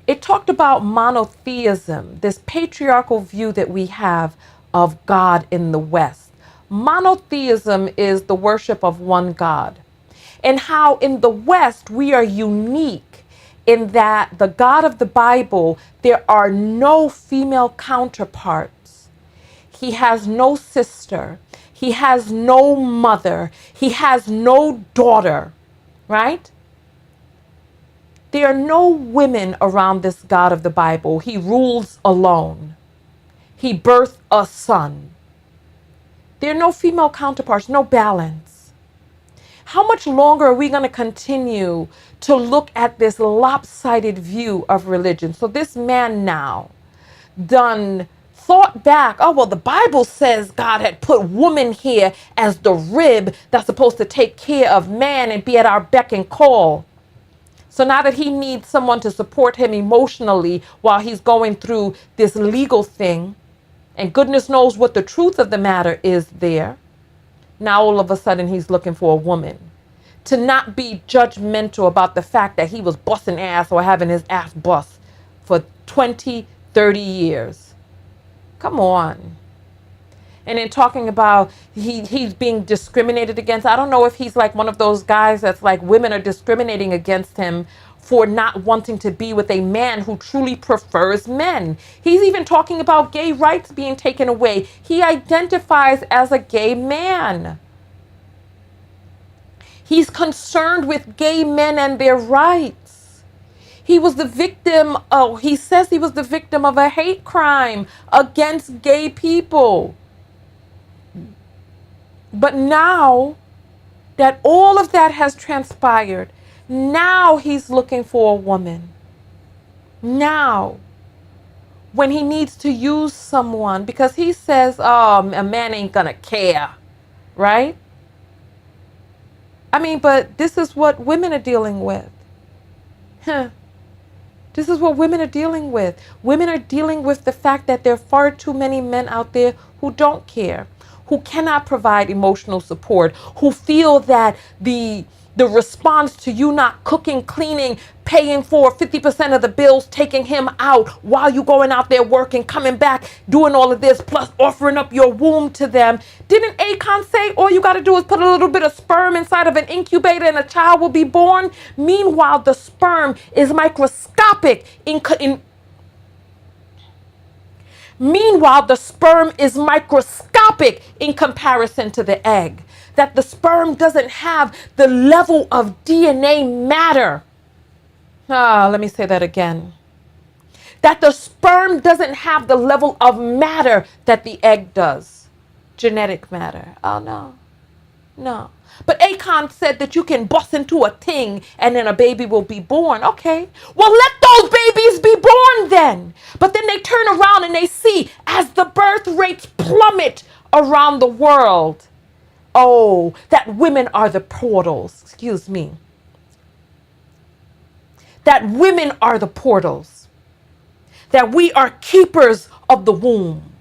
It talked about monotheism, this patriarchal view that we have of God in the West. Monotheism is the worship of one God. And how in the West we are unique in that the God of the Bible, there are no female counterparts. He has no sister. He has no mother. He has no daughter, right? There are no women around this God of the Bible. He rules alone. He birthed a son. There are no female counterparts, no balance. How much longer are we going to continue to look at this lopsided view of religion? So this man now done thought back, oh, well, the Bible says God had put woman here as the rib that's supposed to take care of man and be at our beck and call. So now that he needs someone to support him emotionally while he's going through this legal thing, and goodness knows what the truth of the matter is there, now all of a sudden he's looking for a woman. To not be judgmental about the fact that he was busting ass or having his ass bust for 20, 30 years. Come on. And then talking about he's being discriminated against. I don't know if he's like one of those guys that's like women are discriminating against him for not wanting to be with a man who truly prefers men. He's even talking about gay rights being taken away. He identifies as a gay man. He's concerned with gay men and their rights. He was the victim of, he says he was the victim of a hate crime against gay people. But now that all of that has transpired, now he's looking for a woman. Now, when he needs to use someone, because he says, oh, a man ain't gonna care, right? I mean, but this is what women are dealing with. Huh. This is what women are dealing with. Women are dealing with the fact that there are far too many men out there who don't care, who cannot provide emotional support, who feel that the response to you not cooking, cleaning, paying for 50% of the bills, taking him out while you going out there working, coming back, doing all of this, plus offering up your womb to them. Didn't Akon say all you got to do is put a little bit of sperm inside of an incubator and a child will be born? Meanwhile, the sperm is microscopic Meanwhile, the sperm is microscopic in comparison to the egg. That the sperm doesn't have the level of DNA matter. Let me say that again. That the sperm doesn't have the level of matter that the egg does. Genetic matter. Oh, no. No. But Akon said that you can bust into a thing and then a baby will be born. Okay. Well, let those babies be born then. But then they turn around and they see as the birth rates plummet around the world. Oh, that women are the portals. Excuse me. That women are the portals. That we are keepers of the womb.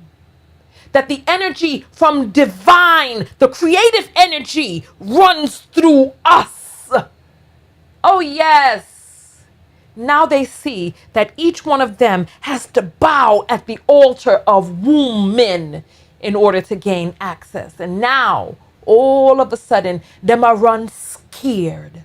That the energy from divine, the creative energy runs through us. Oh, yes. Now they see that each one of them has to bow at the altar of womb men in order to gain access. And now, all of a sudden, them are run scared.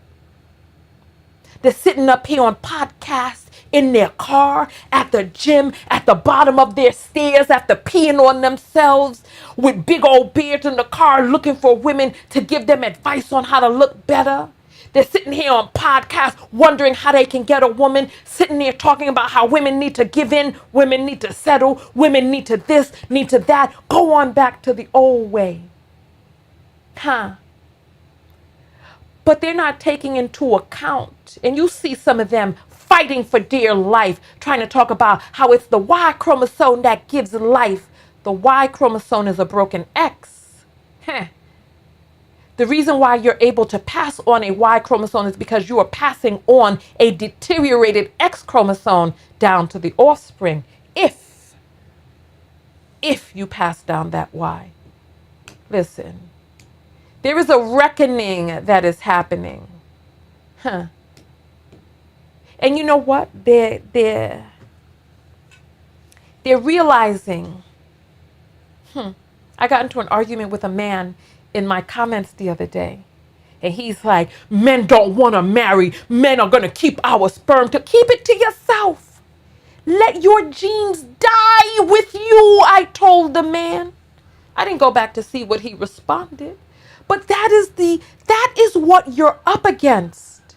They're sitting up here on podcasts in their car, at the gym, at the bottom of their stairs, after peeing on themselves, with big old beards in the car, looking for women to give them advice on how to look better. They're sitting here on podcasts, wondering how they can get a woman, sitting there talking about how women need to give in, women need to settle, women need to this, need to that. Go on back to the old way. But they're not taking into account, and you see some of them fighting for dear life, trying to talk about how it's the Y chromosome that gives life. The Y chromosome is a broken X. The reason why you're able to pass on a Y chromosome is because you are passing on a deteriorated X chromosome down to the offspring. If you pass down that Y. Listen, there is a reckoning that is happening. And you know what? They're realizing. I got into an argument with a man in my comments the other day. And he's like, men don't want to marry. Men are going to keep our sperm. To keep it to yourself. Let your genes die with you, I told the man. I didn't go back to see what he responded. But that is what you're up against.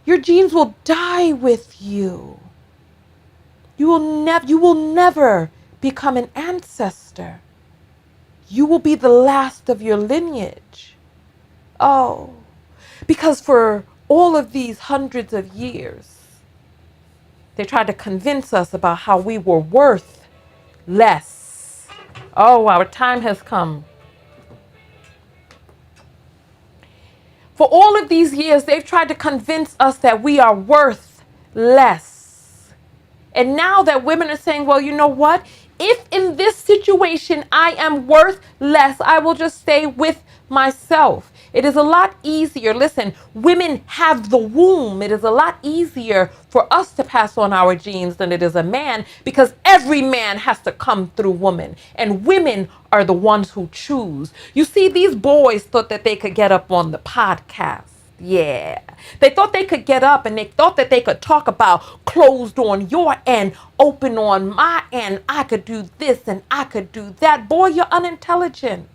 Your genes will die with you. You will never become an ancestor. You will be the last of your lineage. Oh, because for all of these hundreds of years, they tried to convince us about how we were worth less. Oh, our time has come. For all of these years, they've tried to convince us that we are worth less. And now that women are saying, well, you know what? If in this situation I am worth less, I will just stay with myself. It is a lot easier. Listen, women have the womb. It is a lot easier for us to pass on our genes than it is a man, because every man has to come through woman, and women are the ones who choose. You see, these boys thought that they could get up on the podcast. Yeah. They thought they could get up and they thought that they could talk about closed on your end, open on my end. I could do this and I could do that. Boy, you're unintelligent.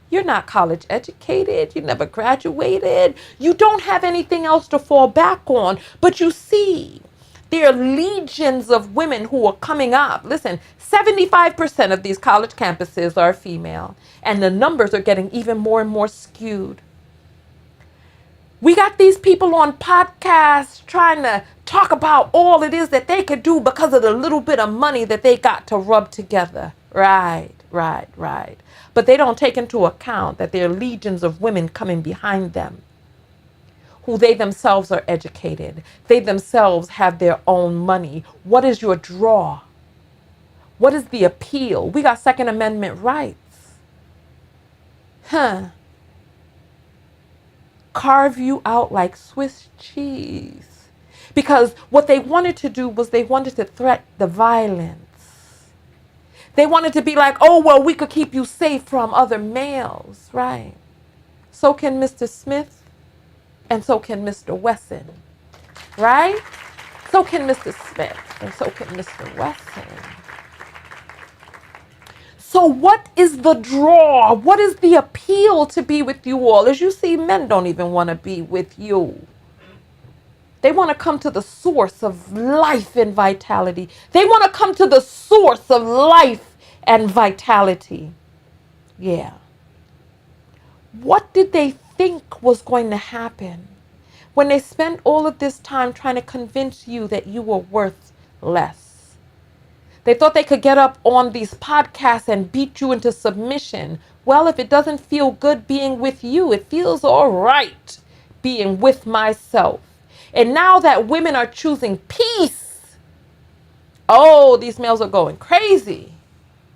You're not college educated. You never graduated. You don't have anything else to fall back on. But you see, there are legions of women who are coming up. Listen, 75% of these college campuses are female, and the numbers are getting even more and more skewed. We got these people on podcasts trying to talk about all it is that they could do because of the little bit of money that they got to rub together. Right. But they don't take into account that there are legions of women coming behind them who they themselves are educated. They themselves have their own money. What is your draw? What is the appeal? We got Second Amendment rights. Carve you out like Swiss cheese. Because what they wanted to do was they wanted to threaten the violence. They wanted to be like, oh, well, we could keep you safe from other males, right? So can Mr. Smith, and so can Mr. Wesson, right? So can Mr. Smith, and so can Mr. Wesson. So what is the draw? What is the appeal to be with you all? As you see, men don't even want to be with you. They want to come to the source of life and vitality. They want to come to the source of life and vitality. Yeah. What did they think was going to happen when they spent all of this time trying to convince you that you were worth less? They thought they could get up on these podcasts and beat you into submission. Well, if it doesn't feel good being with you, it feels all right being with myself. And now that women are choosing peace, oh, these males are going crazy.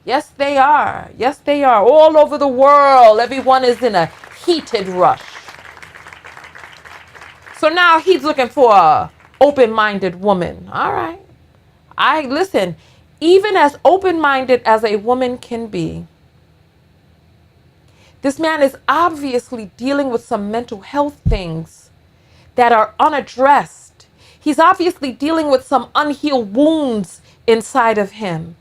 Yes, they are. Yes, they are. All over the world, everyone is in a heated rush. So now he's looking for a open-minded woman. All right. Listen, even as open-minded as a woman can be, this man is obviously dealing with some mental health things that are unaddressed. He's obviously dealing with some unhealed wounds inside of him.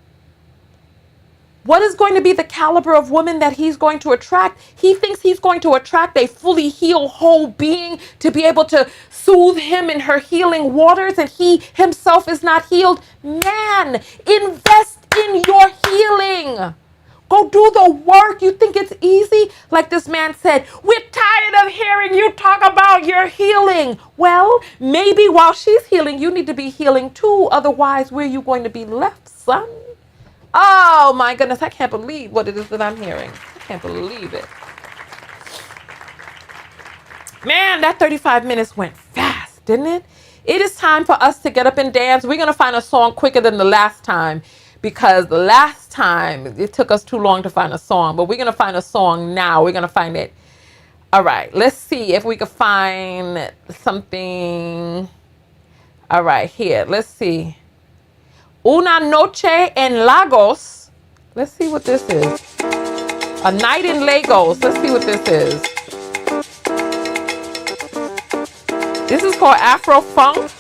What is going to be the caliber of woman that he's going to attract? He thinks he's going to attract a fully healed whole being to be able to soothe him in her healing waters, and he himself is not healed. Man, invest in your healing. Go do the work. You think it's easy? Like this man said, we're tired of hearing you talk about your healing. Well, maybe while she's healing, you need to be healing too. Otherwise, where are you going to be left, son? Oh my goodness, I can't believe what it is that I'm hearing. I can't believe it. Man, that 35 minutes went fast, didn't it? It is time for us to get up and dance. We're going to find a song quicker than the last time, because the last time it took us too long to find a song, but we're going to find a song now. We're going to find it. All right, let's see if we can find something. All right, here, let's see. Una noche en Lagos. Let's see what this is. A night in Lagos. Let's see what this is. This is called Afro Funk.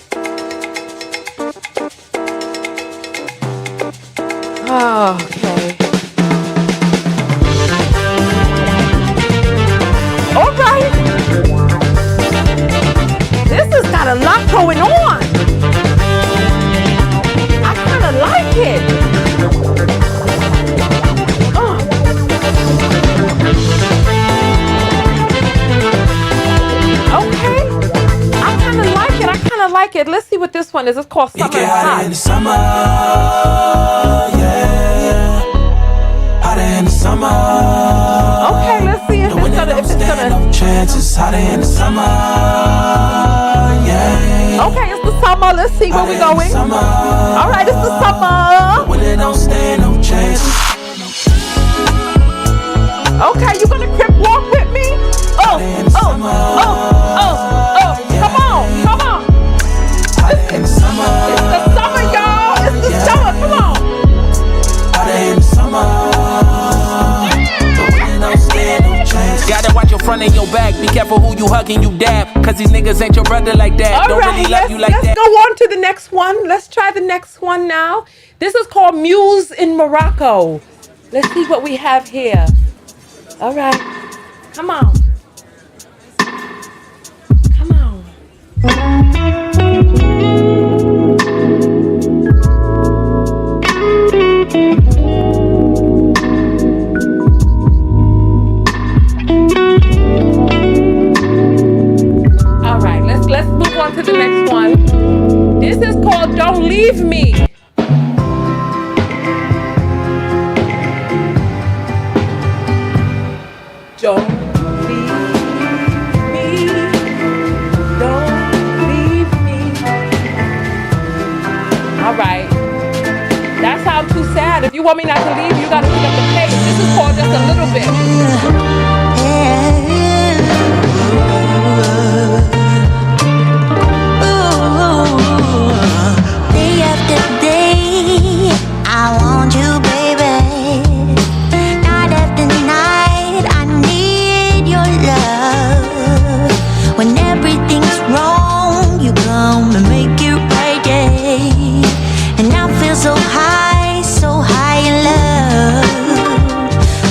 Oh, okay. All right. This has got a lot going on. I kind of like it. Okay. I kind of like it. I kind of like it. Let's see what this one is. It's called Summer Hot. Summer, yeah. Hotter in the summer. Okay, let's see if it's gonna. No chances. Hotter in the summer, yeah. Okay, it's the summer. Let's see where we're going. All right, it's the summer. When it don't stand no chances. Okay, you gonna crip walk with me? Hotter in the summer. Come on, come on. Hotter in the summer. It's the summer, y'all. It's the summer. Come on. Hotter in the summer. Gotta watch your front and your back. Be careful who you hug and you dab. Cause these niggas ain't your brother like that. All Don't right, really love you like let's that. go on to the next one. Let's try the next one now. This is called Muse in Morocco. Let's see what we have here. All right. Come on. Come on. All right, let's move on to the next one. This is called Don't Leave Me. Don't leave me. Don't leave me. All right. That sounds too sad. If you want me not to leave, you gotta pick up the pace. This is called Just a Little Bit. Day after day, I want you, baby. Night after night, I need your love. When everything's wrong, you come and make it right, yeah. And I feel so high in love.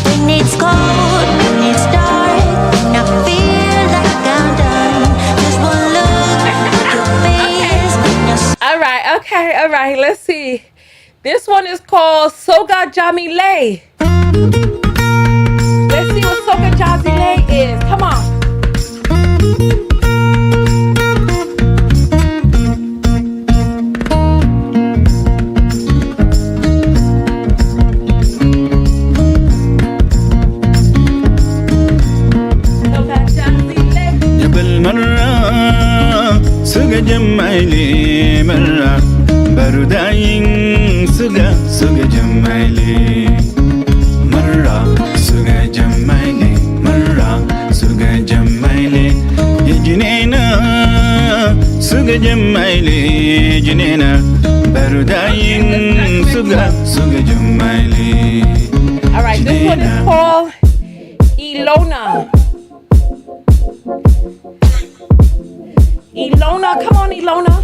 When it's cold, when it's dark, and I feel like I'm done. Just one look at your face, and you're All right, let's see. This one is called Soga Jamile. Let's see what Soga Jamile is. Come on. جبل مرة سوق جمالي مرة برداين سوق جمالي مرة سوق جمالي مرة سوق جمالي يا جنينة سوق جمالي جنينة برداين سوق جمالي. All right, this one is called Ilona. Ilona, come on, Ilona.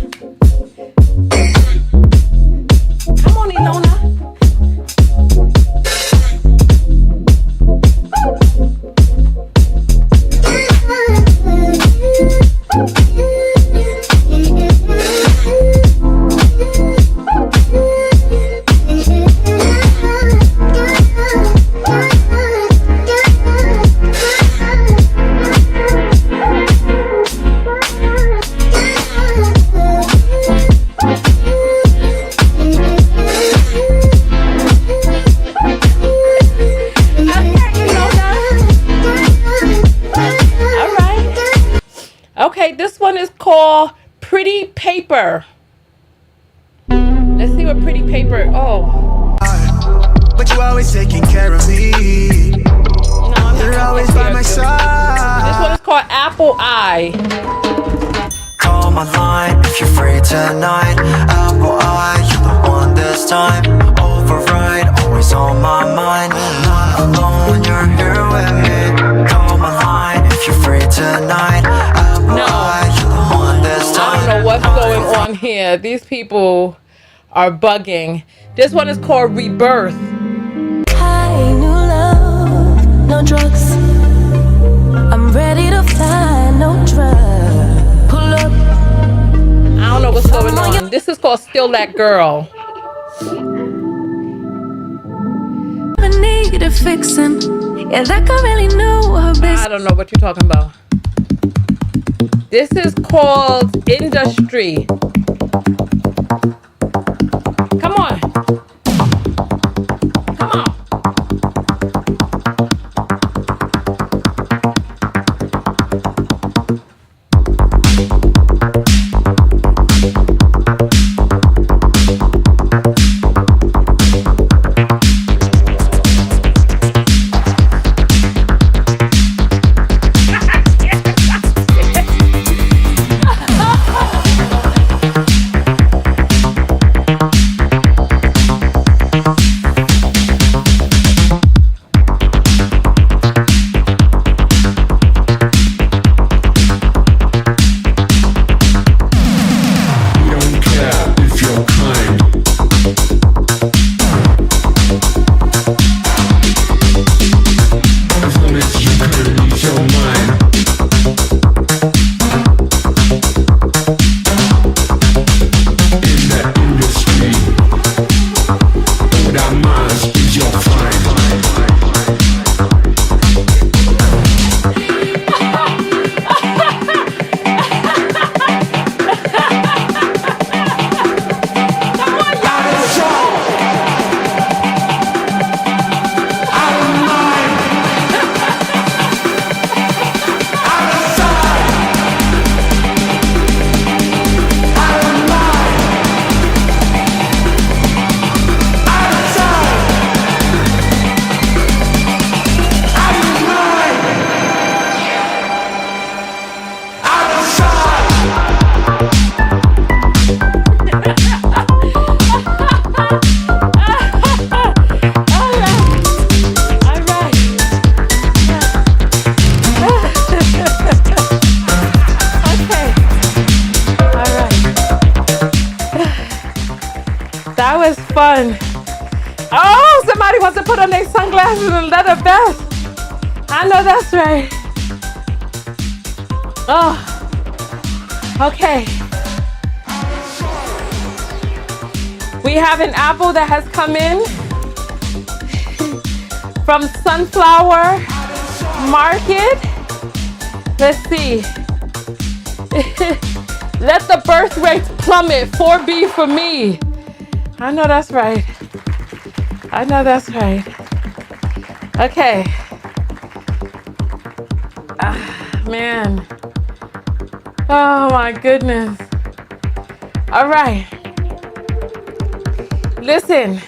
Come on, Ilona. Okay, this one is called Pretty Paper. Let's see what Pretty Paper. Oh. But you always taking care of me. No, you're always by my side. This one is called Apple Eye. Call my line if you're free tonight. Apple Eye, you're the one this time. Override, always on my mind. Not alone, you're here with me. Call my line if you're free tonight. Apple Eye, you're the one this time. I don't know what's going on here. These people are bugging. This one is called Rebirth. Hi, new love, no drugs. I'm ready to fly, no drugs. Pull up. I don't know what's going on. This is called Still That Girl. I need a fixin'. Yeah, that girl really knew her business. I don't know what you're talking about. This is called Industry. Come on. Come on. That was fun. Oh, somebody wants to put on their sunglasses and leather vest. I know that's right. Oh, okay. We have an apple that has come in from Sunflower Market. Let's see. Let the birth rates plummet. 4B for me. I know that's right. I know that's right. Okay. Man. Oh my goodness. All right. Listen,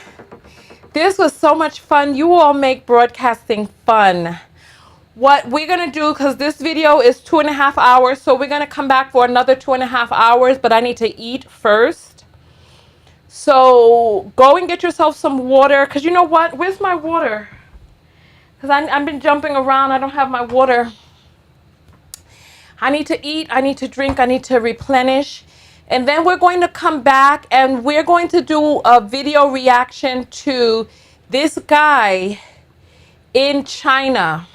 this was so much fun. You all make broadcasting fun. What we're going to do, because this video is 2.5 hours, so we're going to come back for another 2.5 hours, but I need to eat first. So go and get yourself some water, because you know what? Where's my water? Because I've been jumping around. I don't have my water. I need to eat. I need to drink. I need to replenish. And then we're going to come back and we're going to do a video reaction to this guy in China.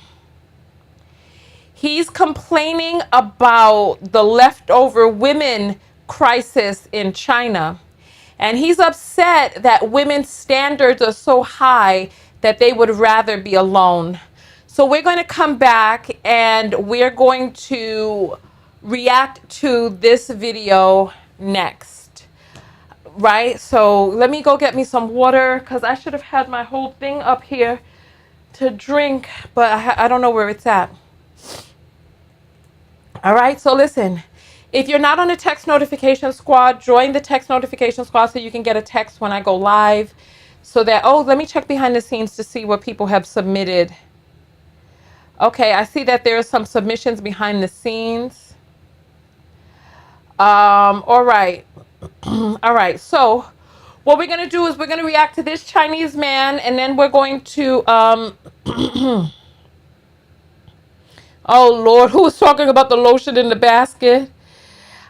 He's complaining about the leftover women crisis in China. And he's upset that women's standards are so high that they would rather be alone. So we're going to come back and we're going to react to this video next. Right? So let me go get me some water because I should have had my whole thing up here to drink, but I don't know where it's at. All right, so listen, if you're not on the text notification squad, join the text notification squad so you can get a text when I go live. So that, oh, let me check behind the scenes to see what people have submitted. Okay, I see that there are some submissions behind the scenes. All right. All right, so what we're going to do is we're going to react to this Chinese man, and then we're going to, oh, Lord, who was talking about the lotion in the basket?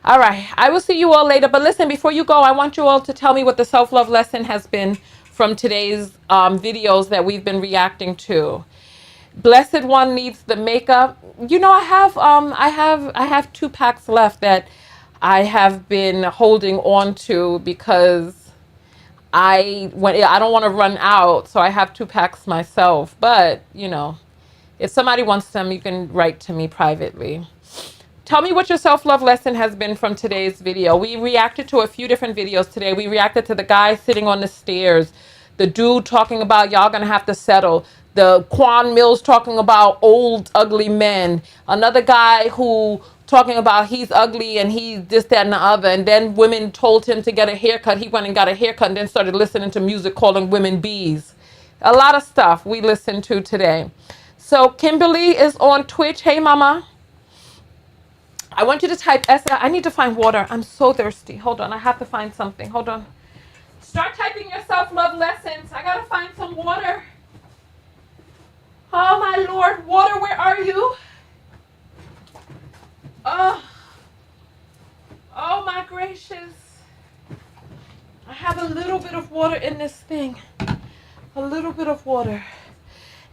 All right. I will see you all later. But listen, before you go, I want you all to tell me what the self-love lesson has been from today's videos that we've been reacting to. Blessed One needs the makeup. You know, I have 2 packs left that I have been holding on to because I don't want to run out. So I have 2 packs myself. But, you know, if somebody wants them, you can write to me privately. Tell me what your self-love lesson has been from today's video. We reacted to a few different videos today. We reacted to the guy sitting on the stairs, the dude talking about y'all gonna have to settle, the Quan Mills talking about old ugly men, another guy who talking about he's ugly and he's this, that, and the other, and then women told him to get a haircut. He went and got a haircut and then started listening to music calling women bees. A lot of stuff we listened to today. So Kimberly is on Twitch. Hey, mama. I want you to type I need to find water. I'm so thirsty. Hold on. I have to find something. Hold on. Start typing your self-love lessons. I got to find some water. Oh, my Lord. Water, where are you? Oh. Oh, my gracious. I have a little bit of water in this thing. A little bit of water.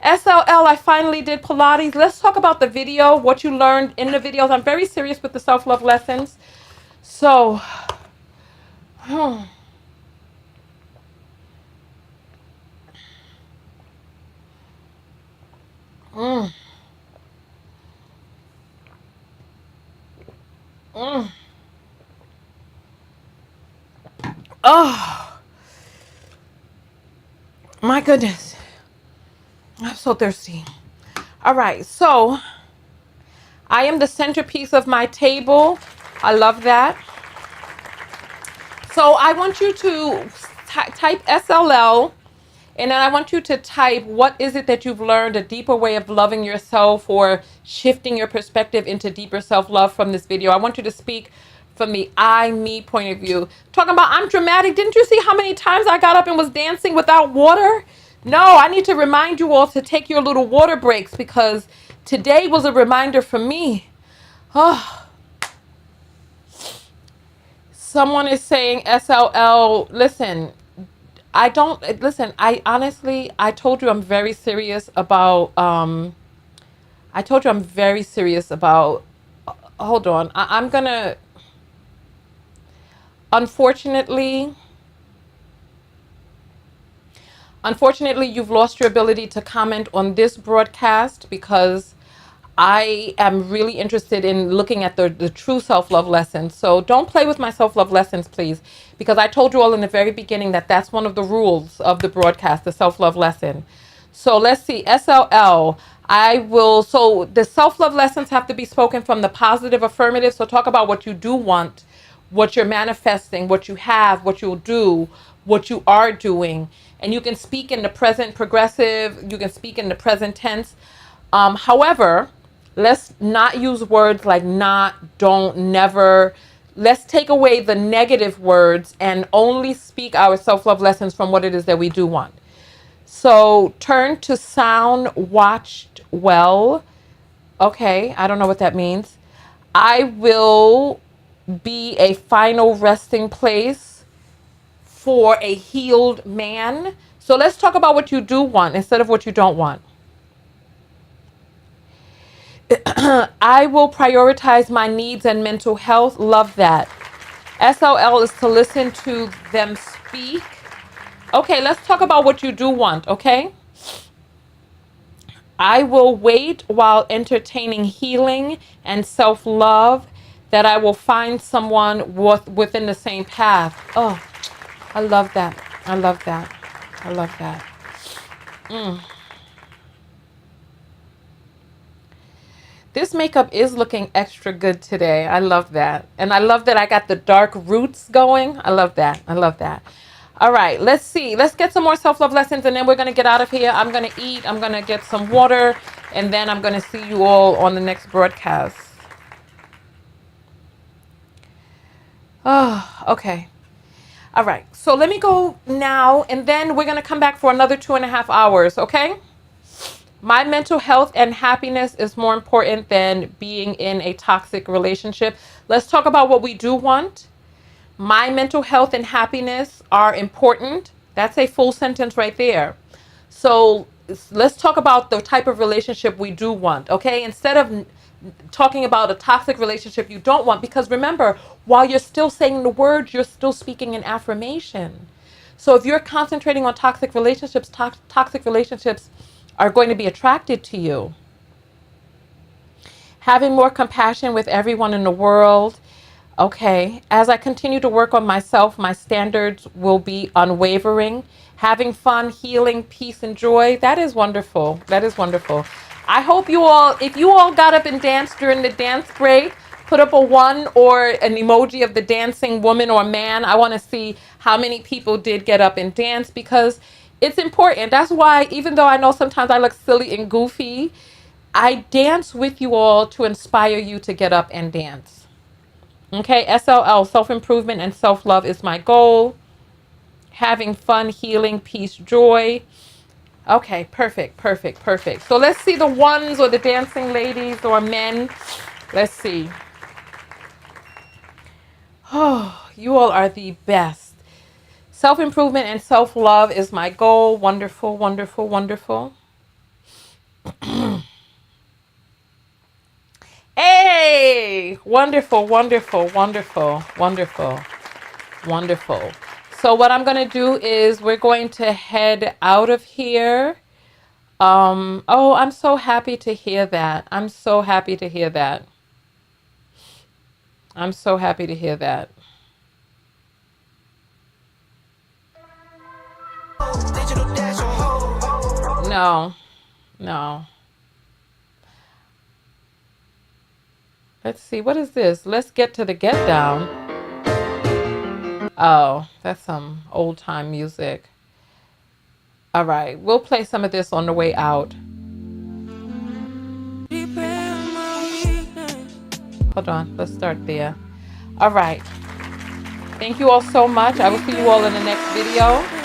SLL, I finally did Pilates. Let's talk about the video, what you learned in the videos. I'm very serious with the self-love lessons. So, mm. Mm. Oh, my goodness. I'm so thirsty. All right, so I am the centerpiece of my table. I love that. So I want you to type SLL, and then I want you to type what is it that you've learned, a deeper way of loving yourself or shifting your perspective into deeper self-love from this video. I want you to speak from the I, me point of view. Talking about I'm dramatic. Didn't you see how many times I got up and was dancing without water? No, I need to remind you all to take your little water breaks because today was a reminder for me. Oh. Someone is saying SLL, listen, I don't listen. I honestly, I told you I'm very serious about. I told you I'm very serious about. Hold on, I'm gonna. Unfortunately, unfortunately, you've lost your ability to comment on this broadcast because I am really interested in looking at the true self-love lessons. So don't play with my self-love lessons, please, because I told you all in the very beginning that that's one of the rules of the broadcast, the self-love lesson. So let's see, SLL. I will, so the self-love lessons have to be spoken from the positive affirmative. So talk about what you do want, what you're manifesting, what you have, what you'll do, what you are doing. And you can speak in the present progressive, you can speak in the present tense. However, let's not use words like not, don't, never. Let's take away the negative words and only speak our self-love lessons from what it is that we do want. So turn to sound watched well. Okay, I don't know what that means. I will be a final resting place for a healed man. So let's talk about what you do want instead of what you don't want. I will prioritize my needs and mental health. Love that. SLL is to listen to them speak. Okay, let's talk about what you do want, okay? I will wait while entertaining healing and self-love, that I will find someone within the same path. Oh, I love that. I love that. I love that. This makeup is looking extra good today. I love that. And I love that I got the dark roots going. I love that. I love that. All right, let's see. Let's get some more self-love lessons and then we're going to get out of here. I'm going to eat. I'm going to get some water. And then I'm going to see you all on the next broadcast. Oh, okay. All right. So let me go now. And then we're going to come back for another 2.5 hours. Okay? My mental health and happiness is more important than being in a toxic relationship. Let's talk about what we do want. My mental health and happiness are important. That's a full sentence right there. So let's talk about the type of relationship we do want, okay? Instead of talking about a toxic relationship you don't want, because remember, while you're still saying the words, you're still speaking an affirmation. So if you're concentrating on toxic relationships, toxic relationships are going to be attracted to you. Having more compassion with everyone in the world. Okay, as I continue to work on myself, my standards will be unwavering. Having fun, healing, peace, and joy. That is wonderful. That is wonderful. I hope you all, if you all got up and danced during the dance break, put up a 1 or an emoji of the dancing woman or man. I want to see how many people did get up and dance because it's important. That's why, even though I know sometimes I look silly and goofy, I dance with you all to inspire you to get up and dance. Okay, SLL, self-improvement and self-love is my goal. Having fun, healing, peace, joy. Okay, perfect, perfect, perfect. So let's see the ones or the dancing ladies or men. Let's see. Oh, you all are the best. Self-improvement and self-love is my goal. Wonderful, wonderful, wonderful. Hey, wonderful, wonderful, wonderful, wonderful, wonderful. So what I'm going to do is we're going to head out of here. Oh, I'm so happy to hear that. I'm so happy to hear that. I'm so happy to hear that. No, no. Let's see. What is this? Let's get to the get down. Oh, that's some old time music. All right. We'll play some of this on the way out. Hold on. Let's start there. All right. Thank you all so much. I will see you all in the next video.